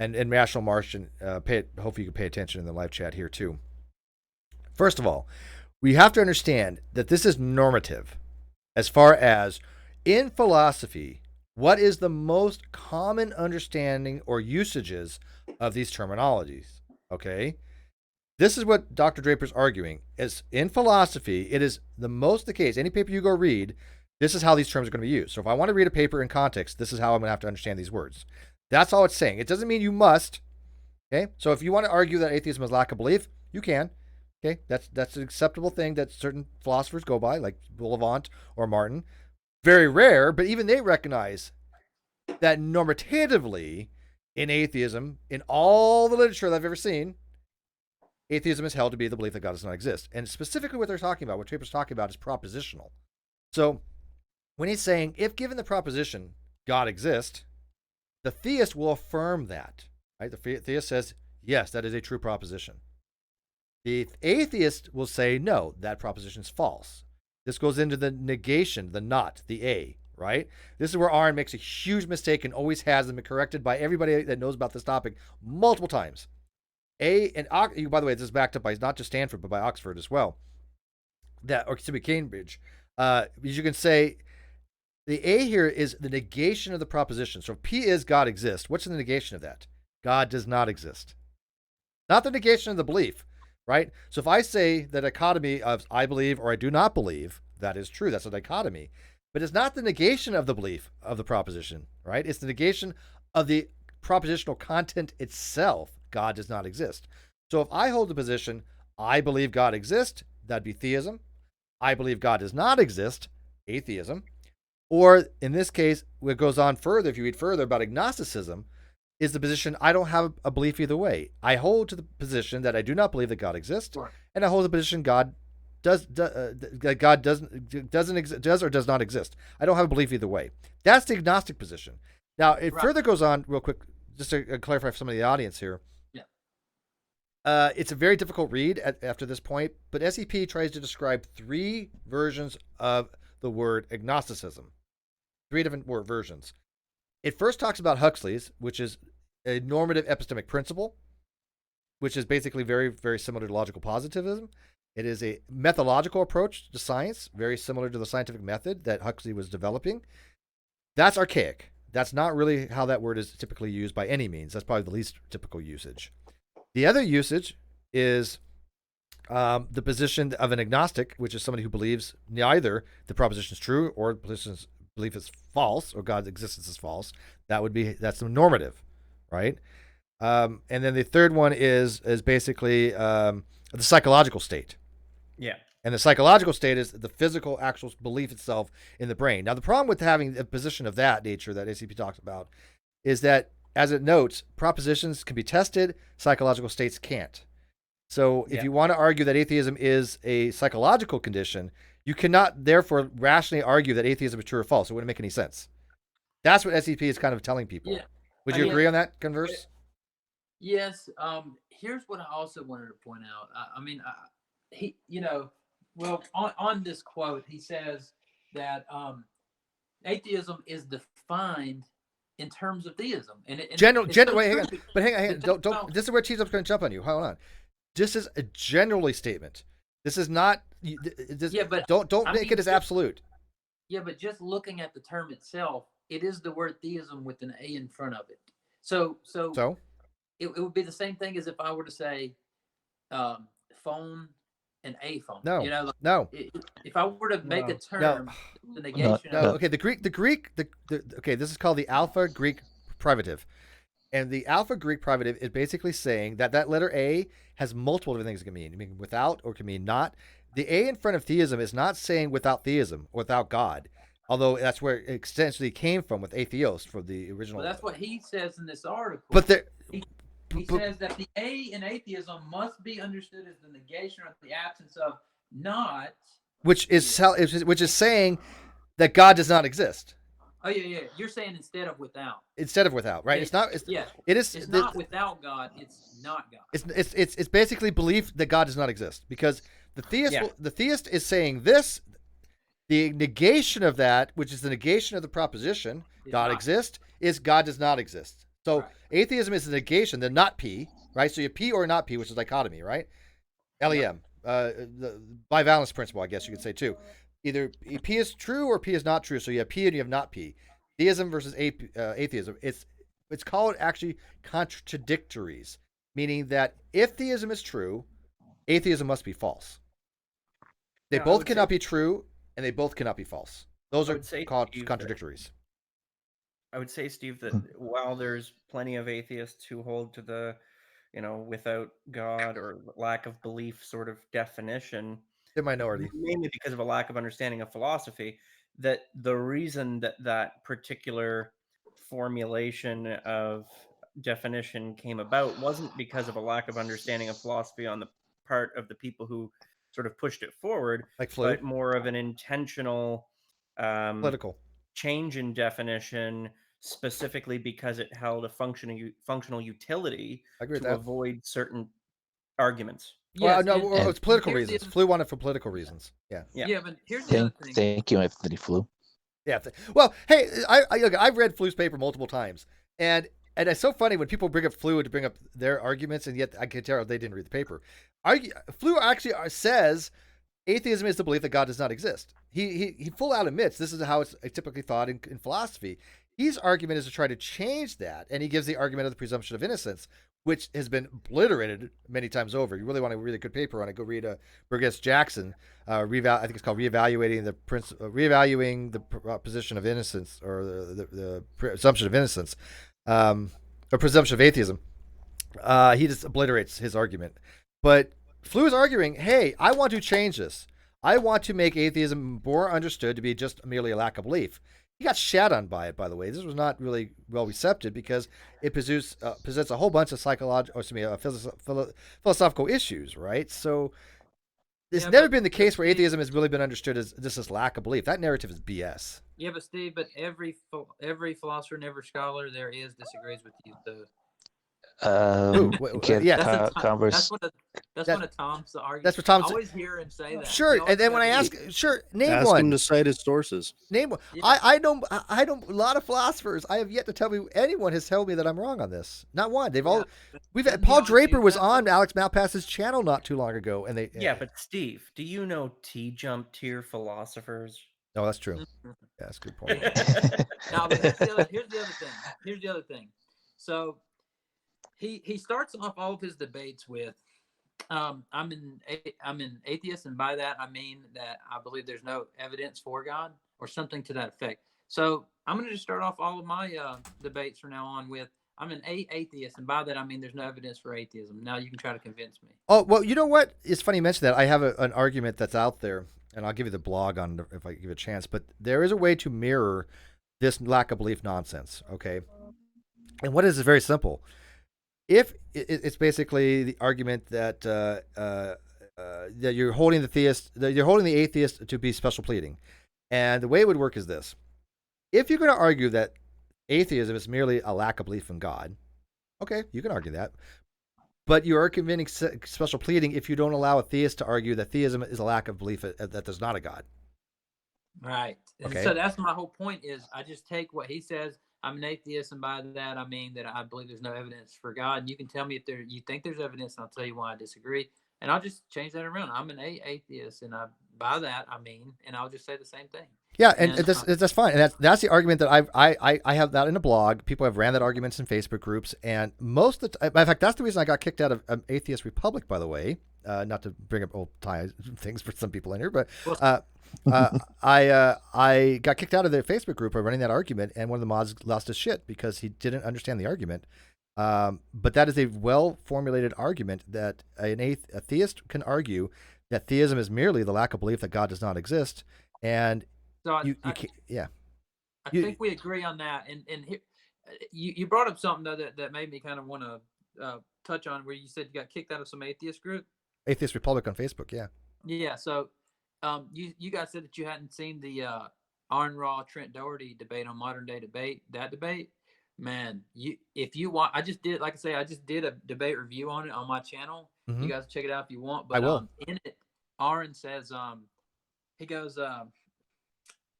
and Rational Martian, hopefully you can pay attention in the live chat here too. First of all, we have to understand that this is normative as far as in philosophy, what is the most common understanding or usages of these terminologies. Okay, this is what Dr. Draper's arguing is in philosophy. It is the most the case. Any paper you go read, this is how these terms are going to be used. So if I want to read a paper in context, this is how I'm going to have to understand these words. That's all it's saying. It doesn't mean you must. Okay, so if you want to argue that atheism is lack of belief, you can. Okay, that's an acceptable thing that certain philosophers go by, like Bullivant or Martin. Very rare, but even they recognize that normatively in atheism, in all the literature that I've ever seen, atheism is held to be the belief that God does not exist. And specifically what they're talking about, what Draper's talking about, is propositional. So when he's saying, if given the proposition, God exists, the theist will affirm that. Right? The theist says, yes, that is a true proposition. The atheist will say, no, that proposition is false. This goes into the negation, the not, the A. right? This is where Aaron makes a huge mistake and always has, and been corrected by everybody that knows about this topic multiple times. By the way, this is backed up by not just Stanford, but by Oxford as well. Or Cambridge. As you can say, the A here is the negation of the proposition. So if P is God exists, what's the negation of that? God does not exist. Not the negation of the belief, right? So if I say the dichotomy of I believe or I do not believe, that is true. That's a dichotomy. But it's not the negation of the belief of the proposition, right? It's the negation of the propositional content itself. God does not exist. So if I hold the position, I believe God exists, that'd be theism. I believe God does not exist, atheism. Or in this case, what goes on further, if you read further about agnosticism, is the position I don't have a belief either way. I hold to the position that I do not believe that God exists, and I hold the position God does or does not exist. I don't have a belief either way. That's the agnostic position. Now, it further goes on real quick, just to clarify for some of the audience here. It's a very difficult read after this point, but SEP tries to describe 3 versions of the word agnosticism. 3 different word versions. It first talks about Huxley's, which is a normative epistemic principle, which is basically very, very similar to logical positivism. It is a methodological approach to science, very similar to the scientific method that Huxley was developing. That's archaic. That's not really how that word is typically used by any means. That's probably the least typical usage. The other usage is the position of an agnostic, which is somebody who believes neither the proposition is true or belief is false, or God's existence is false. That's the normative, right? And then the third one is basically the psychological state. Yeah. And the psychological state is the physical, actual belief itself in the brain. Now, the problem with having a position of that nature that ACP talks about is that, as it notes, propositions can be tested, psychological states can't. So if you want to argue that atheism is a psychological condition, you cannot therefore rationally argue that atheism is true or false. It wouldn't make any sense. That's what SEP is kind of telling people. Yeah. Would you agree on that, Converse? Yes. Here's what I also wanted to point out. On this quote, he says that atheism is defined in terms of theism. Wait, hang on. But hang on. Don't. This is where Cheese Up's going to jump on you. Hold on. This is a generally statement. This is not. Don't make it as absolute. Yeah, but just looking at the term itself, it is the word theism with an A in front of it. So it would be the same thing as if I were to say phone and a phone. No, no. If I were to make a term, the negation. No. Okay, the Greek. Okay, this is called the Alpha Greek privative. And the Alpha Greek privative is basically saying that letter A has multiple different things it can mean. It can mean without or it can mean not. The A in front of theism is not saying without theism or without God, although that's where it essentially came from with atheos for the original. Well, that's what he says in this article. But he says that the A in atheism must be understood as the negation or the absence of not. Which is saying that God does not exist. Oh yeah. You're saying instead of without. Instead of without, right? It is. It's not without God. It's not God. It's basically belief that God does not exist, because the theist is saying this. The negation of that, which is the negation of the proposition God exists, is God does not exist. So atheism is the negation, the not P, right? So you have P or not P, which is dichotomy, right? LEM, the bivalence principle, I guess you could say too. Either P is true or P is not true. So you have P and you have not P. Theism versus atheism. It's called actually contradictories, meaning that if theism is true, atheism must be false. They both cannot be true, and they both cannot be false. Those are called contradictories. I would say, Steve, that while there's plenty of atheists who hold to the, without God or lack of belief sort of definition, the minority, mainly because of a lack of understanding of philosophy, that the reason that particular formulation of definition came about wasn't because of a lack of understanding of philosophy on the part of the people who sort of pushed it forward, but more of an intentional political change in definition, specifically because it held a functional utility to avoid certain arguments. Yes, it's political reasons. Flew on it for political reasons. Yeah. But here's the other thing. Thank you, Anthony Flew. Yeah. Well, hey, look, I've read Flu's paper multiple times, and it's so funny when people bring up Flu to bring up their arguments, and yet I can tell they didn't read the paper. Flu actually says atheism is the belief that God does not exist. He full out admits this is how it's typically thought in philosophy. His argument is to try to change that, and he gives the argument of the presumption of innocence, which has been obliterated many times over. You really want to read a good paper on it, go read Burgess Jackson. I think it's called reevaluating the position of innocence, or the presumption of innocence, or presumption of atheism. He just obliterates his argument. But Flu is arguing, hey, I want to change this. I want to make atheism more understood to be just merely a lack of belief. He got shat on by it, by the way. This was not really well received because it presents a whole bunch of philosophical issues, right? So it's never been the case where atheism has really been understood as just this lack of belief. That narrative is BS. Yeah, but Steve, every philosopher and every scholar there disagrees with you. Converse. That's one of Tom's arguments. That's what Tom's. I always hear him say that. Sure, and then when I ask, name one. Ask him to cite his sources. Name one. Yeah. I know a lot of philosophers. I have yet to tell me anyone has told me that I'm wrong on this. Not one. They've all. We've had Paul Draper was on Alex Malpass's channel not too long ago, and they. Yeah, but Steve, do you know T-jump tier philosophers? No, that's true. Yeah, that's a good point. Now, but here's the other thing. So. He starts off all of his debates with, I'm an atheist, and by that I mean that I believe there's no evidence for God, or something to that effect. So I'm going to just start off all of my debates from now on with, I'm an atheist, and by that I mean there's no evidence for atheism. Now you can try to convince me. Oh, well, you know what? It's funny you mention that. I have an argument that's out there, and I'll give you the blog on if I give a chance. But there is a way to mirror this lack of belief nonsense. Okay, and what is it? Very simple. If it's basically the argument that that you're holding the atheist to be special pleading, and the way it would work is this: if you're going to argue that atheism is merely a lack of belief in God, okay, you can argue that, but you are committing special pleading if you don't allow a theist to argue that theism is a lack of belief that there's not a God. Right. Okay. So that's my whole point. Is I just take what he says. I'm an atheist, and by that I mean that I believe there's no evidence for God. And you can tell me if you think there's evidence, and I'll tell you why I disagree. And I'll just change that around. I'm an atheist, and by that I mean, and I'll just say the same thing. Yeah, and that's fine. And that's the argument that I have that in a blog. People have ran that arguments in Facebook groups, and most of the time, in fact, that's the reason I got kicked out of Atheist Republic. By the way, not to bring up old things for some people in here, but. I got kicked out of the Facebook group for running that argument, and one of the mods lost his shit because he didn't understand the argument. But that is a well-formulated argument that a theist can argue that theism is merely the lack of belief that God does not exist, and so you can't. Yeah, I think we agree on that. And here, you brought up something though that made me kind of want to touch on, where you said you got kicked out of some atheist group. Atheist Republic on Facebook. Yeah. Yeah. So. You guys said that you hadn't seen the Arn Raw Trent Doherty debate on Modern Day Debate. That debate, man. If you want, I just did a debate review on it on my channel. Mm-hmm. You guys check it out if you want. But I will. In it, Arn says, he goes,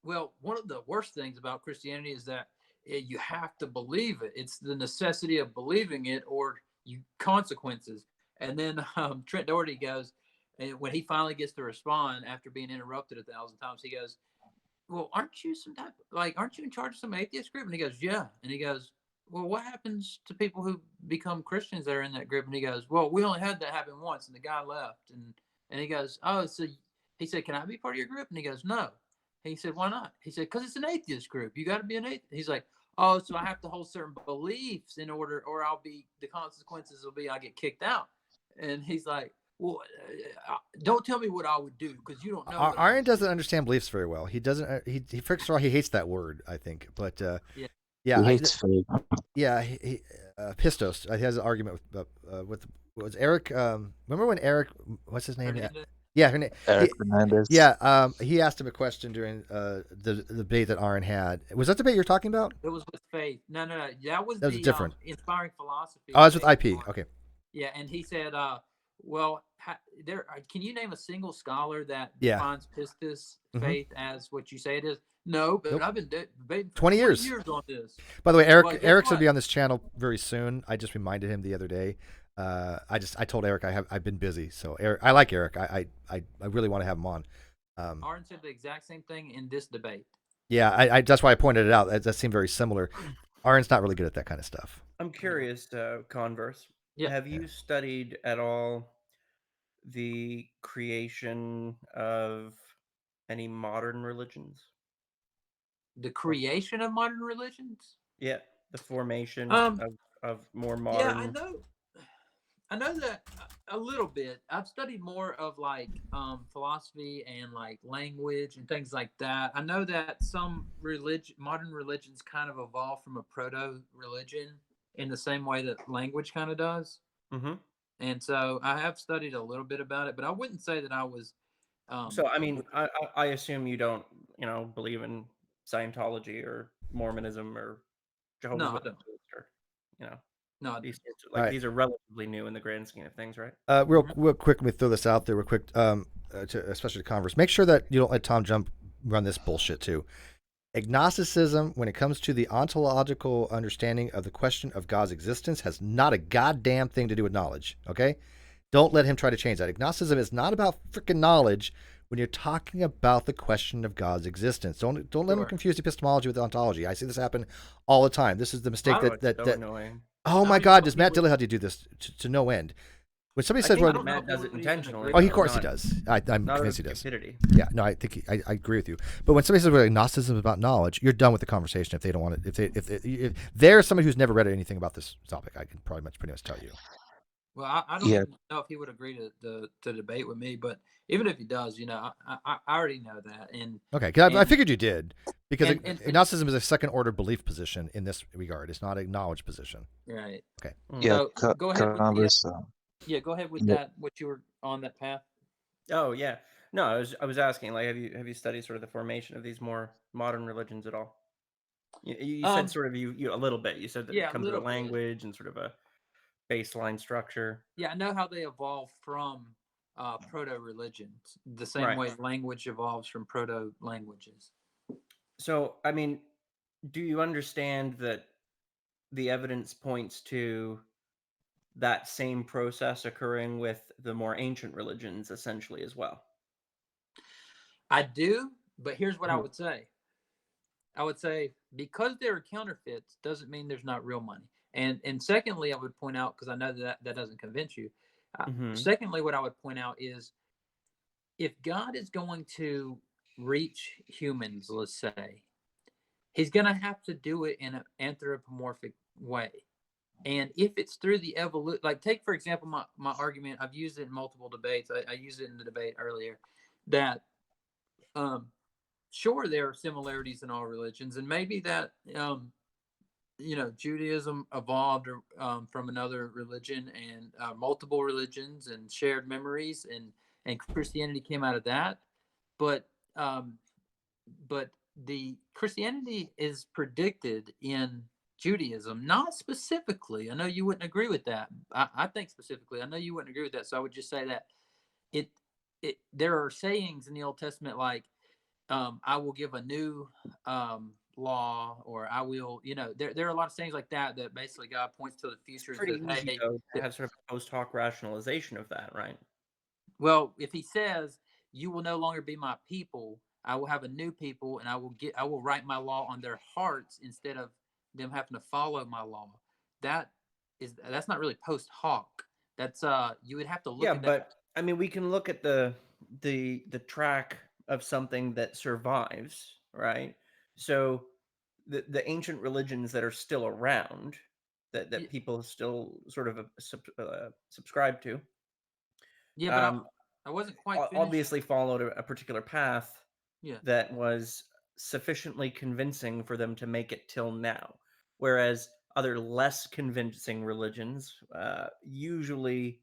well, one of the worst things about Christianity is that you have to believe it. It's the necessity of believing it, or consequences. And then Trent Doherty goes. And when he finally gets to respond after being interrupted 1,000 times, he goes, well, aren't you in charge of some atheist group? And he goes, yeah. And he goes, well, what happens to people who become Christians that are in that group? And he goes, well, we only had that happen once, and the guy left. And he goes, oh, so he said, can I be part of your group? And he goes, no. He said, why not? He said, because it's an atheist group. You got to be an atheist. He's like, oh, so I have to hold certain beliefs in order, or the consequences will be I get kicked out. And he's like, well, don't tell me what I would do, because you don't know. Arn doesn't understand beliefs very well. He doesn't. He first of all, he hates that word, I think. But yeah, he hates food. Yeah, he pistos. He has an argument with was Eric. Remember when Eric? What's his name? Yeah, Eric Hernandez. Yeah, he asked him a question during the debate that Arn had. Was that the debate you're talking about? It was with Faith. No. That was different. Inspiring Philosophy. Oh, it was with IP. Okay. Yeah, and he said, Well, can you name a single scholar that Yeah. defines pistis Mhm. faith as what you say it is? No, but Nope. I've been debating for 20 years. on this. By the way, Well, guess Eric's gonna what? be on this channel very soon. I just reminded him the other day. I told Eric I've been busy, so Eric, I like Eric. I really want to have him on. Arden said the exact same thing in this debate. Yeah, I that's why I pointed it out. That seemed very similar. Aaron's not really good at that kind of stuff. I'm curious, Converse. Yeah. Have you studied at all the creation of any modern religions? The creation of modern religions? Yeah, the formation of more modern. Yeah, I know that a little bit. I've studied more of like philosophy and like language and things like that. I know that some modern religions kind of evolved from a proto religion in the same way that language kind of does. Mm-hmm. And so I have studied a little bit about it, but I wouldn't say that I was. So I mean, I assume you don't, believe in Scientology or Mormonism or Jehovah's Witnesses, or no, these sorts of, these are relatively new in the grand scheme of things, right? Real quick, let me throw this out there real quick, especially to Converse. Make sure that you don't let Tom Jump run this bullshit too. Agnosticism, when it comes to the ontological understanding of the question of God's existence, has not a goddamn thing to do with knowledge. Okay, don't let him try to change that. Agnosticism is not about freaking knowledge. When you're talking about the question of God's existence, don't let him confuse epistemology with ontology. I see this happen all the time. This is the mistake that annoying. Oh my God, does Matt Dillahunty do this to no end? When somebody says, "Well," Matt does it intentionally. Oh, of course he does. I'm convinced he does. Stupidity. Yeah, no, I think I agree with you. But when somebody says, "Well, agnosticism is about knowledge," you're done with the conversation if they don't want it. If there's somebody who's never read anything about this topic, I can pretty much tell you. Well, I don't even know if he would agree to debate with me, but even if he does, I already know that. And okay, I figured you did, because agnosticism is a second order belief position in this regard. It's not a knowledge position. Right. Okay. Yeah. So go ahead. Converse. Go ahead with that. What you were on that path. Oh yeah. No, I was asking, like, have you studied sort of the formation of these more modern religions at all? You said sort of you a little bit. You said that it comes with a language and sort of a baseline structure. Yeah, I know how they evolve from proto religions, the same way language evolves from proto languages. So, I mean, do you understand that the evidence points to that same process occurring with the more ancient religions essentially as well? I do, but here's what I would say. I would say because there are counterfeits doesn't mean there's not real money. And secondly, I would point out, because I know that doesn't convince you. Secondly, what I would point out is if God is going to reach humans, let's say, he's going to have to do it in an anthropomorphic way. And if it's through the evolution, like take, for example, my argument, I've used it in multiple debates. I used it in the debate earlier that, sure, there are similarities in all religions, and maybe that, Judaism evolved from another religion and multiple religions and shared memories, and Christianity came out of that. But the Christianity is predicted in Judaism, not specifically. I know you wouldn't agree with that. I think specifically. I know you wouldn't agree with that. So I would just say that there are sayings in the Old Testament like, I will give a new law, or I will, there are a lot of sayings like that basically God points to the future. It's pretty easy to have sort of post hoc rationalization of that, right? Well, if he says, "You will no longer be my people, I will have a new people, and I will write my law on their hearts instead of them having to follow my law," that's not really post hoc. That's you would have to look at that. But I mean, we can look at the track of something that survives, right? So the ancient religions that are still around, that people still sort of subscribe to. Yeah, but I wasn't quite finished. Obviously followed a particular path that was sufficiently convincing for them to make it till now. Whereas other less convincing religions usually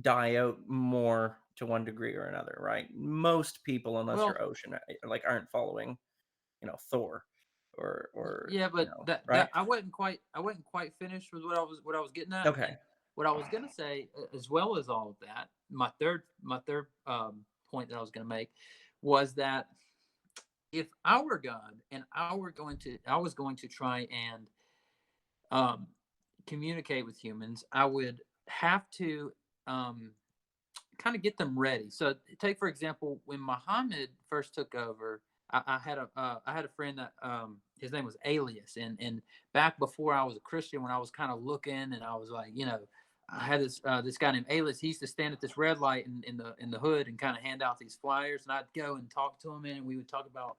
die out more to one degree or another, right? Most people, unless you're Ocean, aren't following, Thor or yeah, but right? I wasn't quite finished with what I was getting at. Okay. what I was going to say, as well as all of that, my third point that I was going to make was that if I were God and I was going to try and communicate with humans, I would have to kind of get them ready. So take, for example, when Muhammad first took over, I had a friend that his name was Alias, and back before I was a Christian, when I was kind of looking, and I was like, I had this guy named Alias. He used to stand at this red light in the hood and kind of hand out these flyers, and I'd go and talk to him, and we would talk about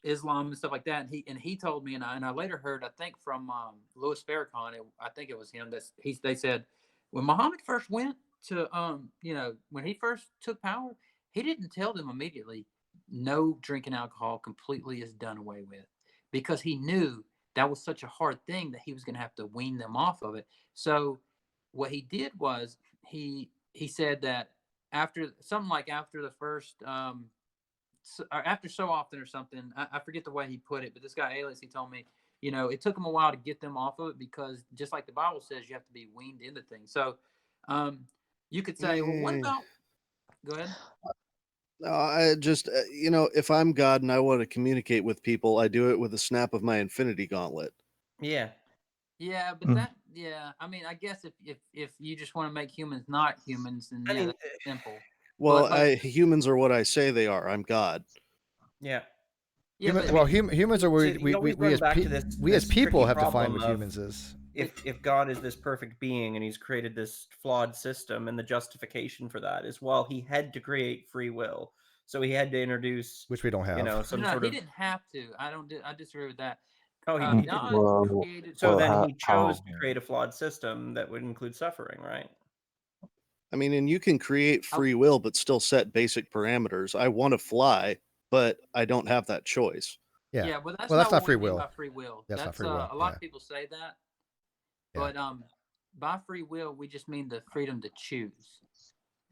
Islam and stuff like that. And he told me, and I later heard, I think from Louis Farrakhan, I think it was him, that they said when Muhammad first went to when he first took power, he didn't tell them immediately, no drinking alcohol, completely is done away with, because he knew that was such a hard thing that he was going to have to wean them off of it. So what he did was he said that after the first after so often or something, I forget the way he put it, but this guy Alias, he told me, it took him a while to get them off of it, because just like the Bible says, you have to be weaned into things. So you could say, well, what about? Go ahead. I just, if I'm God and I want to communicate with people, I do it with a snap of my Infinity Gauntlet. Yeah. Yeah, but I mean, I guess if you just want to make humans not humans, then that's simple. Well, humans are what I say they are. I'm God. Yeah. Humans are we as people have defined what humans is. If God is this perfect being and he's created this flawed system, and the justification for that is, well, he had to create free will, so he had to introduce, which we don't have. He didn't have to. I disagree with that. Oh, he did. He chose to create a flawed system that would include suffering, right? I mean, and you can create free will, but still set basic parameters. I want to fly, but I don't have that choice. Yeah, well, that's not free will. By free will. That's not free will. A lot of people say that. But by free will, we just mean the freedom to choose.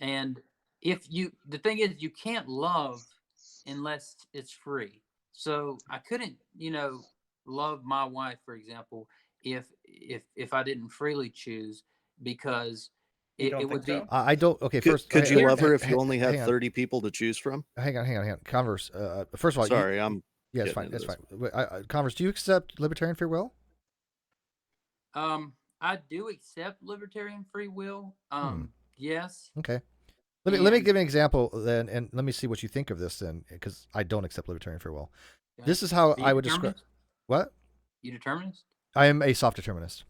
And the thing is, you can't love unless it's free. So I couldn't, love my wife, for example, if I didn't freely choose, because it would be. I don't. Okay, first, could you love her if you only have 30 people to choose from? Hang on. Converse. First of all, sorry, yeah, it's fine. It's fine. Converse, do you accept libertarian free will? I do accept libertarian free will. Yes. Okay. Let me give an example then, and let me see what you think of this then, because I don't accept libertarian free will. Okay. This is how I would describe. What? You determinist? I am a soft determinist.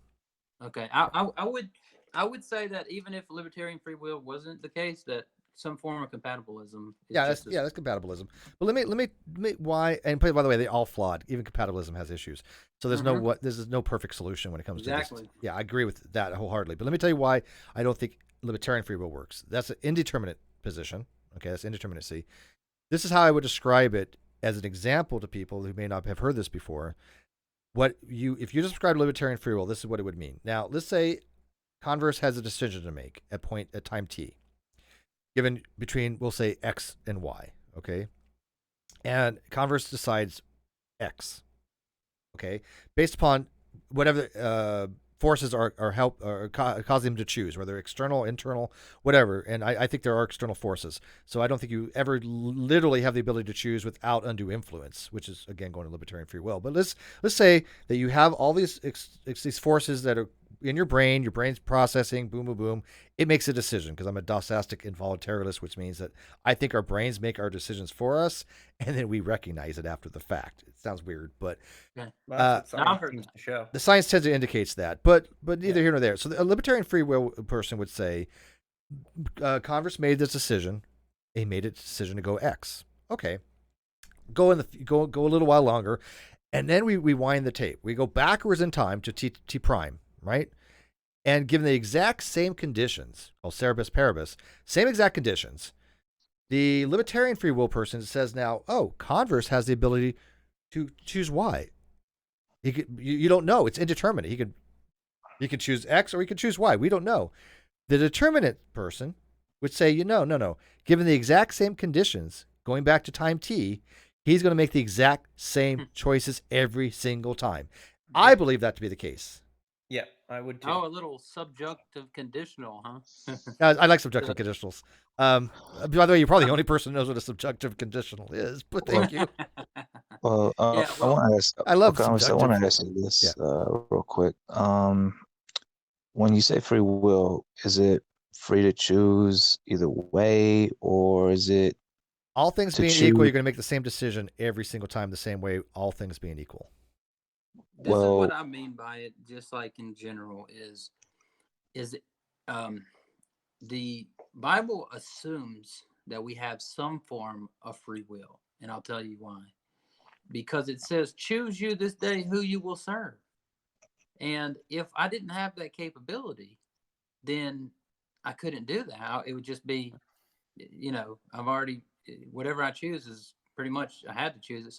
Okay. I would say that even if libertarian free will wasn't the case, that some form of compatibilism. That's compatibilism. But let me why, and by the way, they all flawed. Even compatibilism has issues. So there's this is no perfect solution when it comes to this. Yeah, I agree with that wholeheartedly. But let me tell you why I don't think libertarian free will works. That's an indeterminate position. Okay, that's indeterminacy. This is how I would describe it as an example to people who may not have heard this before. If you describe libertarian free will, this is what it would mean. Now, let's say Converse has a decision to make at time t, given between, we'll say, X and Y, okay? And Converse decides X, okay? Based upon whatever forces are causing him to choose, whether external, internal, whatever. And I think there are external forces. So I don't think you ever literally have the ability to choose without undue influence, which is, again, going to libertarian free will. But let's say that you have all these forces that are in your brain's processing, boom, boom, boom. It makes a decision, because I'm a dosastic involuntarist, which means that I think our brains make our decisions for us, and then we recognize it after the fact. It sounds weird, but the science tends to indicates that. But neither here nor there. So a libertarian free will person would say, Converse made this decision. He made a decision to go X. Okay, go a little while longer, and then we wind the tape. We go backwards in time to T prime. Right? And given the exact same conditions, called cerebus paribus, same exact conditions, the libertarian free will person says now, Converse has the ability to choose Y. You don't know. It's indeterminate. He could choose X or he could choose Y. We don't know. The determinate person would say, no. Given the exact same conditions, going back to time t, he's going to make the exact same choices every single time. I believe that to be the case. Yeah, I would too. Oh, a little subjunctive conditional, huh? I like subjunctive conditionals. By the way, you're probably the only person who knows what a subjunctive conditional is, but thank you. Well, Yeah, I want to ask. I love Okay, I want subjunctive. to ask you this Yeah. real quick. When you say free will, is it free to choose either way, or is it All things to being choose? equal, you're going to make the same decision every single time the same way, all things being equal. This is Well, what I mean by it, just like in general, is the Bible assumes that we have some form of free will, and I'll tell you why. Because it says, choose you this day who you will serve. And if I didn't have that capability, then I couldn't do that. It would just be, I've already, whatever I choose is pretty much, I had to choose it.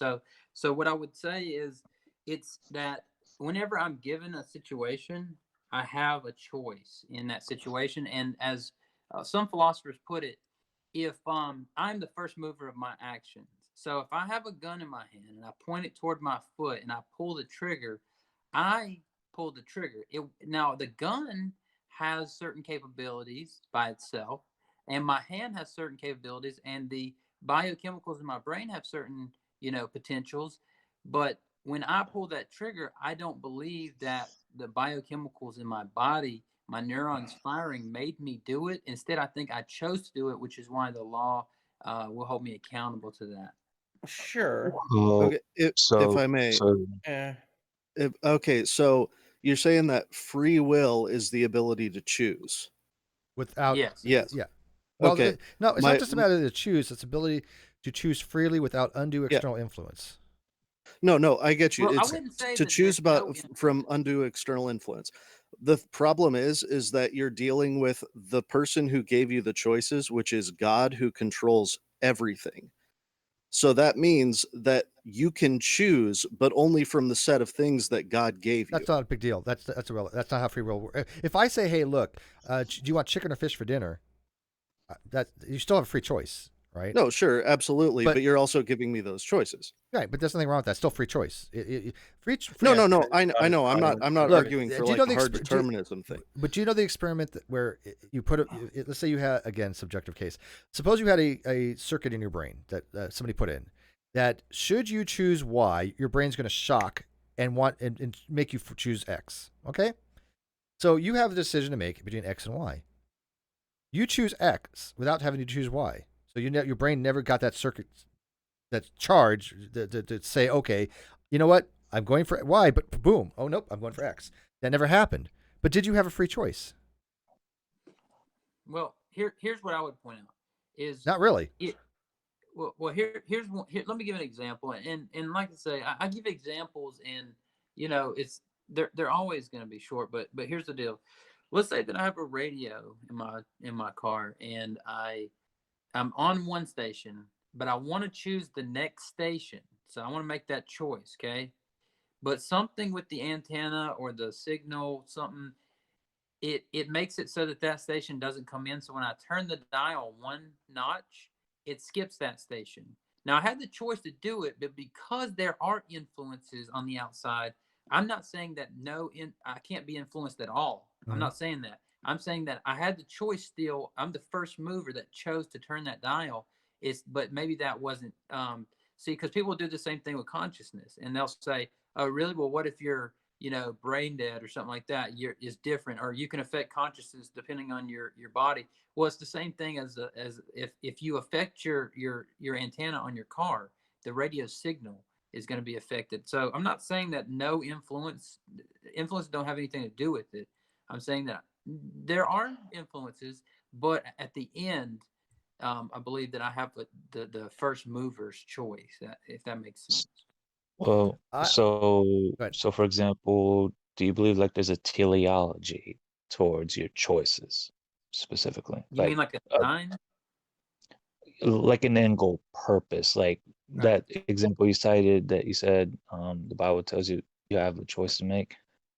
So what I would say is, it's that whenever I'm given a situation, I have a choice in that situation. And as some philosophers put it, if I'm the first mover of my actions. So if I have a gun in my hand and I point it toward my foot and I pull the trigger, I pull the trigger. Now the gun has certain capabilities by itself, and my hand has certain capabilities, and the biochemicals in my brain have certain, potentials. But when I pull that trigger, I don't believe that the biochemicals in my body, my neurons firing, made me do it. Instead, I think I chose to do it, which is why the law will hold me accountable to that. Sure. Okay, if so I may. Yeah. Okay, so you're saying that free will is the ability to choose. Without Yes. Yes. Yeah. Well, Okay. no, it's not just a matter of choose. It's ability to choose freely without undue external influence. No, I get you. Well, It's I wouldn't say to that choose there's about no from undue external influence. The problem is that you're dealing with the person who gave you the choices, which is God, who controls everything. So that means that you can choose, but only from the set of things that God gave you. That's not a big deal. That's irrelevant. That's not how free will works. If I say, "Hey, look, do you want chicken or fish for dinner?" That you still have a free choice, right? No, sure, absolutely, But- but you're also giving me those choices. Right, but there's nothing wrong with that. Still free choice. No. I know. I'm not Look, arguing do for you like know a the hard exper- do you- determinism thing. But do you know the experiment where you put let's say you had, again, subjective case. Suppose you had a circuit in your brain that somebody put in that should you choose Y, your brain's going to shock and and make you choose X. Okay, so you have the decision to make between X and Y. You choose X without having to choose Y. So your brain never got that circuit, that charge to say, okay, you know what? I'm going for Y, but boom. Oh, nope, I'm going for X. That never happened. But did you have a free choice? Well, here's what I would point out is Not really. Here's one. Let me give an example, and like I say, I give examples, and it's they're always going to be short, but here's the deal. Let's say that I have a radio in my car, and I'm on one station, but I want to choose the next station, so I want to make that choice, okay? But something with the antenna or the signal, something, it makes it so that station doesn't come in. So when I turn the dial one notch, it skips that station. Now I had the choice to do it, but because there are influences on the outside, I'm not saying that I can't be influenced at all. I'm not saying that. I'm saying that I had the choice still. I'm the first mover that chose to turn that dial. But maybe that wasn't, see, because people do the same thing with consciousness, and they'll say, oh, really? Well, what if you're, brain dead or something like that? Is different, or you can affect consciousness depending on your body. Well, it's the same thing as if you affect your antenna on your car, the radio signal is going to be affected. So I'm not saying that no influence don't have anything to do with it. I'm saying that there are influences, but at the end, I believe that I have the first mover's choice, if that makes sense. Well, so for example, do you believe like there's a teleology towards your choices specifically? You mean like a design? Like an end goal purpose, like that example you cited that you said the Bible tells you you have a choice to make.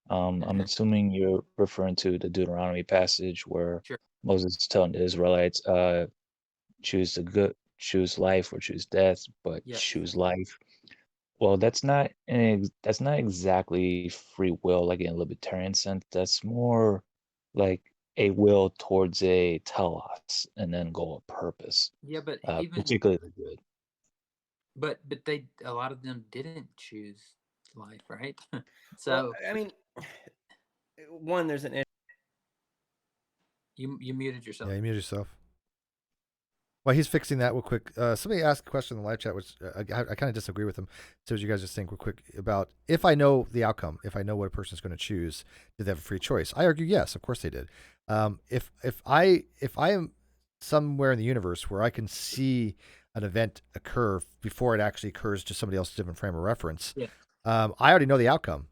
I'm assuming you're referring to the Deuteronomy passage where Moses is telling the Israelites, choose life or choose death, but choose life. Well, that's not exactly free will like in a libertarian sense. That's more like a will towards a telos and then goal of purpose. Yeah, but even Particularly good. but a lot of them didn't choose life, right? So well, I mean, one, there's an you muted yourself. Yeah, you muted yourself. While he's fixing that real quick, somebody asked a question in the live chat, which I kind of disagree with him. So what you guys just think real quick about if I know the outcome, if I know what a person is going to choose, do they have a free choice? I argue yes, of course they did. If I am somewhere in the universe where I can see an event occur before it actually occurs to somebody else's different frame of reference, Yeah. I already know the outcome.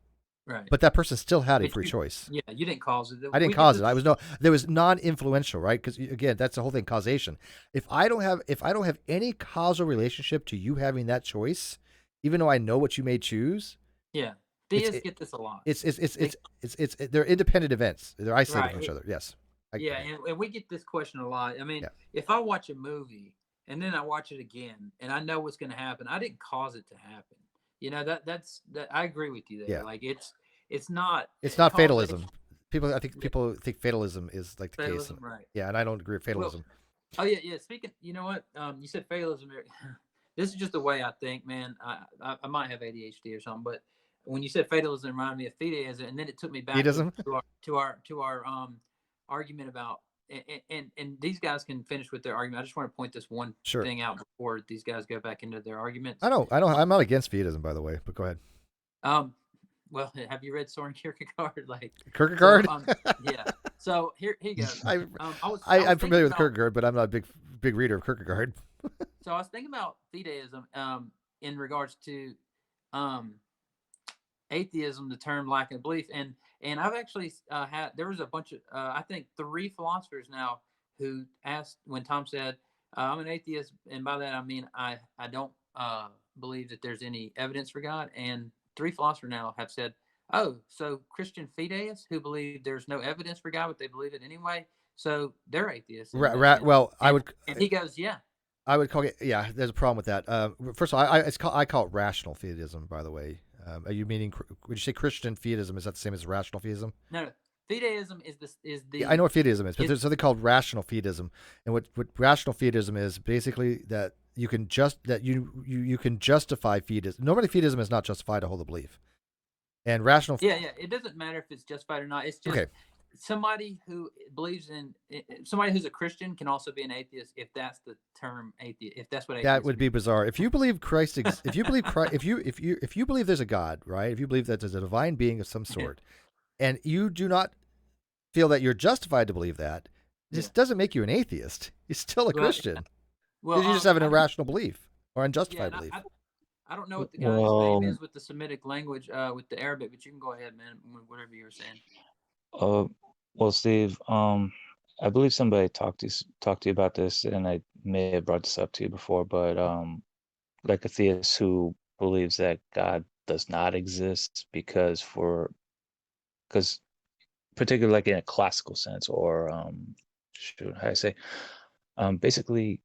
Right. But that person still had a But free choice. Yeah, you didn't cause it. I didn't cause it. There was non-influential, right? Because again, that's the whole thing, causation. If I don't have any causal relationship to you having that choice, even though I know what you may choose. Yeah. Theists get this a lot. They're independent events. They're isolated from each other. Yes. And we get this question a lot. I mean, if I watch a movie and then I watch it again and I know what's going to happen, I didn't cause it to happen. You know, that's I agree with you there. Yeah. Like it's not fatalism. I think people think fatalism is like the fatalism, case. Right. Yeah, and I don't agree with fatalism. Well, yeah. Speaking, you know what? You said fatalism. This is just the way I think, man. I might have ADHD or something, but when you said fatalism, it reminded me of fideism, and then it took me back to our argument about. And these guys can finish with their argument. I just want to point this one thing out before these guys go back into their arguments. I know. I'm not against fideism, by the way, but go ahead. Well, have you read Soren Kierkegaard? Kierkegaard? Yeah. So here he goes. I'm familiar with Kierkegaard, but I'm not a big reader of Kierkegaard. So I was thinking about fideism in regards to atheism, the term lack of belief, and I've actually there was a bunch of I think 3 philosophers now who asked when Tom said I'm an atheist, and by that I mean I don't believe that there's any evidence for God, and 3 philosophers now have said, oh, so Christian fideists who believe there's no evidence for God, but they believe it anyway, so they're atheists. And he goes, yeah. I would call it, yeah, there's a problem with that. First of all, I call it rational fideism, by the way. Are you meaning, would you say Christian fideism, is that the same as rational fideism? No. Fideism is the. Yeah, I know what fideism is, but there's something called rational fideism. And what rational fideism is basically that you can you can justify fideism. Normally fideism is not justified to hold a belief. And rational. Yeah. It doesn't matter if it's justified or not. It's just somebody who believes in somebody who's a Christian can also be an atheist if that's the term atheist. If that's what atheist that would be bizarre. If you believe Christ, if you believe Christ, if you believe there's a God, right? If you believe that there's a divine being of some sort, and you do not feel that you're justified to believe that, this doesn't make you an atheist. You're still a Christian. Well, you just have an irrational belief or unjustified belief. I don't know what the guy's name is with the Semitic language, with the Arabic, but you can go ahead, man. Whatever you were saying. Well, Steve, I believe somebody talked to you about this, and I may have brought this up to you before, but like a theist who believes that God does not exist because particularly like in a classical sense, or how do I say, basically,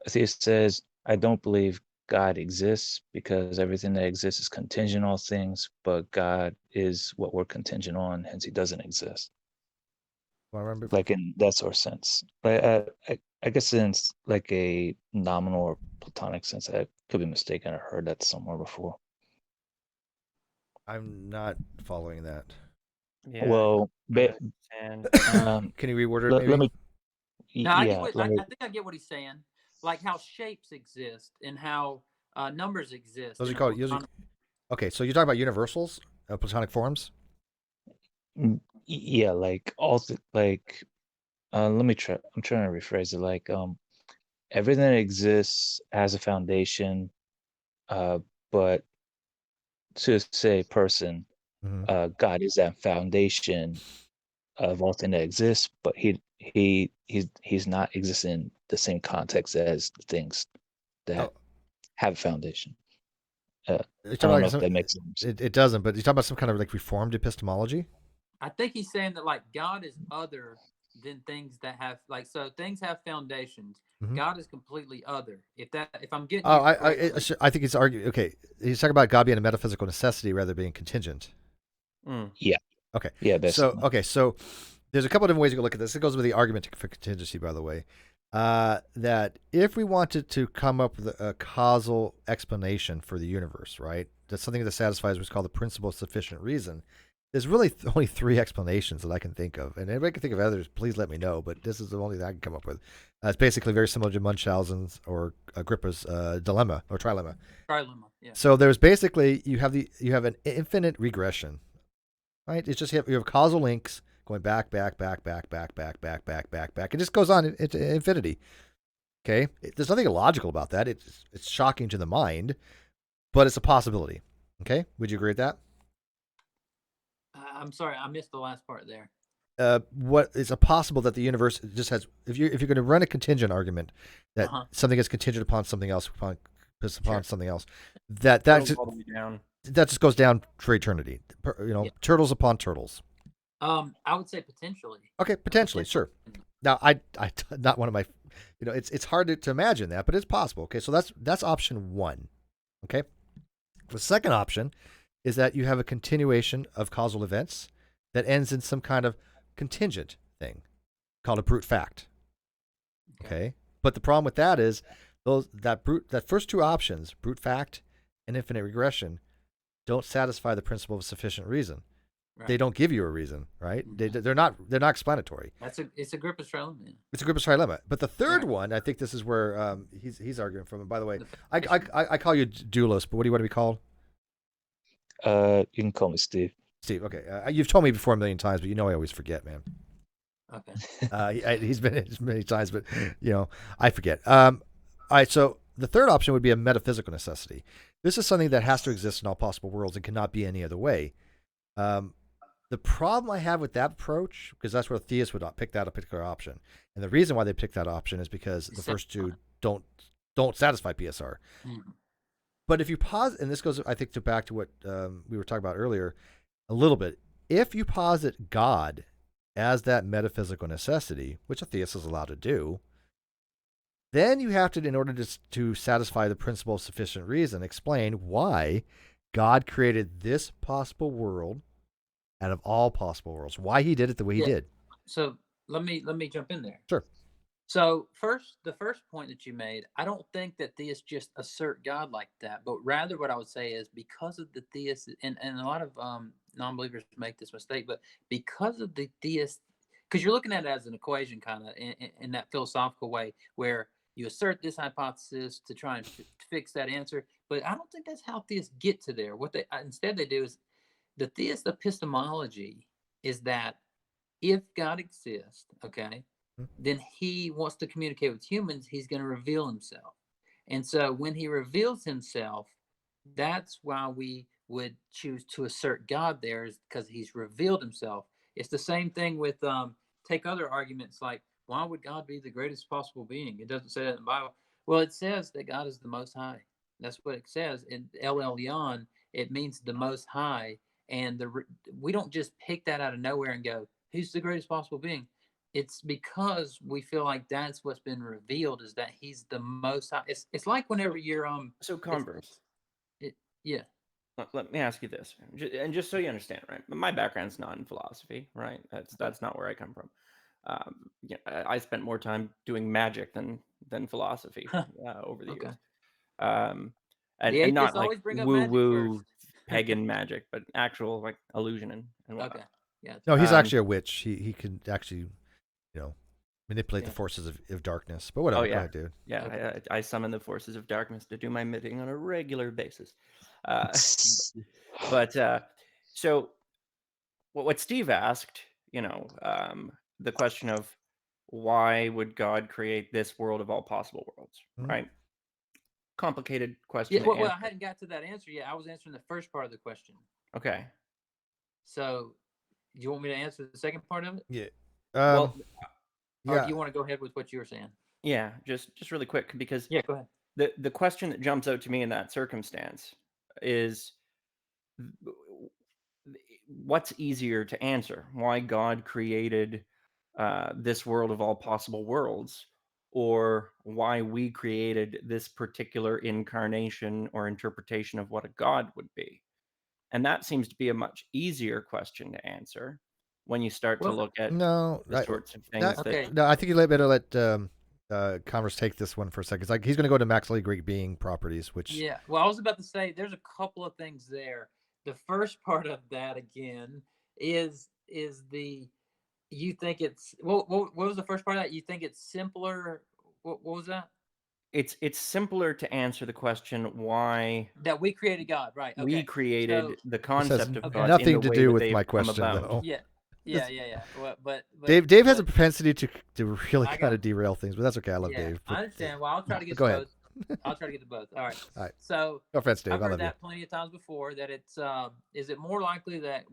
a theist says, I don't believe God exists because everything that exists is contingent on things, but God is what we're contingent on, hence he doesn't exist. Well, I remember, like in that sort of sense. But I guess in like a nominal or platonic sense, I could be mistaken. I heard that somewhere before. I'm not following that. Yeah. Well, can you reword it? Let me. I think I get what he's saying. Like how shapes exist and how numbers exist. Those are called. Okay, so you're talking about universals, platonic forms. Yeah, like also like, let me try. I'm trying to rephrase it. Like, everything that exists has a foundation, but to say person, God is that foundation of all things that exists, but he's not existing in the same context as the things that have a foundation. I don't know if that makes sense. It doesn't, but you're talking about some kind of like reformed epistemology? I think he's saying that like God is other than things that have so things have foundations. Mhm. God is completely other. If I'm getting Oh, you correctly. I think he's arguing. Okay, he's talking about God being a metaphysical necessity rather than being contingent. Yeah. Okay. Yeah, So basically. so there's a couple of different ways you can look at this. It goes with the argument for contingency, by the way. That if we wanted to come up with a causal explanation for the universe, right? That's something that satisfies what's called the principle of sufficient reason. There's really only three explanations that I can think of, and anybody can think of others. Please let me know. But this is the only that I can come up with. It's basically very similar to Munchausen's or Agrippa's dilemma or trilemma. Trilemma, yeah. So there's basically you have an infinite regression, right? It's just you have causal links going back. It just goes on into infinity. Okay, there's nothing illogical about that. It's shocking to the mind, but it's a possibility. Okay, would you agree with that? I'm sorry, I missed the last part there. What is a possible that the universe just has? If you're going to run a contingent argument that something is contingent upon something else, upon something else, that just, all the way down. That just goes down for eternity. Turtles upon turtles. I would say potentially. Okay, potentially, sure. Now, I not one of my, it's hard to imagine that, but it's possible. Okay, so that's option one. Okay, the second option is that you have a continuation of causal events that ends in some kind of contingent thing called a brute fact. Okay, but the problem with that is that first two options, brute fact and infinite regression, don't satisfy the principle of sufficient reason. Right. They don't give you a reason, right? They're not explanatory. It's Agrippa's trilemma. It's Agrippa's trilemma. But the third one, I think this is where he's arguing from. And by the way, I call you Doulos, but what do you want to be called? You can call me Steve. Steve, okay. You've told me before a million times, but I always forget, man. Okay. He's been many times, but I forget. All right, so the third option would be a metaphysical necessity. This is something that has to exist in all possible worlds and cannot be any other way. The problem I have with that approach, because that's where theists would pick that a particular option, and the reason why they pick that option is because the first two don't satisfy PSR. But if you posit, and this goes, I think, back to what we were talking about earlier, a little bit. If you posit God as that metaphysical necessity, which a theist is allowed to do, then you have to, in order to satisfy the principle of sufficient reason, explain why God created this possible world out of all possible worlds. Why he did it the way he did. So let me jump in there. Sure. So the first point that you made, I don't think that theists just assert God like that, but rather what I would say is because of the theists, and a lot of non-believers make this mistake, but because of the theists, because you're looking at it as an equation kind of in that philosophical way where you assert this hypothesis to try and fix that answer, but I don't think that's how theists get to there. What they instead they do is the theist epistemology is that if God exists, okay, then he wants to communicate with humans, he's going to reveal himself. And so when he reveals himself, that's why we would choose to assert God there, is because he's revealed himself. It's the same thing with take other arguments like, why would God be the greatest possible being? It doesn't say that in the Bible. Well, it says that God is the Most High. That's what it says. In El Elyon, it means the Most High. And we don't just pick that out of nowhere and go, who's the greatest possible being? It's because we feel like that's what's been revealed, is that he's the Most High. It's like whenever you're So Converse. Yeah. Let me ask you this, and just so you understand, right? My background's not in philosophy, right? That's not where I come from. I spent more time doing magic than philosophy over the years. And not like woo pagan magic, but actual like illusion and whatnot. Okay. Yeah. No, he's actually a witch. He can actually, manipulate the forces of darkness. But whatever, go ahead, dude. Yeah, okay. I summon the forces of darkness to do my bidding on a regular basis. So what Steve asked, the question of why would God create this world of all possible worlds, right? Complicated question. Yeah, well, I hadn't got to that answer yet. I was answering the first part of the question. Okay. So, do you want me to answer the second part of it? Yeah. Or do you want to go ahead with what you were saying? Yeah, just really quick, because go ahead. The question that jumps out to me in that circumstance is, what's easier to answer? Why God created this world of all possible worlds, or why we created this particular incarnation or interpretation of what a god would be. And that seems to be a much easier question to answer when you start to look at the sorts of things no, I think you better let Converse take this one for a second. It's like he's going to go to maximally Greek being properties, which Yeah. Well, I was about to say there's a couple of things there. The first part of that again is the you think it's what was the first part of that? You think it's simpler? What was that? It's simpler to answer the question why That we created God, right? Okay. we created So, the concept of God nothing in the to way do that with they've my come question, about. though. Yeah. Well, but Dave has a propensity to really kind of derail things, but that's okay. I love Dave. I understand. Well, I'll try to get go to ahead. both. I'll try to get to both. All right. All right. So no offense, Dave. I've I heard love that plenty of times before. That it's is it more likely that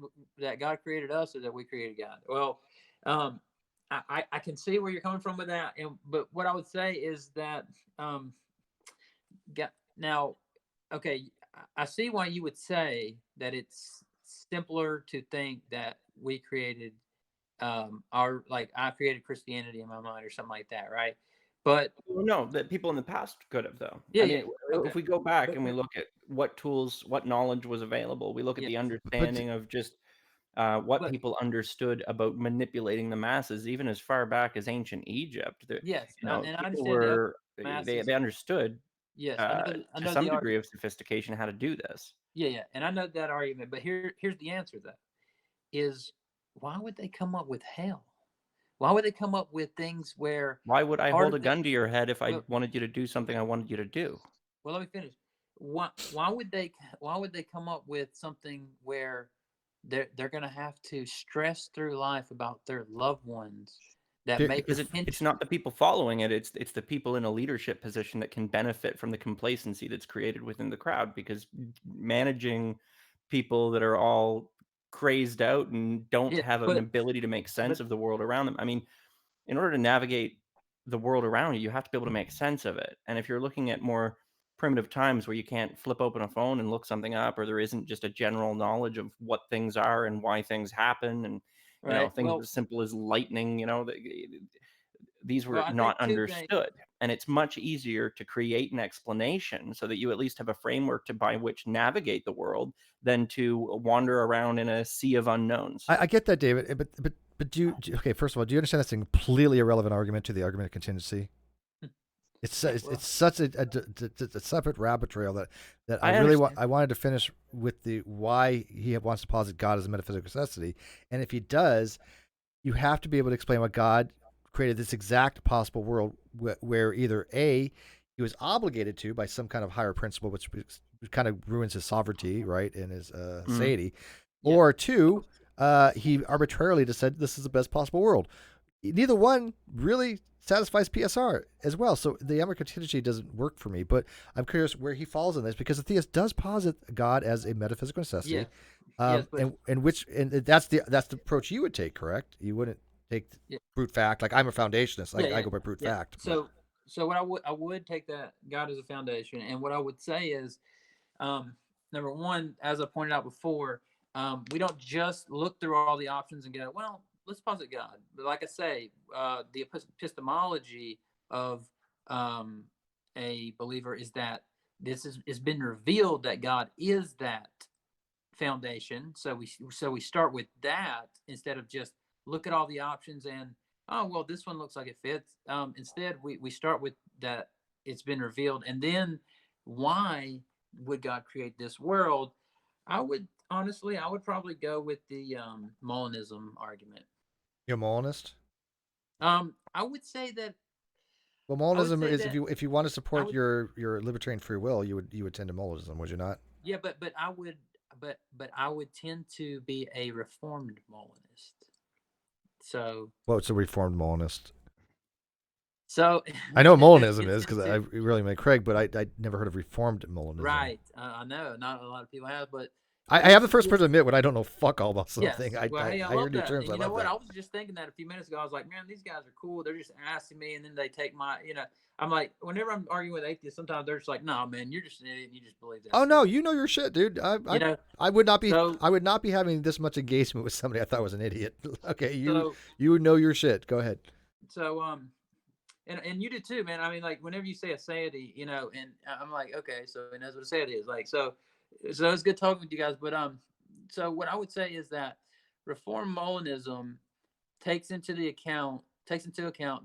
God created us or that we created God? Well, I can see where you're coming from with that, but what I would say is that now, okay, I see why you would say that it's simpler to think that we created I created Christianity in my mind or something like that, right? But no, that people in the past could have, though. Yeah, I mean, okay. if we go back and we look at what tools, what knowledge was available, we look at the understanding of just what people understood about manipulating the masses, even as far back as ancient Egypt. Yes, you know, and I people understand were masses. they understood Yes, to some degree of sophistication how to do this. Yeah, and I know that argument, but here's the answer though: is why would they come up with hell? Why would they come up with things where? Why would I hold a gun to your head if I wanted you to do something I wanted you to do? Well, let me finish. Why would they come up with something where they're going to have to stress through life about their loved ones that may it's not the people following it, it's the people in a leadership position that can benefit from the complacency that's created within the crowd, because managing people that are all crazed out and don't have an ability to make sense of the world around them. I mean, in order to navigate the world around you, you have to be able to make sense of it. And if you're looking at more primitive times where you can't flip open a phone and look something up, or there isn't just a general knowledge of what things are and why things happen, and things as simple as lightning, these were not understood. And it's much easier to create an explanation so that you at least have a framework by which navigate the world than to wander around in a sea of unknowns. I get that, David, but do you okay, first of all, do you understand that's a completely irrelevant argument to the argument of contingency? It's such a separate rabbit trail that I really I wanted to finish with the why he wants to posit God as a metaphysical necessity. And if he does, you have to be able to explain why God created this exact possible world where either A, he was obligated to by some kind of higher principle, which kind of ruins his sovereignty, right, in his Ceti, or two, he arbitrarily just said this is the best possible world. Neither one really satisfies PSR as well. So the Emmer contingency doesn't work for me, but I'm curious where he falls in this, because the theist does posit God as a metaphysical necessity. And that's the approach you would take, correct? You wouldn't take brute fact. Like, I'm a foundationist. I go by brute fact. So what I would take that God as a foundation, and what I would say is, number one, as I pointed out before, we don't just look through all the options and go, well, let's posit God. But like I say, the epistemology of a believer is that it's been revealed that God is that foundation. So we start with that instead of just look at all the options and, oh, well, this one looks like it fits. Instead, we start with that it's been revealed. And then why would God create this world? I would probably go with the Molinism argument. You're a Molinist? I would say that. Well, Molinism is if you want to support your libertarian free will, you would tend to Molinism, would you not? Yeah, but I would tend to be a reformed Molinist. So. What's a reformed Molinist? So I know what Molinism is because I really met Craig, but I never heard of reformed Molinism. Right, I know not a lot of people have, but I have the first person to admit when I don't know fuck all about Yes. something. Well, hey, I hear love new that. terms. And I you know love what? that. I was just thinking that a few minutes ago. I was like, man, these guys are cool. They're just asking me, and then they take my, I'm like, whenever I'm arguing with atheists, sometimes they're just like, no, man, you're just an idiot, and you just believe that. Oh no, you know your shit, dude. I would not be. So- I would not be having this much engagement with somebody I thought was an idiot. Okay, So- you know your shit. Go ahead. So and you do too, man. I mean, like whenever you say a Ceti, and I'm like, okay, so he knows what a Ceti is. Like, so it's good talking with you guys. But so what I would say is that Reform Molinism takes into account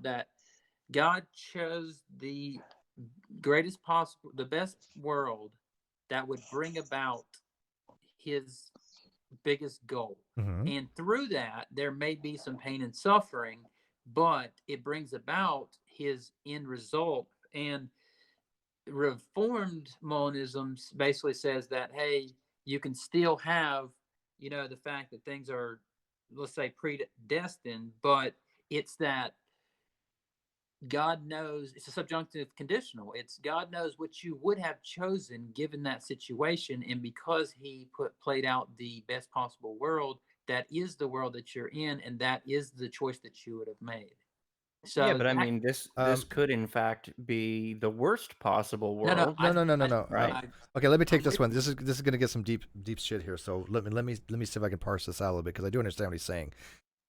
that God chose the best world that would bring about his biggest goal. Mhm. And through that, there may be some pain and suffering, but it brings about his end result. And Reformed Molinism basically says that, hey, you can still have, the fact that things are, let's say, predestined, but it's that God knows, it's a subjunctive conditional. It's God knows what you would have chosen given that situation. And because he played out the best possible world, that is the world that you're in, and that is the choice that you would have made. So yeah, but I mean, this could in fact be the worst possible world. No. Right. Okay, let me take this one. This is going to get some deep shit here. So let me see if I can parse this out a little bit because I do understand what he's saying.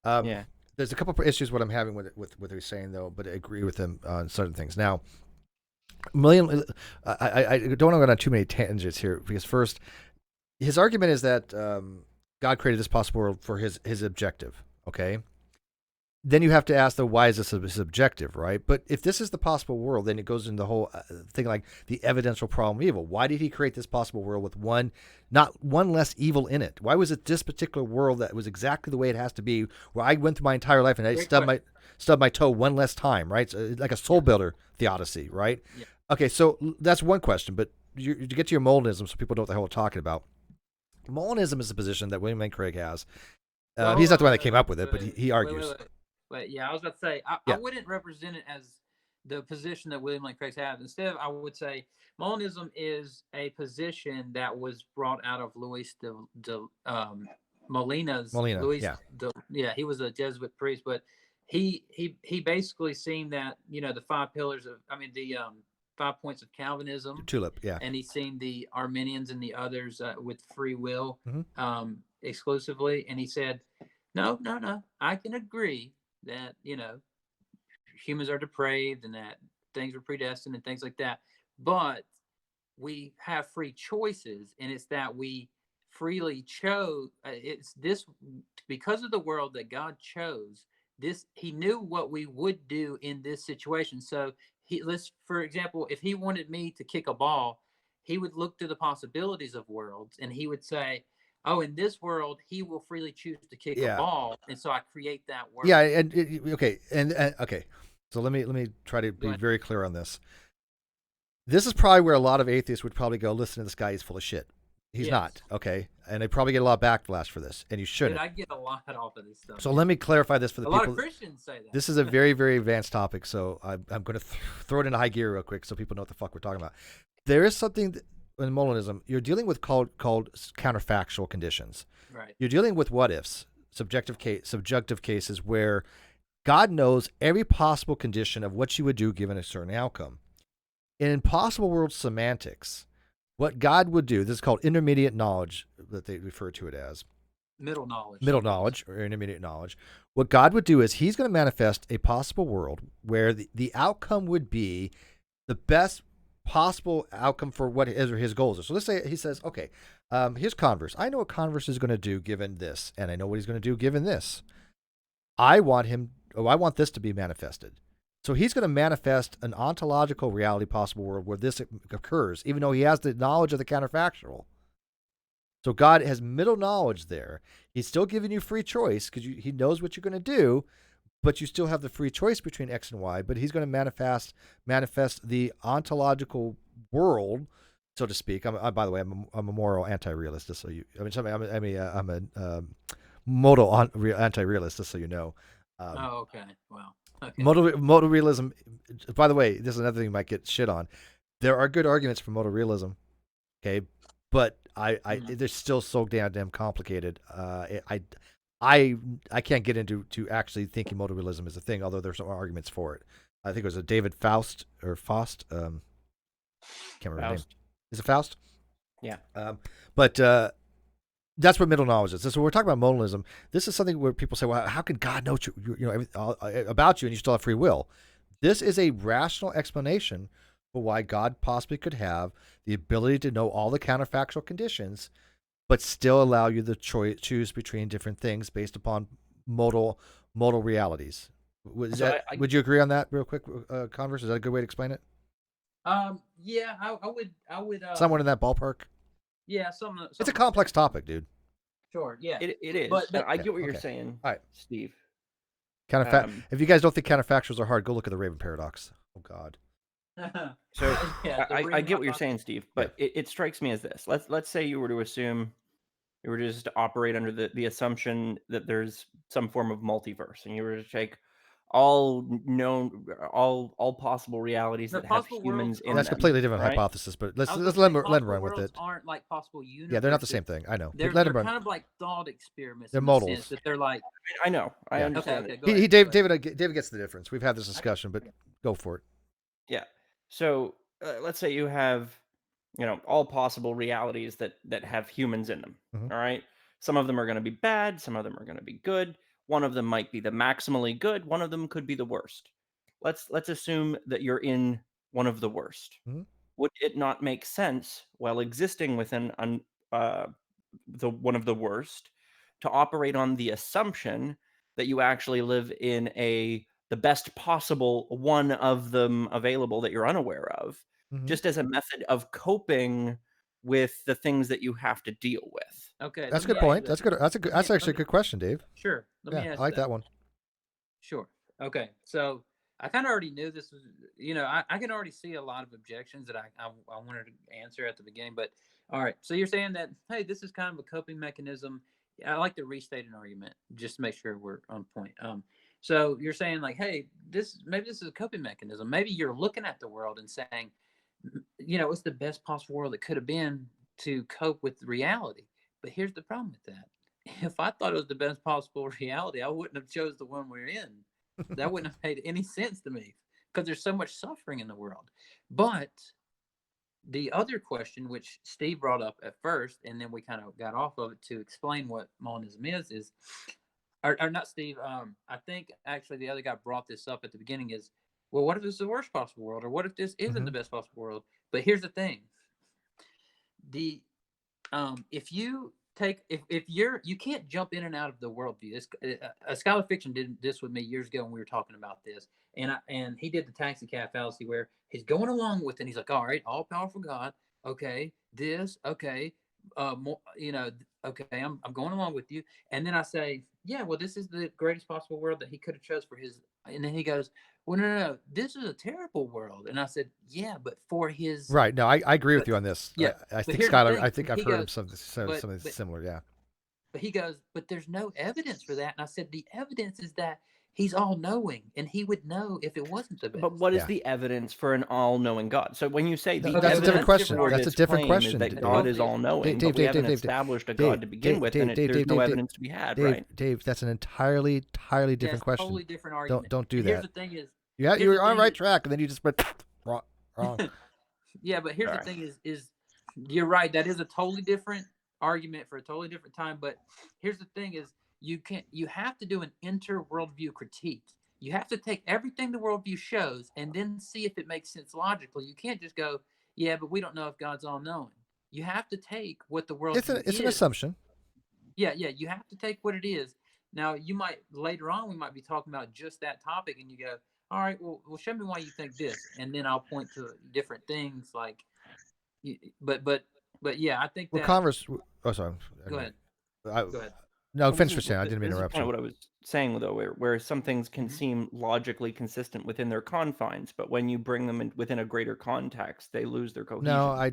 Yeah. There's a couple of issues what I'm having with what he's saying though, but I agree with him on certain things. Now, I don't want to go on too many tangents here because first, his argument is that God created this possible world for his objective. Okay. Then you have to ask, though, why is this his objective, right? But if this is the possible world, then it goes into the whole thing like the evidential problem of evil. Why did he create this possible world with not one less evil in it? Why was it this particular world that was exactly the way it has to be, where I went through my entire life and I stubbed my toe one less time, right? So, like a soul builder theodicy, right? Yeah. Okay, so that's one question. But to get to your Molinism, so people know what the hell we're talking about. Molinism is a position that William Lane Craig has. He's not the one that came up with it, but he argues. But yeah, I was about to say, I wouldn't represent it as the position that William Lane Craig has. Instead, I would say Molinism is a position that was brought out of Luis de Molina's. He was a Jesuit priest, but he basically seen that, the 5 pillars of, the 5 points of Calvinism. Tulip, yeah. And he's seen the Arminians and the others with free will exclusively. And he said, no, I can agree that, humans are depraved and that things are predestined and things like that. But we have free choices, and it's that we freely chose. It's this because of the world that God chose. This, he knew what we would do in this situation. So for example, if he wanted me to kick a ball, he would look to the possibilities of worlds, and he would say, oh, in this world, he will freely choose to kick a ball, and so I create that world. Yeah, okay. So let me try to be very clear on this. This is probably where a lot of atheists would probably go, listen to this guy, he's full of shit. He's not, okay? And they probably get a lot of backlash for this, and you shouldn't. Dude, I get a lot off of this stuff. So let me clarify this for the people. A lot of Christians say that. This is a very, very advanced topic, so I'm going to throw it into high gear real quick so people know what the fuck we're talking about. There is something in Molinism you're dealing with called counterfactual conditions. Right. You're dealing with what ifs, subjective cases where God knows every possible condition of what you would do given a certain outcome. In impossible world semantics, what God would do, this is called intermediate knowledge, that they refer to it as. Middle knowledge or intermediate knowledge. What God would do is he's going to manifest a possible world where the outcome would be the best possible outcome for what his goals are. So let's say he says, okay, here's Converse. I know what Converse is going to do given this, and I know what he's going to do given this. I want this to be manifested. So he's going to manifest an ontological reality possible world where this occurs, even though he has the knowledge of the counterfactual. So God has middle knowledge there. He's still giving you free choice because he knows what you're going to do, but you still have the free choice between X and Y. But he's going to manifest the ontological world, so to speak. By the way, I'm a moral anti-realist, just so you. I'm a modal anti-realist, just so you know. Okay. Wow. Okay. Modal realism. By the way, this is another thing you might get shit on. There are good arguments for modal realism, okay, but they're still so damn complicated. I can't get into actually thinking modal realism is a thing, although there's some arguments for it. I think it was a David Faust or Faust. Can't remember his name. Is it Faust? Yeah. But that's what middle knowledge is. So when we're talking about modalism, this is something where people say, "Well, how can God know about you and you still have free will?" This is a rational explanation for why God possibly could have the ability to know all the counterfactual conditions, but still allow you the choose between different things based upon modal realities. Would you agree on that, real quick, Converse? Is that a good way to explain it? Yeah, I would. Someone in that ballpark. Yeah, something. It's a complex topic, dude. Sure. Yeah. It is. But I get what you're saying, all right, Steve. If you guys don't think counterfactuals are hard, go look at the Raven paradox. Oh God. So yeah, I get what you're saying, Steve, but it strikes me as this. Let's say you were to assume, you were just to operate under the assumption that there's some form of multiverse, and you were to take all known, all possible realities that have humans in them. That's a completely different hypothesis, but let's let him run with it. Aren't like possible universes. Yeah, they're not the same thing. I know. They're let him run. kind of like thought experiments. They're in modals. the sense that they're like. I know. I understand. Okay, David gets the difference. We've had this discussion, but go for it. Yeah. So let's say you have, all possible realities that have humans in them. Mm-hmm. All right. Some of them are going to be bad. Some of them are going to be good. One of them might be the maximally good. One of them could be the worst. Let's assume that you're in one of the worst. Mm-hmm. Would it not make sense, while existing within the one of the worst, to operate on the assumption that you actually live in the best possible one of them available that you're unaware of, just as a method of coping with the things that you have to deal with? Okay, that's a good point. That's good. That's actually a good question, Dave. Sure. Let me ask I like that one. Sure. Okay. So I kind of already knew this was, I can already see a lot of objections that I wanted to answer at the beginning. But all right. So you're saying that, hey, this is kind of a coping mechanism. I like to restate an argument just to make sure we're on point. So you're saying like, hey, maybe this is a coping mechanism. Maybe you're looking at the world and saying, it's the best possible world it could have been to cope with reality. But here's the problem with that. If I thought it was the best possible reality, I wouldn't have chose the one we're in. That wouldn't have made any sense to me because there's so much suffering in the world. But the other question, which Steve brought up at first, and then we kind of got off of it to explain what monism is or not Steve. I think actually the other guy brought this up at the beginning is, well, what if this is the worst possible world? Or what if this isn't the best possible world? But here's the thing. If you you can't jump in and out of the worldview. A scholar of fiction did this with me years ago when we were talking about this, and he did the taxi cab fallacy where he's going along with it. And he's like, all right, all powerful God, okay, this, okay, okay, I'm going along with you. And then I say, yeah, well, this is the greatest possible world that he could have chose for his. And then he goes, well, no, this is a terrible world. And I said, yeah, but for his right. No, I agree with you on this. Yeah, I think Skylar. I think I've heard of something similar. Yeah. But he goes, but there's no evidence for that. And I said, the evidence is that he's all-knowing, and he would know if it wasn't the best. But what is the evidence for an all-knowing God? So when you say that's a different question. That's a different question. That God is all-knowing, but we haven't established a God to begin with, and there's no evidence to be had, right? Dave, that's an entirely different question. Totally different argument. Don't do that. Here's the thing is, you were on the right track, and then you just went wrong. Yeah, but here's the thing is you're right. That is a totally different argument for a totally different time. But here's the thing is, you have to do an inter-worldview critique. You have to take everything the worldview shows and then see if it makes sense logically. You can't just go, yeah, but we don't know if God's all-knowing. You have to take what the worldview it's an assumption. Yeah, you have to take what it is. Now, you might, later on, we might be talking about just that topic, and you go, all right, well, show me why you think this. And then I'll point to different things like, but yeah, I think that. Well, Converse, oh, sorry. Go ahead. Go ahead. No, finish for Sam. I didn't mean to interrupt you. Kind of what I was saying, though, where some things can seem logically consistent within their confines, but when you bring them within a greater context, they lose their cohesion. No, I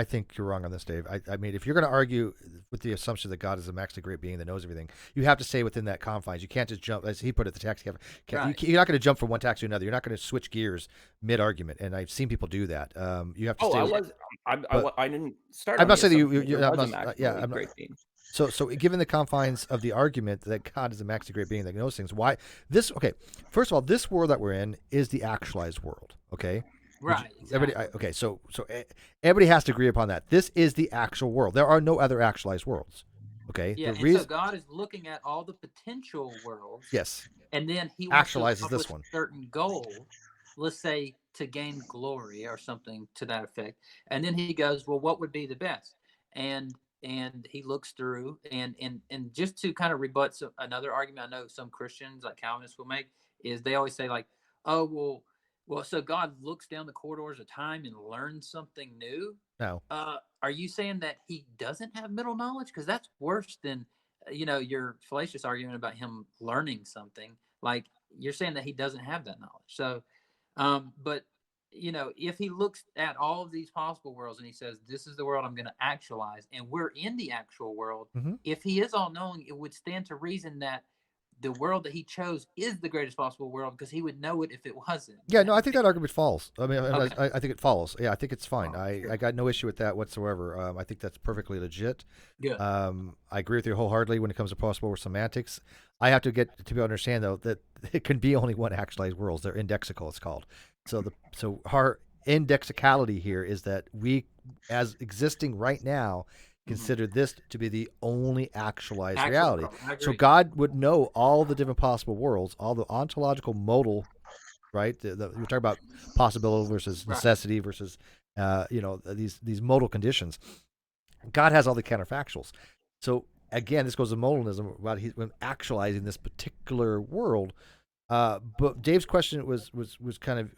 think you're wrong on this, Dave. I mean, if you're going to argue with the assumption that God is a maximally great being that knows everything, you have to stay within that confines. You can't just jump, as he put it, the taxi cab. Right. You're not going to jump from one taxi to another. You're not going to switch gears mid-argument, and I've seen people do that. You have to stay. I didn't start. I'm not the saying assumption you there I'm was a not, maximally yeah, I'm not, great being. so given the confines of the argument that God is a maximally great being that knows things, why this? Okay, first of all, this world that we're in is the actualized world. Okay, Right. everybody. Exactly. Okay, so everybody has to agree upon that. This is the actual world. There are no other actualized worlds. Okay, Yeah, the and reason, so God is looking at all the potential worlds, yes, and then He wants to actualizes accomplish this one. a certain goal, let's say to gain glory or something to that effect. And then He goes, well, what would be the best? And He looks through, and just to kind of rebut another argument I know some Christians like Calvinists will make is they always say like, oh well, so God looks down the corridors of time and learns something new. No. Are you saying that He doesn't have middle knowledge? Because that's worse than your fallacious argument about Him learning something. Like you're saying that He doesn't have that knowledge. So, but if He looks at all of these possible worlds and He says, "This is the world I'm going to actualize," and we're in the actual world, if He is all knowing, it would stand to reason that the world that He chose is the greatest possible world because He would know it if it wasn't. Yeah, no, I think that argument falls. I mean, Okay. I think it follows. Yeah, I think it's fine. Oh, I got no issue with that whatsoever. I think that's perfectly legit. good. I agree with you wholeheartedly when it comes to possible semantics. I have to get to be able to understand though that it can be only one actualized worlds. They're indexical, it's called. So our indexicality here is that we, as existing right now, consider this to be the only actualized reality. So God would know all the different possible worlds, all the ontological modal, right? We're talking about possibility versus necessity versus, these modal conditions. God has all the counterfactuals. So again, this goes to modalism about when actualizing this particular world. But Dave's question was kind of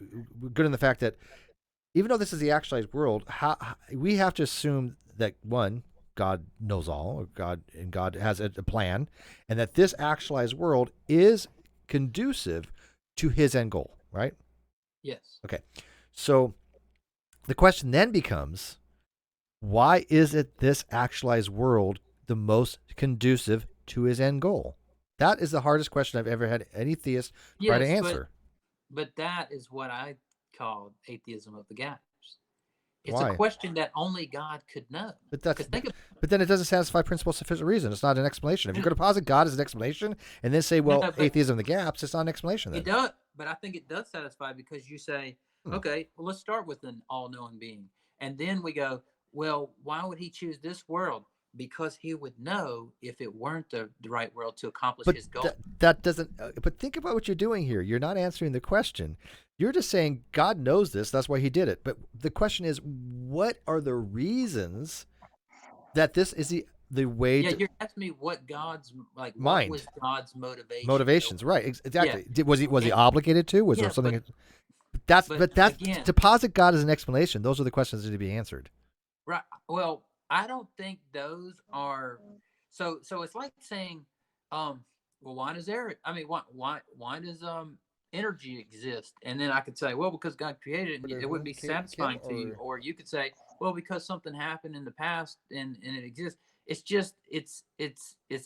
good in the fact that even though this is the actualized world, how we have to assume that one, God knows all, or God has a plan, and that this actualized world is conducive to His end goal, right? Yes. Okay. So the question then becomes, why is it this actualized world the most conducive to His end goal? That is the hardest question I've ever had any theist try to answer. But that is what I call atheism of the gaps. It's Why? a question that only God could know. But then it doesn't satisfy principle of sufficient reason. It's not an explanation. If you're going to posit God as an explanation and then say, well, atheism of the gaps, it's not an explanation then. It does, but I think it does satisfy because you say, okay, well, let's start with an all-knowing being. And then we go, well, why would He choose this world? Because He would know if it weren't the right world to accomplish His goal. That doesn't. But think about what you're doing here. You're not answering the question. You're just saying God knows this. That's why He did it. But the question is, what are the reasons that this is the way? Yeah, you're asking me what God's mind. What was God's motivation? Motivations, right? Exactly. Yeah. Was he obligated to? Was there something? But that's again, to posit God as an explanation. Those are the questions that need to be answered. Right. Well, I don't think those are so it's like saying well, why does why does energy exist? And then I could say, well, because God created it, it wouldn't be satisfying to you. Or you could say, well, because something happened in the past and it exists. It's just it's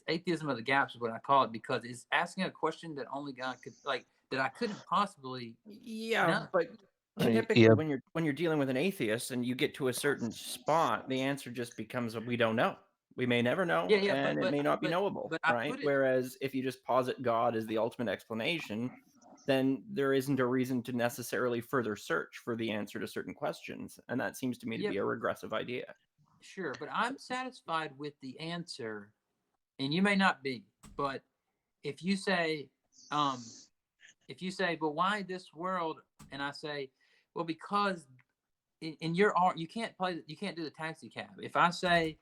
atheism of the gaps is what I call it, because it's asking a question that only God could, like, that I couldn't possibly know. But typically when you're dealing with an atheist and you get to a certain spot, the answer just becomes we don't know. We may never know, and it may not be knowable, right? Whereas if you just posit God as the ultimate explanation, then there isn't a reason to necessarily further search for the answer to certain questions, and that seems to me to be a regressive idea. Sure, but I'm satisfied with the answer, and you may not be, but if you say, but why this world? And I say, well, because in your art, you can't do the taxi cab. If I say,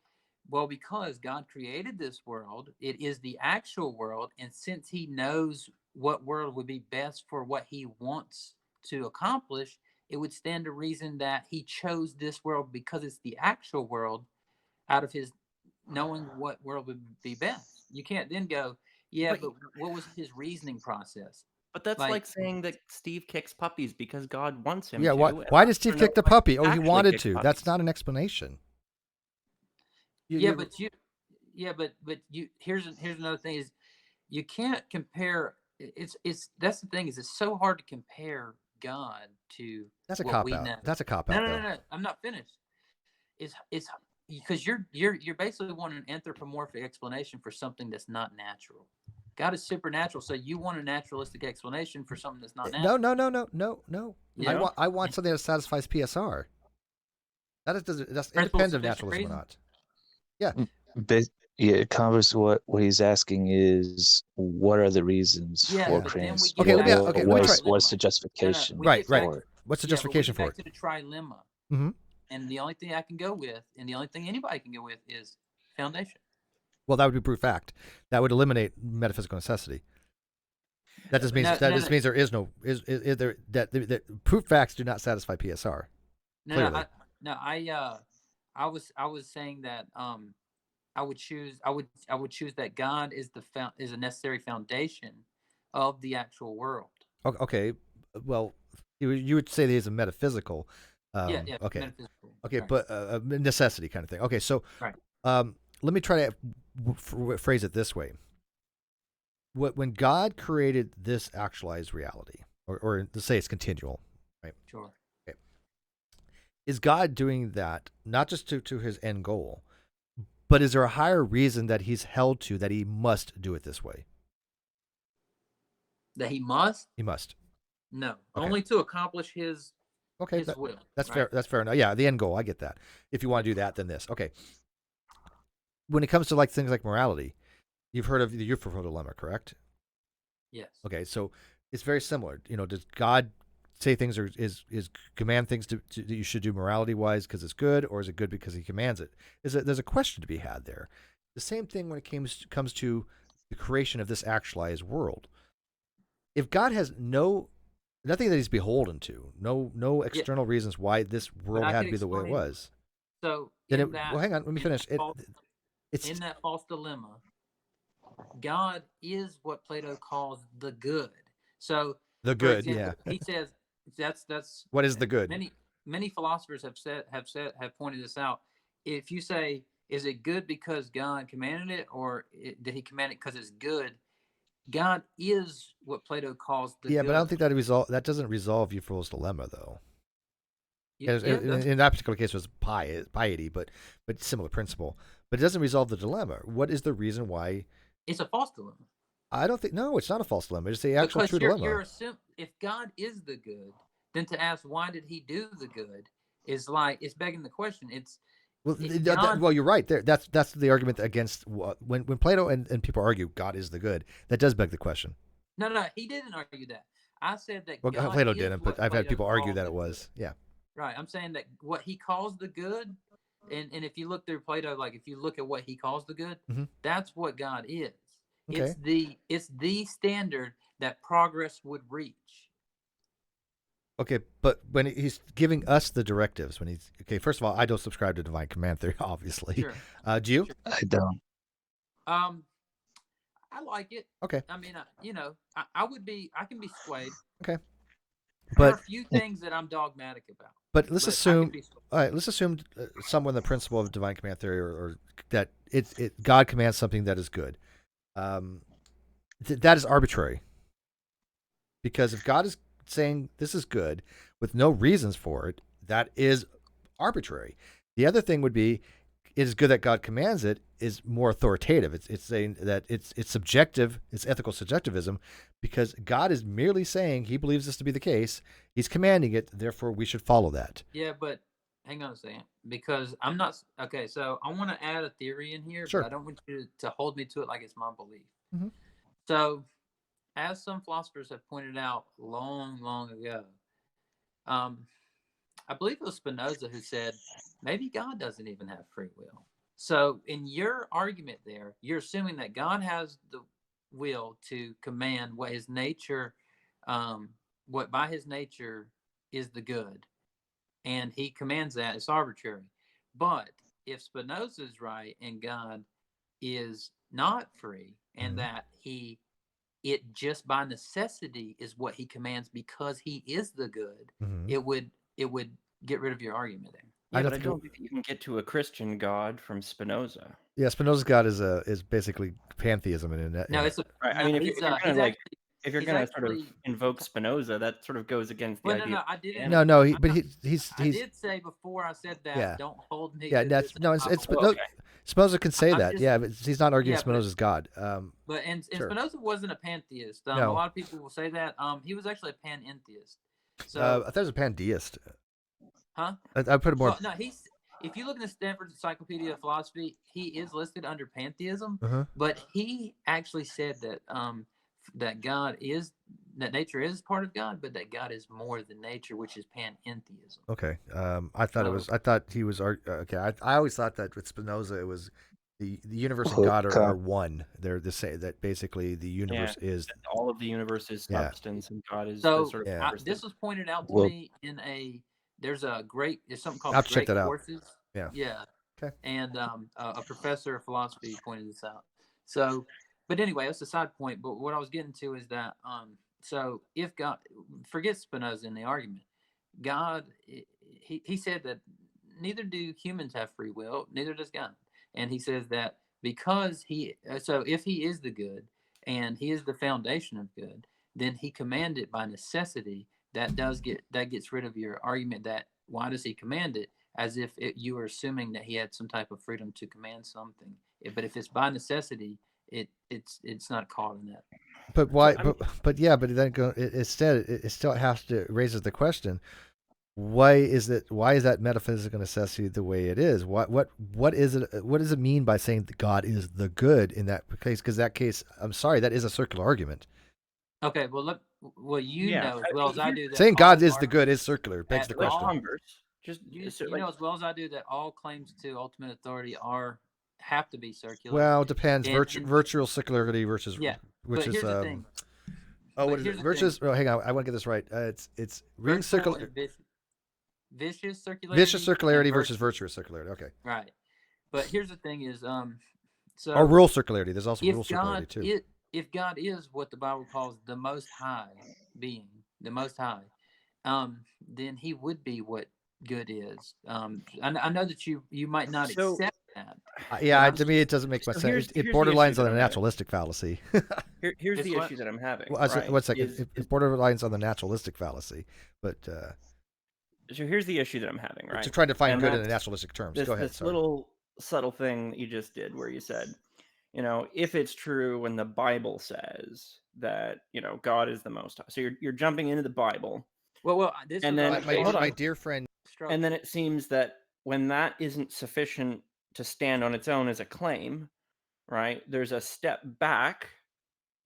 well, because God created this world, it is the actual world, and since He knows what world would be best for what He wants to accomplish, it would stand to reason that He chose this world because it's the actual world, out of His knowing what world would be best. You can't then go, but what was His reasoning process? But that's like saying that Steve kicks puppies because God wants him to. Why did Steve kick the puppy? Oh, he wanted to. That's not an explanation. But here's another thing is you can't compare. That's the thing is it's so hard to compare God to. That's a cop out. That's a cop out. No. I'm not finished. is because you're basically wanting an anthropomorphic explanation for something that's not natural. God is supernatural, so you want a naturalistic explanation for something that's not natural. No. Yeah. I want something that satisfies PSR. That's independent of naturalism or not. Yeah. Converse, what he's asking is, what are the reasons for creating? Okay, let me try. What's the justification? Right. For it? What's the justification for it? To the trilemma. Mm-hmm. And the only thing I can go with, and the only thing anybody can go with, is foundation. Well, that would be proof fact. That would eliminate metaphysical necessity. That just means means there is no that proof facts do not satisfy PSR. I was saying that I would choose that God is is a necessary foundation of the actual world. Okay, well, you would say that he's a metaphysical. Okay. Metaphysical. Okay, right. But a necessity kind of thing. Okay, so right. Let me try to phrase it this way. When God created this actualized reality, or to say it's continual, right? Sure. Okay. Is God doing that not just to his end goal, but is there a higher reason that he's held to that he must do it this way? That he must? He must. No, okay. Only to accomplish his will. That's right? Fair. That's fair enough. Yeah, the end goal. I get that. If you want to do that, then this. Okay. When it comes to like things like morality, you've heard of the Euphoria dilemma, correct? Yes. Okay, so it's very similar. Does God say things or is command things that you should do morality wise because it's good, or is it good because he commands it? There's a question to be had there. The same thing when it comes to the creation of this actualized world. If God has nothing that he's beholden to, no external reasons why this world had to be the way it was. So then hang on, let me finish. In that false dilemma, God is what Plato calls the good. So the good, example, he says that's what is the good? Many philosophers have pointed this out. If you say, is it good because God commanded it, or did he command it because it's good? God is what Plato calls the good. But I don't think that doesn't resolve Euphro's dilemma, though. In that particular case, it was piety, but similar principle. But it doesn't resolve the dilemma. What is the reason why? It's a false dilemma. I don't think. No, it's not a false dilemma. It's the actual true dilemma. If God is the good, then to ask why did he do the good is it's begging the question. Well, you're right there. That's the argument against when Plato and people argue God is the good. That does beg the question. No, he didn't argue that. I said that. Well, God Plato didn't, but I've had people argue that it was. Yeah. Right. I'm saying that what he calls the good, and if you look through Plato, like if you look at what he calls the good, that's what God is. Okay. It's the standard that progress would reach. Okay, but when he's giving us the directives, first of all, I don't subscribe to divine command theory, obviously. Sure. Do you? Sure. I don't. I like it. Okay. I mean, I can be swayed. Okay. There are a few things that I'm dogmatic about. But let's assume, all right, someone the principle of divine command theory or that God commands something that is good. That is arbitrary. Because if God is saying this is good with no reasons for it, that is arbitrary. The other thing would be, it is good that God commands it is more authoritative. It's saying that it's subjective, it's ethical subjectivism, because God is merely saying he believes this to be the case. He's commanding it, therefore we should follow that. Yeah, but hang on a second, because I'm not okay. So I want to add a theory in here, sure. But I don't want you to hold me to it like it's my belief. Mm-hmm. So, as some philosophers have pointed out long, long ago, I believe it was Spinoza who said, maybe God doesn't even have free will. So in your argument there, you're assuming that God has the will to command what his nature, what by his nature is the good. And he commands that. It's arbitrary. But if Spinoza is right and God is not free, and that it just by necessity is what he commands because he is the good, it would get rid of your argument there. Yeah, but I don't think you can get to a Christian God from Spinoza. Yeah, Spinoza's God is basically pantheism. No, it's a. Right. I mean, if you're gonna if you're going to sort of invoke Spinoza, that sort of goes against the idea. No, I didn't. No, he's I did say before I said that. Yeah. Don't hold me. Yeah, to that's this no. It's okay. Spinoza can say that. Just, yeah, but he's not arguing Spinoza's God. But sure. Spinoza wasn't a pantheist. No. A lot of people will say that. He was actually a panentheist. So I thought he was a pandeist. Huh? I put it more. Well, no, if you look in the Stanford Encyclopedia of Philosophy, he is listed under pantheism, but he actually said that that nature is part of God, but that God is more than nature, which is panentheism. Okay. I thought he was okay. I always thought that with Spinoza it was the universe and God are one. They're the same. That basically the universe is all of the universe is substance, and God is so. The sort of This was pointed out to me in there's something called I'll check Great that Courses. Yeah. Okay. And a professor of philosophy pointed this out. So, but anyway, that's a side point. But what I was getting to is that so if God, forget Spinoza in the argument, God, he said that neither do humans have free will, neither does God. And he says that because if he is the good and he is the foundation of good, then he commanded by necessity. That gets rid of your argument that why does he command it, as if you were assuming that he had some type of freedom to command something. But if it's by necessity, it's not caught in that. But why? But then instead it still has to raises the question: why is that metaphysical necessity the way it is? What is it? What does it mean by saying that God is the good in that case? Because that case, I'm sorry, that is a circular argument. Okay, well look. Well, you know as well as I do that saying God is the good is circular. Begs the question. You know as well as I do that all claims to ultimate authority have to be circular. Well, it depends. Virtual circularity versus which is the thing. What is it? Virtuous. Oh, hang on. I want to get this right. It's ring circular. Vicious circularity. Vicious circularity versus virtuous circularity. Okay. Right. But here's the thing: is or rule circularity. There's also rule circularity too. If God is what the Bible calls the Most High being, the Most High, then He would be what good is. I know that you might not accept that. To me it doesn't make much sense. It borderlines on a naturalistic fallacy. Here's the issue that I'm having. Well, one second. It borderlines on the naturalistic fallacy, but. So here's the issue that I'm having. Right. To try to find good in the naturalistic terms. Go ahead. This little subtle thing that you just did, where you said, if it's true when the Bible says that, God is the Most High. So you're jumping into the Bible. Well, and then my dear friend. And then it seems that when that isn't sufficient to stand on its own as a claim, right? There's a step back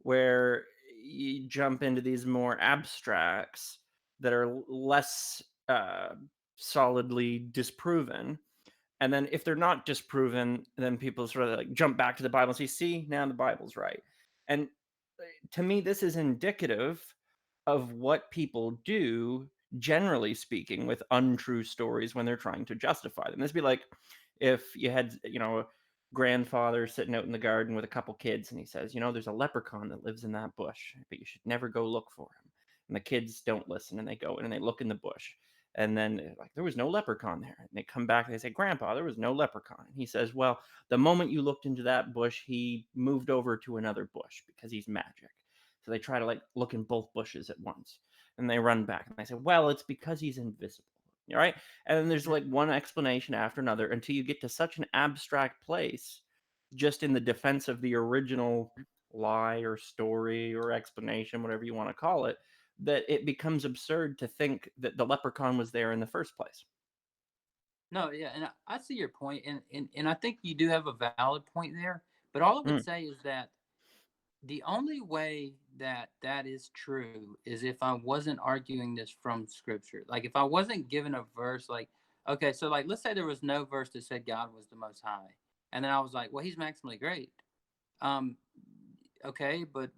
where you jump into these more abstracts that are less solidly disproven. And then if they're not disproven, then people sort of like jump back to the Bible and say, see, now the Bible's right. And to me, this is indicative of what people do, generally speaking, with untrue stories when they're trying to justify them. This would be like if you had, a grandfather sitting out in the garden with a couple kids and he says, there's a leprechaun that lives in that bush, but you should never go look for him. And the kids don't listen and they go in and they look in the bush. And then there was no leprechaun there. And they come back and they say, Grandpa, there was no leprechaun. And he says, well, the moment you looked into that bush, he moved over to another bush because he's magic. So they try to look in both bushes at once. And they run back and they say, well, it's because he's invisible. All right. And then there's one explanation after another until you get to such an abstract place just in the defense of the original lie or story or explanation, whatever you want to call it, that it becomes absurd to think that the leprechaun was there in the first place. No, yeah, and I see your point, and I think you do have a valid point there. But all I would say is that the only way that is true is if I wasn't arguing this from Scripture. Like if I wasn't given a verse, okay, so let's say there was no verse that said God was the Most High, and then I was like, well, He's maximally great. Okay, but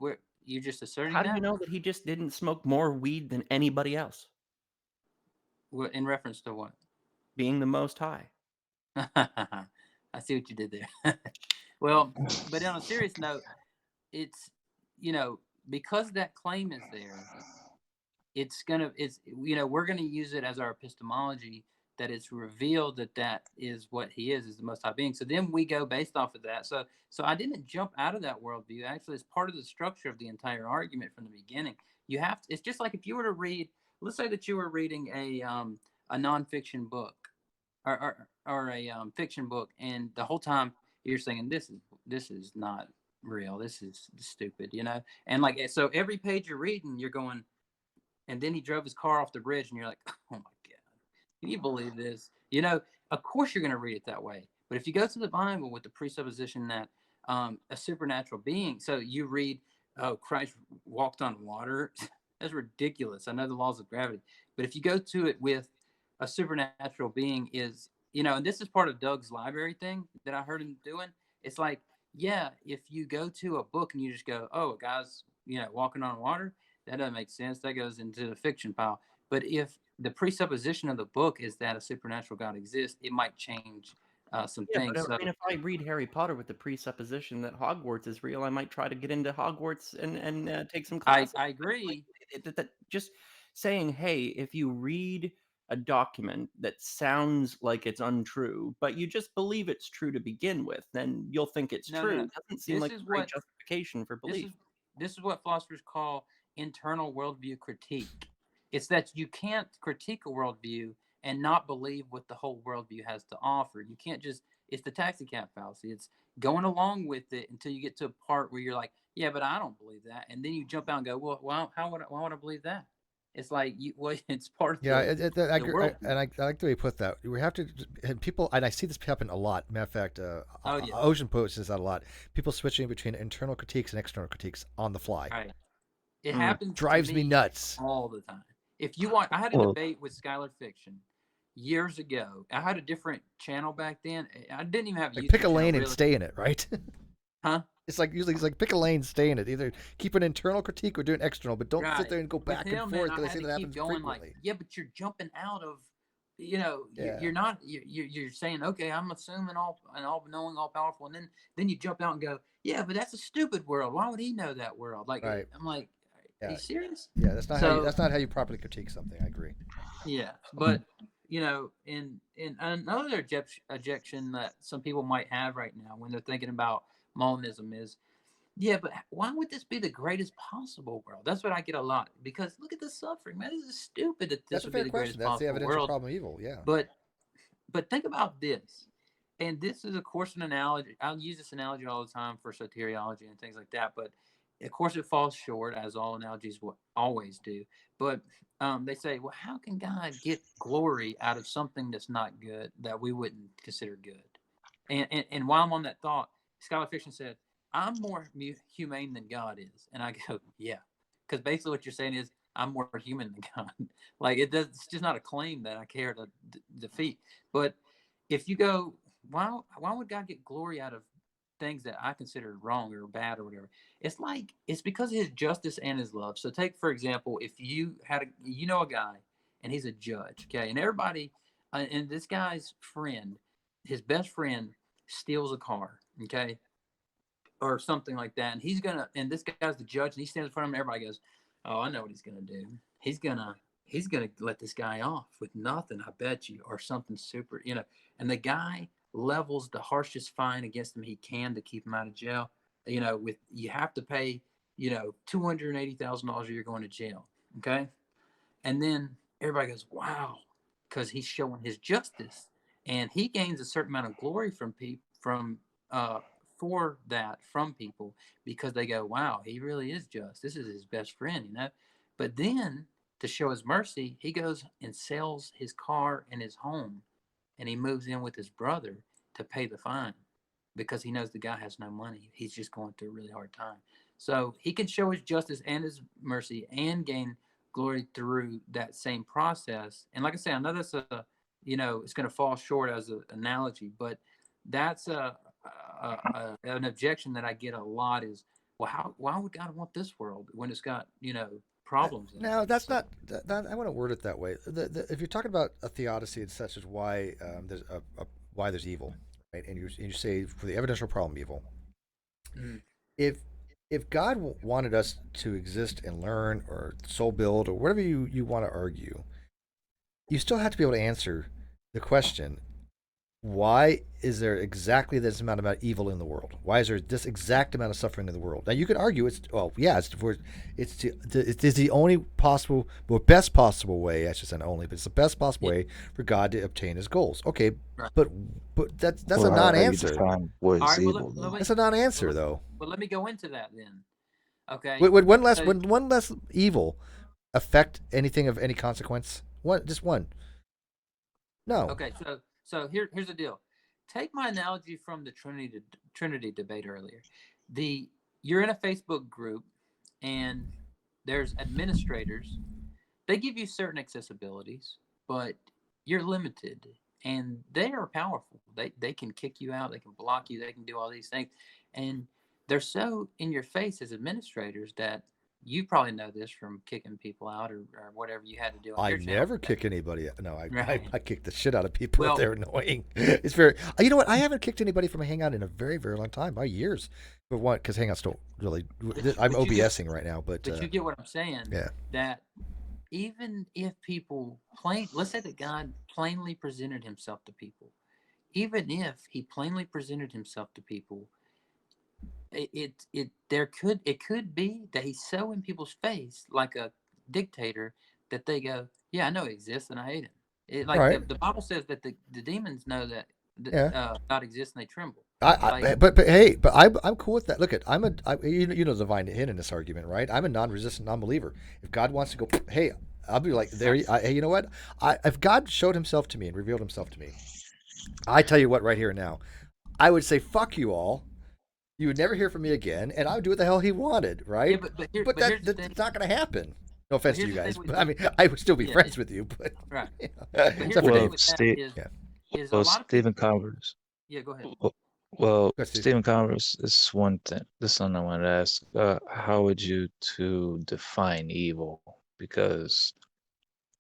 you're just asserting that? How do you know that He just didn't smoke more weed than anybody else? In reference to what? Being the Most High. I see what you did there. Well, but on a serious note, it's, because that claim is there, we're going to use it as our epistemology that it's revealed that is what he is the Most High Being. So then we go based off of that. So I didn't jump out of that worldview. Actually, it's part of the structure of the entire argument from the beginning. You have to, it's just like if you were to read, let's say that you were reading a nonfiction book or a fiction book, and the whole time you're saying this is not real, this is stupid, and like, so every page you're reading, you're going, and then he drove his car off the bridge, and you're like, oh my god, can you believe this? Of course you're going to read it that way. But if you go to the Bible with the presupposition that a supernatural being, so you read, oh, Christ walked on water, that's ridiculous. I know the laws of gravity, but if you go to it with a supernatural being is, and this is part of Doug's library thing that I heard him doing. It's like, yeah, if you go to a book and you just go, oh, a guy's, walking on water, that doesn't make sense. That goes into the fiction pile. But if the presupposition of the book is that a supernatural God exists, it might change some things. But, I mean, if I read Harry Potter with the presupposition that Hogwarts is real, I might try to get into Hogwarts and take some classes. I agree. That just saying, hey, if you read a document that sounds like it's untrue, but you just believe it's true to begin with, then you'll think it's true. No. It doesn't seem like a great justification for belief. This is what philosophers call internal worldview critique. It's that you can't critique a worldview and not believe what the whole worldview has to offer. You can't just, it's the taxi cab fallacy. It's going along with it until you get to a part where you're like, yeah, but I don't believe that. And then you jump out and go, well, why would I believe that? It's like, it's part of I like the way you put that. We have to, and people, and I see this happen a lot. Matter of fact, Ocean posts this out a lot. People switching between internal critiques and external critiques on the fly. Right. It happens. Drives me nuts all the time. If you want, I had a debate with Skylar Fiction years ago. I had a different channel back then. I didn't even have pick a lane and stay in it, right? Huh? It's like usually pick a lane, stay in it. Either keep an internal critique or do an external, but don't sit there and go back and forth, because I see that happens frequently. Like, yeah, but you're jumping out of, you're not. You're saying, okay, I'm assuming all knowing, all powerful, and then you jump out and go, yeah, but that's a stupid world. Why would he know that world? Like, right. I'm like, are you serious? Yeah, that's not how you properly critique something. I agree. Yeah, but in another objection that some people might have right now when they're thinking about Molinism is, yeah, but why would this be the greatest possible world? That's what I get a lot, because look at the suffering, man. This is stupid that this would be the greatest possible world. That's the evidential problem of evil, yeah. But think about this, and this is, of course, an analogy. I'll use this analogy all the time for soteriology and things like that, but of course it falls short, as all analogies will always do. But they say, well, how can God get glory out of something that's not good, that we wouldn't consider good? And while I'm on that thought, Scholar Fiction said, I'm more humane than God is. And I go, yeah. Because basically what you're saying is, I'm more human than God. Like, it's just not a claim that I care to defeat. But if you go, why would God get glory out of things that I consider wrong or bad or whatever? It's because of his justice and his love. So take, for example, if you had a guy and he's a judge, okay, and everybody, and this guy's friend, his best friend, steals a car, okay, or something like that, and this guy's the judge, and he stands in front of him, and everybody goes, oh, I know what he's gonna do. He's gonna let this guy off with nothing, I bet you, or something super, and the guy levels the harshest fine against him he can to keep him out of jail. With, you have to pay, $280,000 or you're going to jail, okay? And then everybody goes, wow, because he's showing his justice. And he gains a certain amount of glory from people, from people, because they go, wow, he really is just. This is his best friend, But then, to show his mercy, he goes and sells his car and his home, and he moves in with his brother to pay the fine, because he knows the guy has no money. He's just going through a really hard time. So he can show his justice and his mercy and gain glory through that same process. And like I say, I know that's it's going to fall short as an analogy, but that's an objection that I get a lot is, well, why would God want this world when it's got, problems? No, that's not. I wouldn't word it that way. If you're talking about a theodicy and such as why there's why there's evil, right? And you say for the evidential problem evil. Mm. If God wanted us to exist and learn or soul build or whatever you want to argue, you still have to be able to answer, the question: why is there exactly this amount of evil in the world? Why is there this exact amount of suffering in the world? Now you could argue it's it's the only possible, well, best possible way. I should say not only, but it's the best possible way for God to obtain His goals. Okay, Right. but that's Well, a how you non-answer. define what is All right, well, evil, though? That's a non-answer, though. Well, let me go into that then. Okay. Would one less So- one less evil affect anything of any consequence? Just one. No. Okay, so here's the deal. Take my analogy from the Trinity debate earlier. You're in a Facebook group, and there's administrators. They give you certain accessibilities, but you're limited, and they are powerful. They can kick you out. They can block you. They can do all these things, and they're so in your face as administrators that you probably know this from kicking people out or whatever you had to do. I your channel. never kick anybody out. No, Right. I kick the shit out of people Well- if they're annoying. It's very. You know what? I haven't kicked anybody from a hangout in a very, very long time, by years. But what? Because hangouts don't really. I'm but you get- OBSing right now, but But you get what I'm saying. yeah. That even if people let's say that God plainly presented Himself to people, even if He plainly presented Himself to people, it could be that He's so in people's face like a dictator that they go, yeah, I know He exists and I hate Him. Right. The Bible says that the demons know that Yeah. God exists and they tremble. But hey, but I'm cool with that. Look, you know the divine hint in this argument, right? I'm a non-resistant non-believer. If God wants to go, hey, I'll be like, hey, you know what? If God showed Himself to me and revealed Himself to me, I tell you what, right here and now, I would say, fuck you all. You would never hear from me again, and I would do what the hell He wanted, right? Yeah, but here's the thing. That's not going to happen. No offense to here's you the guys, thing but with- I mean, I would still be Yeah, friends with you, but Right. you know, But here's except the for thing Dave. with that Steve- is a Well, lot of Stephen people. Converse. Yeah, go ahead. Well, Go, Steve. Stephen Converse, this is one thing. This is one I wanted to ask. How would you to define evil? Because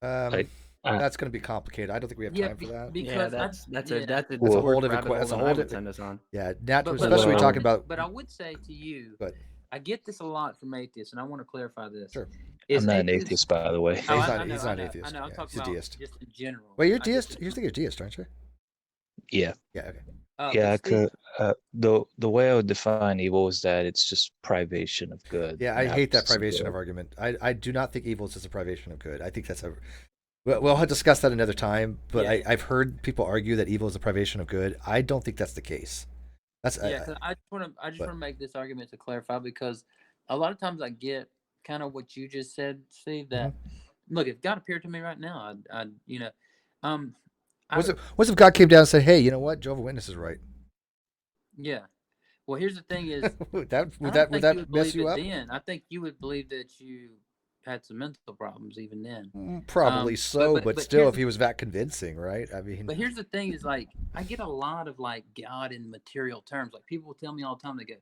I- That's going to be complicated. I don't think we have Yeah, time for that. because that's That's a whole whole rabbit different hole that's a that whole I would different- send us on. Yeah, But- especially but- talking about. But I would say to you, But I get this a lot from atheists, and I want to clarify this. Sure. Is I'm not an atheists- atheist, by the way. He's Oh, not- I know, he's I not know, an atheist. I know. I'm Yeah, talking he's a about deist. just in general. Well, you're I deist. just- You're thinking you're deist, aren't you? Yeah, Yeah. Okay. yeah. I but Steve- could. The way I would define evil is that it's just privation of good. Yeah, I not hate that just privation of good. argument. I do not think evil is just a privation of good. I think that's a. We'll discuss that another time. But Yeah. I've heard people argue that evil is a privation of good. I don't think that's the case. That's Yeah, 'cause I just want to make this argument to clarify, because a lot of times I get kind of what you just said, Steve. That look, if God appeared to me right now, I'd What's if God came down and said, "Hey, you know what? Jehovah's Witness is right." yeah. Well, here's the thing: is would I that don't would think that you would mess believe you it up? then. I think you would believe that you had some mental problems even then. Probably so, but still, here's if he was that convincing, right? I mean, But here's the thing: is like I get a lot of like God in material terms. Like people tell me all the time, they go,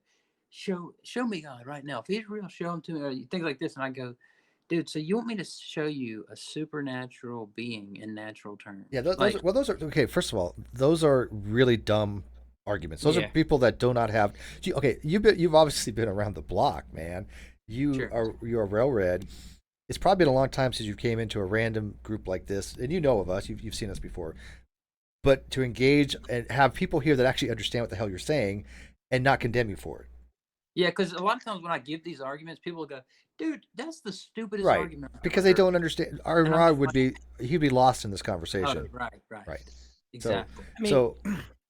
"Show me God right now. If He's real, show Him to me." Or things like this, and I go, "Dude, so you want me to show you a supernatural being in natural terms?" yeah. Those Like, are okay. First of all, those are really dumb arguments. Those are Yeah. people that do not have. Okay, you've obviously been around the block, man. Sure. You're well read. It's probably been a long time since you came into a random group like this, and you know of us. You've seen us before. But to engage and have people here that actually understand what the hell you're saying, and not condemn you for it. yeah, because a lot of times when I give these arguments, people go, "Dude, that's the stupidest Right. argument." I've Because ever they heard." don't understand. And I'm Rod just would be he'd be lost in this conversation. Right. Right. Exactly. I mean, So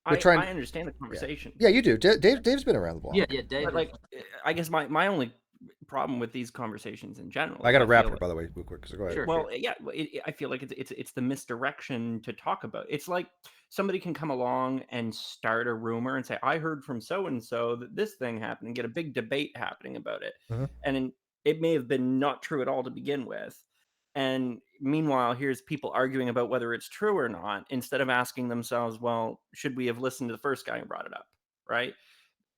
I trying- understand the conversation. yeah, you do. Dave's been around the block. Yeah, Dave. But like, I guess my only problem with these conversations in general. I got to is wrap feel it, by the way, real quick. So go ahead. Sure. Well, yeah, I feel like it's the misdirection to talk about. It's like somebody can come along and start a rumor and say, "I heard from so and so that this thing happened," and get a big debate happening about it, Mhm. and it may have been not true at all to begin with. And meanwhile, here's people arguing about whether it's true or not, instead of asking themselves, "Well, should we have listened to the first guy who brought it up?" Right?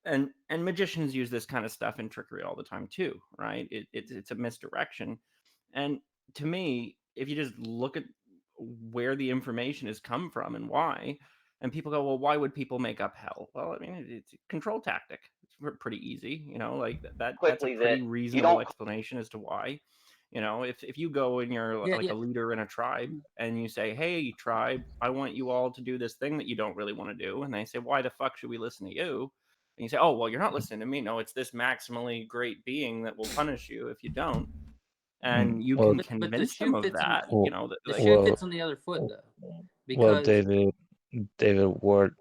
And magicians use this kind of stuff in trickery all the time too, right? It's a misdirection. And to me, if you just look at where the information has come from and why, and people go, "Well, why would people make up hell?" Well, I mean, it's a control tactic. It's pretty easy, like that's a Quickly, pretty that you reasonable don't- explanation as to why. You know, if you go and you're Yeah, like yeah. a leader in a tribe and you say, "Hey, tribe, I want you all to do this thing that you don't really want to do," and they say, "Why the fuck should we listen to you?" And you say, "Oh, well, you're not listening to me. No, it's this maximally great being that will punish you if you don't." And you Well, can But the convince shoe them of fits on that. well, You know, that the like, shoe well, fits on the other foot though, well, because David Ward,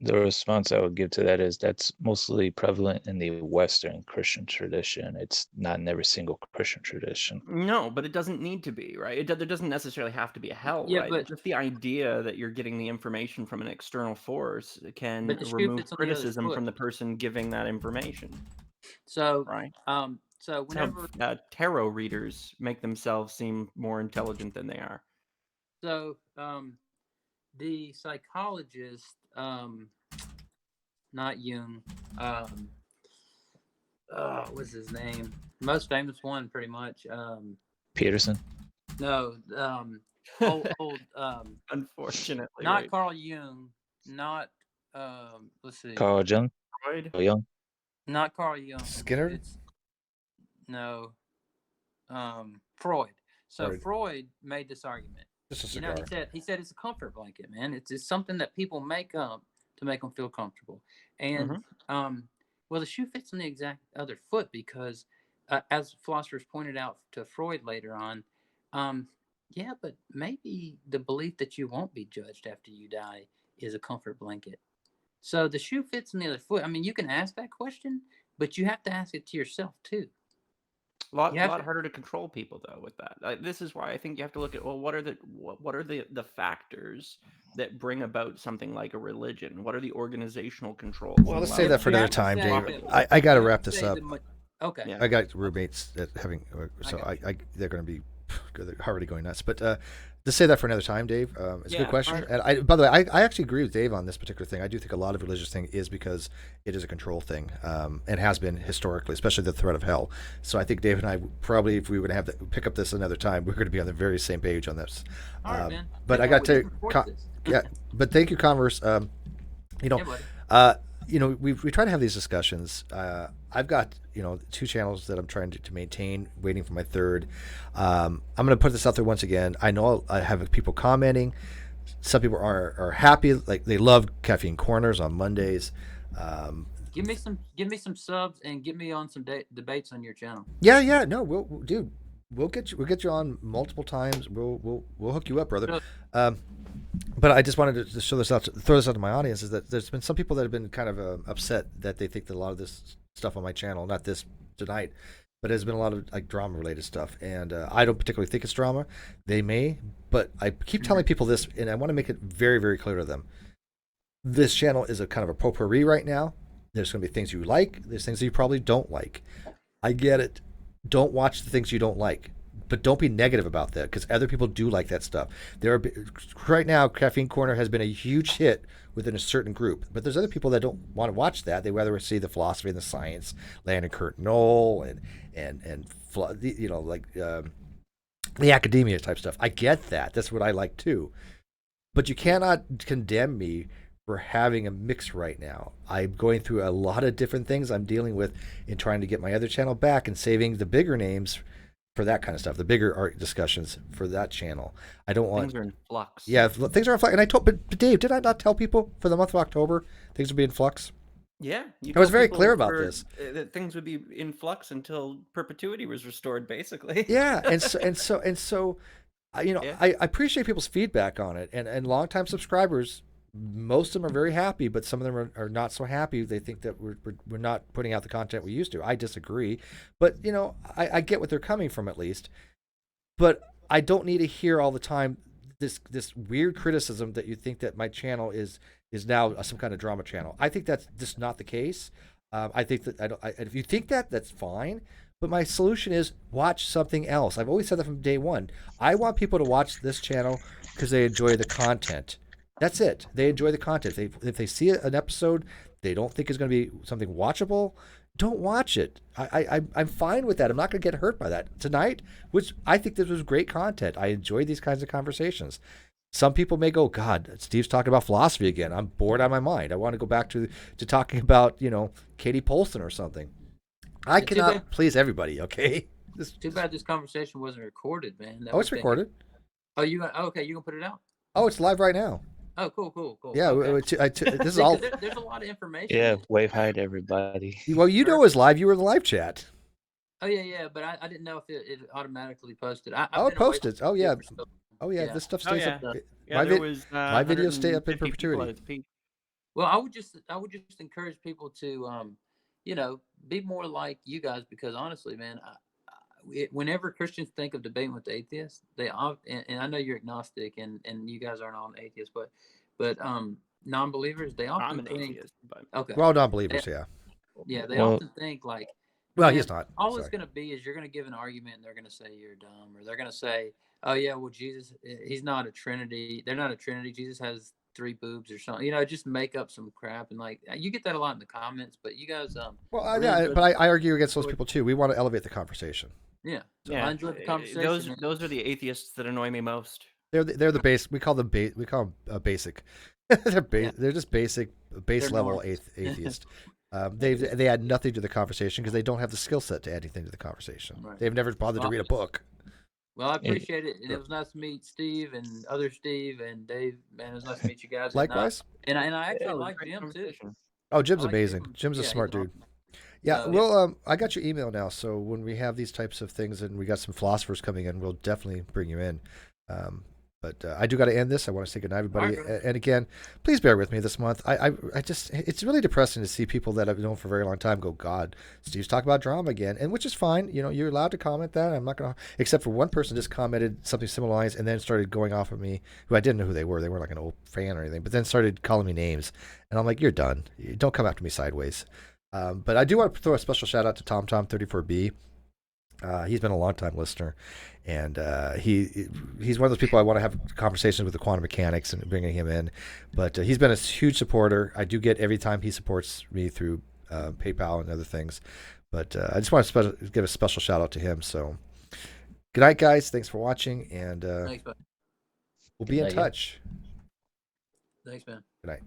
the response I would give to that is that's mostly prevalent in the Western Christian tradition. It's not in every single Christian tradition. no, but it doesn't need to be, right? There doesn't necessarily have to be a hell, yeah, right? Just the idea that you're getting the information from an external force can but the shoe remove fits on the other criticism foot. from the person giving that information, So right? so It's how whenever tarot readers make themselves seem more intelligent than they are. so the psychologist not Jung what's his name? Most famous one pretty much. Peterson. No, old Unfortunately, not right? Carl Jung, not let's see. Carl Jung. Freud? Carl Jung. Not Carl Jung. Skinner? It's no Freud. So Freud made this argument. Just a You know, cigar. he said it's a comfort blanket, man. It's something that people make up to make them feel comfortable. And well, the shoe fits on the exact other foot because, as philosophers pointed out to Freud later on, yeah, but maybe the belief that you won't be judged after you die is a comfort blanket. So the shoe fits on the other foot. I mean, you can ask that question, but you have to ask it to yourself too. A lot You have to- harder to control people though with that. This is why I think you have to look at, well, what are the factors that bring about something like a religion? What are the organizational controls? Well, let's save that for You another have to time, say Dave. that- I got to you have wrap to this say up. the okay. Yeah. I got roommates that having, so got they're going to be they're already going nuts. But let's save that for another time, Dave. It's a Yeah, good question. alright. And by the way, I actually agree with Dave on this particular thing. I do think a lot of religious thing is because it is a control thing, and has been historically, especially the threat of hell. So I think Dave and I probably, if we would have to pick up this another time, we're going to be on the very same page on this. All right, man. But Yeah, I got we to, can report this. yeah. But thank you, Converse. You know, Yeah, you know, we try to have these discussions. I've got, you know, 2 channels that I'm trying to maintain, waiting for my third. I'm going to put this out there once again. I know I have people commenting. Some people are happy, like they love Caffeine Corners on Mondays. Give me some subs and get me on some debates on your channel. Yeah, no, we'll get you on multiple times. We'll hook you up, brother. But I just wanted to throw this out to my audience, is that there's been some people that have been kind of upset that they think that a lot of this stuff on my channel, not this tonight, but there's been a lot of like drama related stuff, and I don't particularly think it's drama. They may, but I keep telling people this, and I want to make it very, very clear to them. This channel is a kind of a potpourri right now. There's going to be things you like. There's things that you probably don't like. I get it. Don't watch the things you don't like. But don't be negative about that, because other people do like that stuff. Right now, Caffeine Corner has been a huge hit within a certain group, but there's other people that don't want to watch that. They rather see the philosophy and the science, Landon Kurt Knoll, and you know, like the academia type stuff. I get that. That's what I like too. But you cannot condemn me for having a mix right now. I'm going through a lot of different things I'm dealing with in trying to get my other channel back and saving the bigger names for that kind of stuff, the bigger art discussions for that channel. I don't want Things are in flux. Yeah, things are in flux. And I told, but Dave, did I not tell people for the month of October things would be in flux? Yeah, I was very clear about this. That things would be in flux until perpetuity was restored, basically. Yeah, and so, you know, Yeah. I appreciate people's feedback on it, and longtime subscribers. Most of them are very happy, but some of them are not so happy. They think that we're not putting out the content we used to. I disagree, but you know, I get what they're coming from at least. But I don't need to hear all the time this weird criticism that you think that my channel is now some kind of drama channel. I think that's just not the case. I think that if you think that, that's fine. But my solution is watch something else. I've always said that from day one. I want people to watch this channel because they enjoy the content. That's it. They enjoy the content. If they see an episode they don't think is going to be something watchable, don't watch it. I'm fine with that. I'm not going to get hurt by that. Tonight, which I think this was great content. I enjoyed these kinds of conversations. Some people may go, God, Steve's talking about philosophy again. I'm bored out of my mind. I want to go back to talking about, you know, Katie Polson or something. I cannot please everybody, okay? Too bad this conversation wasn't recorded, man. That Oh, would it's make it- recorded. Oh, you okay? You gonna put it out? Oh, it's live right now. Oh, cool. Yeah, Okay. this is See, 'cause all. there's a lot of information. Yeah, wave hi to everybody. Well, you know it's live. You were in the live chat. Oh yeah, but I didn't know if it automatically posted. I've Oh, it been away posted. from Oh yeah. computers, so- Oh yeah. Yeah. This stuff Oh, stays yeah. up. Yeah, My there vid- was my videos stay up in 150 people perpetuity. at its peak. Well, I would just encourage people to be more like you guys, because honestly, man, whenever Christians think of debating with the atheists, and I know you're agnostic and you guys aren't all atheists, but non-believers, they I'm often an think atheist, but okay, We're all non-believers. Yeah. they Well- often think like, Well, man, he's not. all Sorry. it's going to be is you're going to give an argument and they're going to say you're dumb, or they're going to say, oh yeah, well Jesus, he's not a Trinity. They're not a Trinity. Jesus has 3 boobs or something. Just make up some crap, and like you get that a lot in the comments. But you guys, Well, really yeah, good- but I argue against those people too. We want to elevate the conversation. yeah, yeah, I enjoyed the conversation. man. those are the atheists that annoy me most. They're the base. We call them basic. They're just base They're level norms. atheist. They add nothing to the conversation because they don't have the skill set to add anything to the conversation. Right. They've never bothered to Well, read a book. Well, I appreciate it, and it was nice to meet Steve and other Steve and Dave. Man, it was nice to meet you guys. Likewise. And I Yeah, actually it was a like great Jim too. conversation. Oh, Jim's I like amazing. Jim. Jim's a Yeah, smart he's dude. awesome. Yeah, So- well, I got your email now, so when we have these types of things and we got some philosophers coming in, we'll definitely bring you in. But I do got to end this. I want to say goodnight, everybody. All right. And again, please bear with me this month. I just, it's really depressing to see people that I've known for a very long time go, God, Steve's talking about drama again, and which is fine. You're allowed to comment that. I'm not going to, except for one person just commented something similar lines and then started going off of me, who I didn't know who they were. They weren't like an old fan or anything, but then started calling me names. And I'm like, you're done. You don't come after me sideways. But I do want to throw a special shout out to TomTom34B. He's been a long time listener, and he's one of those people I want to have conversations with the quantum mechanics and bringing him in. But he's been a huge supporter. I do get every time he supports me through PayPal and other things. But I just want to give a special shout out to him. So good night, guys. Thanks for watching, and Thanks, man. we'll be in Good night, yeah. touch. Thanks, man. Good night.